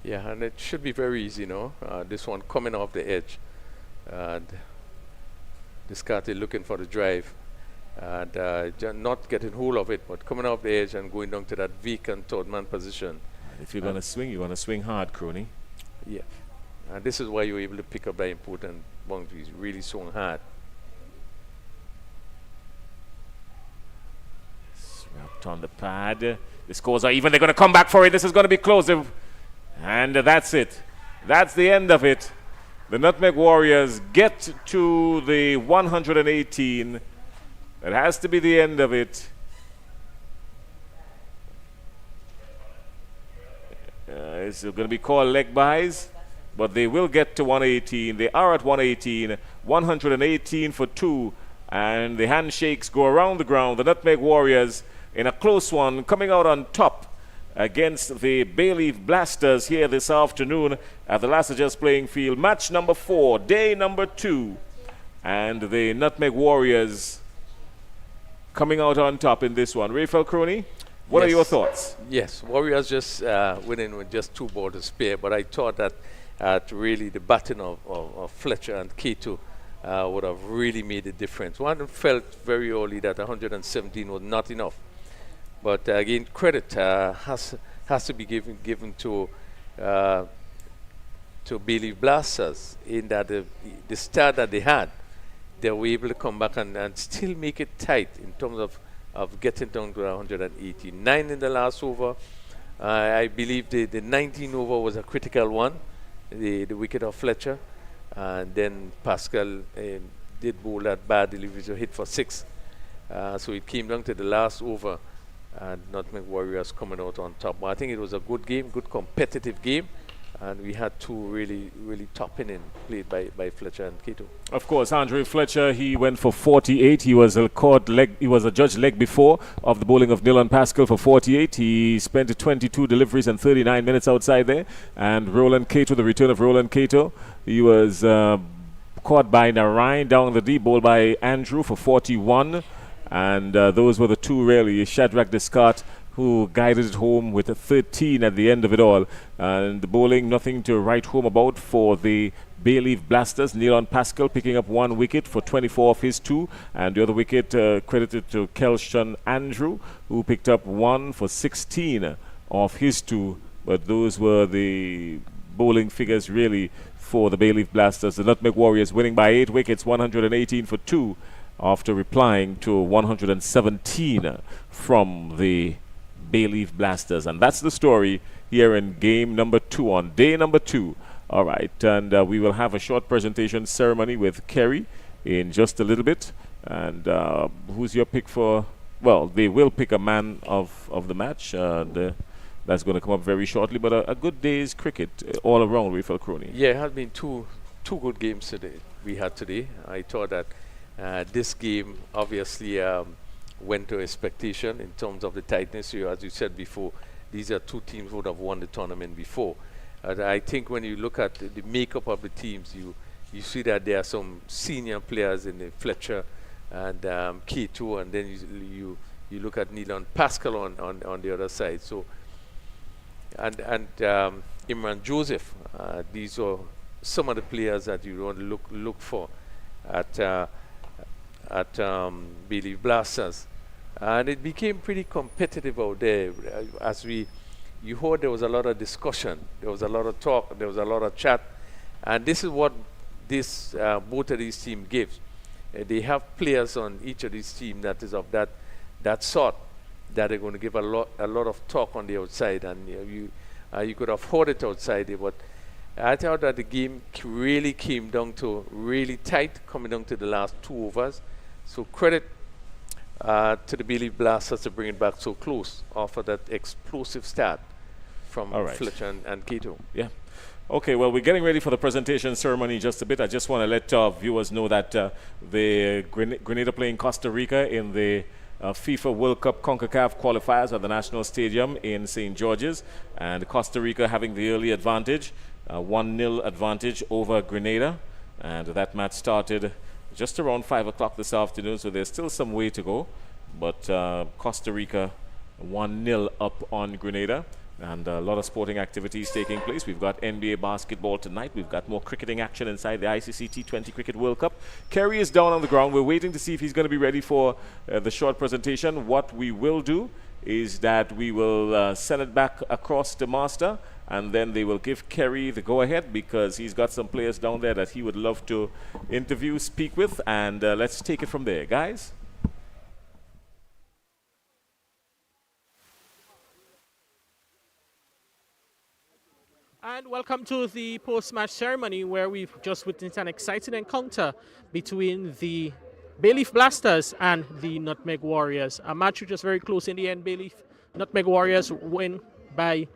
Yeah, and it should be very easy, this one coming off the edge. And Descartes looking for the drive and not getting hold of it, but coming off the edge and going down to that vacant third man position. If you're going to swing, you're going to swing hard, Crony. Yeah, and this is why you're able to pick up that important boundaries, really swung hard. Wrapped on the pad. The scores are even. They're going to come back for it. This is going to be close. And that's it. That's the end of it. The Nutmeg Warriors get to the 118. That has to be the end of it. It's going to be called leg buys, but they will get to 118. They are at 118. 118 for 2. And the handshakes go around the ground. The Nutmeg Warriors in a close one coming out on top against the Bayleaf Blasters here this afternoon at the Lassages playing field. Match number 4, day number 2. And the Nutmeg Warriors coming out on top in this one. Rafael Crony, what are your thoughts? Yes, Warriors just winning with just 2 balls to spare, but I thought that really the batting of Fletcher and Keto would have really made a difference. One felt very early that 117 was not enough. But again, credit has to be given to Bayleaf Blasters in that the start that they had, they were able to come back and still make it tight in terms of getting down to 189 in the last over. I believe the 19 over was a critical one, the wicket of Fletcher, and then Pascal did bowl that bad delivery to hit for 6. So it came down to the last over. And Nutmeg Warriors coming out on top. But I think it was a good game, good competitive game, and we had 2 really, really top innings played by Fletcher and Keto. Of course, Andre Fletcher, he went for 48. He was a judge leg before of the bowling of Nilan Pascal for 48. He spent 22 deliveries and 39 minutes outside there. And Roland Keto, the return of Roland Keto, he was caught by Narayan down the deep, bowled by Andrew for 41. And those were the 2 really. Shadrach Descartes, who guided it home with a 13 at the end of it all. And the bowling, nothing to write home about for the Bayleaf Blasters. Neilon Pascal picking up 1 wicket for 24 of his 2, and the other wicket credited to Kelshawn Andrew, who picked up 1 for 16 of his 2. But those were the bowling figures really for the Bayleaf Blasters. The Nutmeg Warriors winning by 8 wickets, 118 for 2, after replying to 117 from the Bayleaf Blasters. And that's the story here in game number 2, on day number 2. All right, and we will have a short presentation ceremony with Kerry in just a little bit. And who's your pick for? Well, they will pick a man of the match. That's going to come up very shortly. But a good day's cricket all around, we felt, Crony. Yeah, it has been two good games today. We had today. I thought that this game obviously went to expectation in terms of the tightness. As you said before, these are two teams who would have won the tournament before. I think when you look at the makeup of the teams, you see that there are some senior players in the Fletcher and K2, and then you look at Neilon Pascal on the other side. So and Imran Joseph, these are some of the players that you want to look for at Bayleaf Blasters, and it became pretty competitive out there. You heard there was a lot of discussion, there was a lot of talk, there was a lot of chat, and this is what both of these teams gives. They have players on each of these teams that is of that sort, that are going to give a lot of talk on the outside, and you could have heard it outside, but I thought that the game really came down to really tight, coming down to the last 2 overs. So credit to the Bayleaf Blasters to bring it back so close after that explosive start from Fletcher and Keto. Yeah. Okay, well, we're getting ready for the presentation ceremony just a bit. I just want to let our viewers know that the Grenada playing Costa Rica in the FIFA World Cup CONCACAF qualifiers at the National Stadium in St. George's, and Costa Rica having the early advantage, 1-0 advantage over Grenada, and that match started just around 5 o'clock this afternoon, so there's still some way to go, but Costa Rica 1-0 up on Grenada. And a lot of sporting activities taking place. We've got NBA basketball tonight. We've got more cricketing action inside the ICC T20 Cricket World Cup. Kerry is down on the ground. We're waiting to see if he's going to be ready for the short presentation. What we will do is that we will send it back across to Master, and then they will give Kerry the go-ahead, because he's got some players down there that he would love to interview, speak with, and let's take it from there, guys. And welcome to the post-match ceremony, where we've just witnessed an exciting encounter between the Bayleaf Blasters and the Nutmeg Warriors. A match which was very close in the end. Nutmeg Warriors win by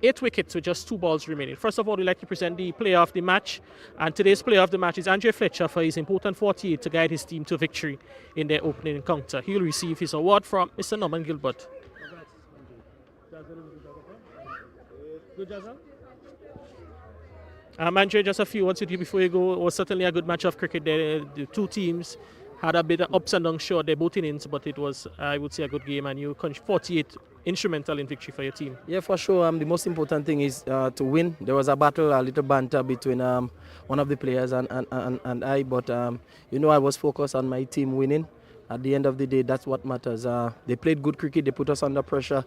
8 wickets with just 2 balls remaining. First of all, we'd like to present the player of the match. And today's player of the match is Andre Fletcher for his important 48 to guide his team to victory in their opening encounter. He'll receive his award from Mr. Norman Gilbert. Andre, just a few words with you before you go. It was certainly a good match of cricket there. The two teams had a bit of ups and downs, sure, they're both innings, but it was, I would say, a good game, and you 48 instrumental in victory for your team. Yeah, for sure. The most important thing is to win. There was a battle, a little banter between one of the players and I, but I was focused on my team winning. At the end of the day, that's what matters. They played good cricket. They put us under pressure.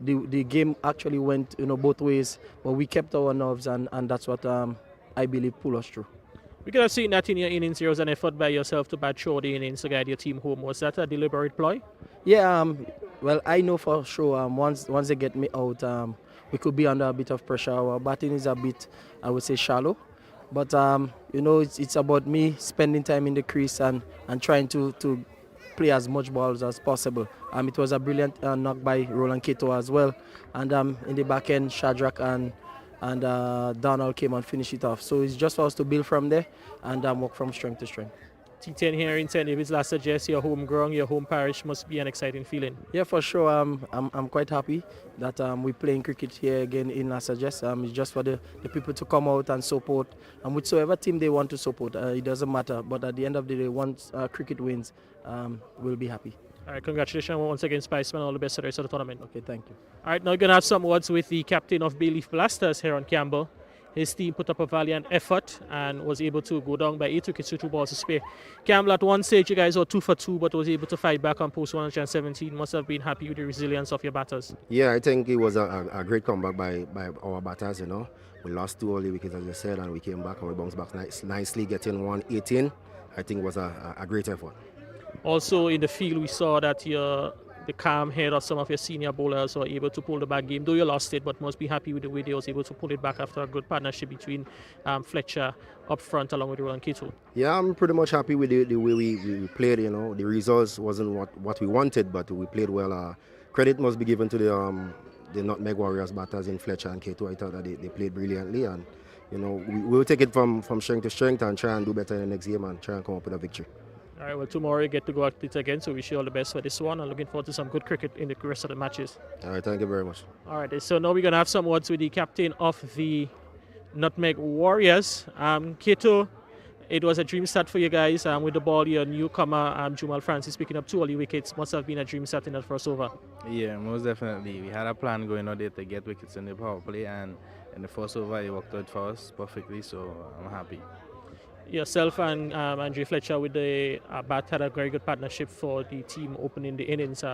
The game actually went both ways, but we kept our nerves, and that's what I believe pulled us through. We could have seen that in your innings. There was an effort by yourself to bat short the innings to guide your team home. Was that a deliberate ploy? Yeah, well, I know for sure once they get me out, we could be under a bit of pressure. Our batting is a bit, I would say, shallow. But, it's about me spending time in the crease and trying to play as much balls as possible. It was a brilliant knock by Roland Keto as well. And in the back end, Shadrach and Donald came and finished it off. So it's just for us to build from there and work from strength to strength. T10 here in St. David's last suggest your home ground, your home parish must be an exciting feeling. Yeah, for sure. I'm quite happy that we're playing cricket here again in Las Suggest. It's just for the people to come out and support, and whichever team they want to support, it doesn't matter. But at the end of the day, once cricket wins, we'll be happy. All right, congratulations once again, Spiceman. All the best for the rest of the tournament. Okay, thank you. All right, now we're going to have some words with the captain of Bayleaf Blasters here on Campbell. His team put up a valiant effort and was able to go down by 8 wickets to 2 balls to spare. Campbell, at one stage you guys were 2 for 2, but was able to fight back on post 117. Must have been happy with the resilience of your batters. Yeah, I think it was a great comeback by our batters, you know. We lost 2 early wickets, as you said, and we came back and we bounced back nicely, getting 118. I think it was a great effort. Also in the field, we saw that the calm head of some of your senior bowlers were able to pull the back game, though you lost it, but must be happy with the way they was able to pull it back after a good partnership between Fletcher up front along with Roland Kito. Yeah, I'm pretty much happy with the way we played, you know. The results wasn't what we wanted, but we played well. Credit must be given to the Nutmeg Warriors batters in Fletcher and Kito. I thought that they played brilliantly, and you know, we'll take it from strength to strength and try and do better in the next game and try and come up with a victory. All right, well, tomorrow you get to go at it again, so wish you all the best for this one. I'm looking forward to some good cricket in the rest of the matches. All right, thank you very much. All right, so now we're going to have some words with the captain of the Nutmeg Warriors. Kito, it was a dream start for you guys. With the ball, your newcomer, Jumal Francis, picking up 2 early wickets. Must have been a dream start in that first over. Yeah, most definitely. We had a plan going out there to get wickets in the power play, and in the first over, it worked out for us perfectly, so I'm happy. Yourself and Andre Fletcher with the bat had a very good partnership for the team opening the innings.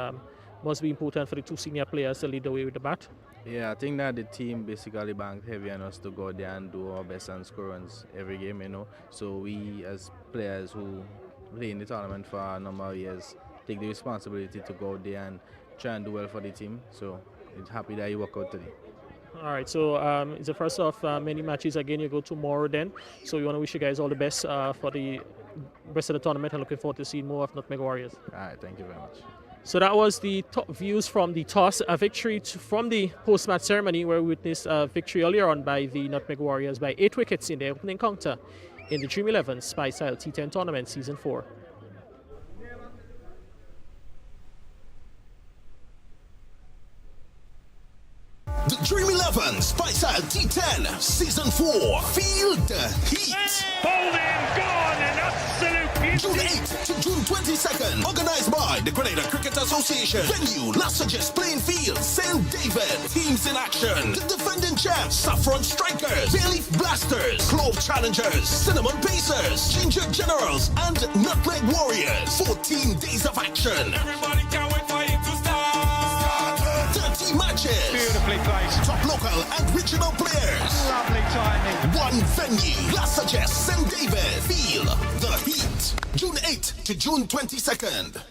Must be important for the 2 senior players to lead the way with the bat. Yeah, I think that the team basically banked heavy on us to go there and do our best and score runs every game, you know. So we, as players who play in the tournament for a number of years, take the responsibility to go out there and try and do well for the team. So I'm happy that you work out today. All right, so it's the first of many matches. Again, you go tomorrow then. So we want to wish you guys all the best for the rest of the tournament. I'm looking forward to seeing more of Nutmeg Warriors. All right, thank you very much. So that was the top views from the toss, a victory from the post-match ceremony where we witnessed a victory earlier on by the Nutmeg Warriors by 8 wickets in their opening encounter in the Dream 11 Spice Style T10 Tournament Season 4. The Dream 11 Spice T10 Season 4. Feel the heat. Holding gone, an absolute beauty. June 8th to June 22nd. Organized by the Grenada Cricket Association. Venue, Lassages Playing Field, St. David. Teams in action. The defending champs, Saffron Strikers, Bayleaf Blasters, Clove Challengers, Cinnamon Pacers, Ginger Generals, and Nutmeg Warriors. 14 days of action. Everybody can't wait for it to start. 30 matches. Beautifully placed. Top local and regional players. Lovely timing. One venue. Lassages St. David. Feel the heat. June 8th to June 22nd.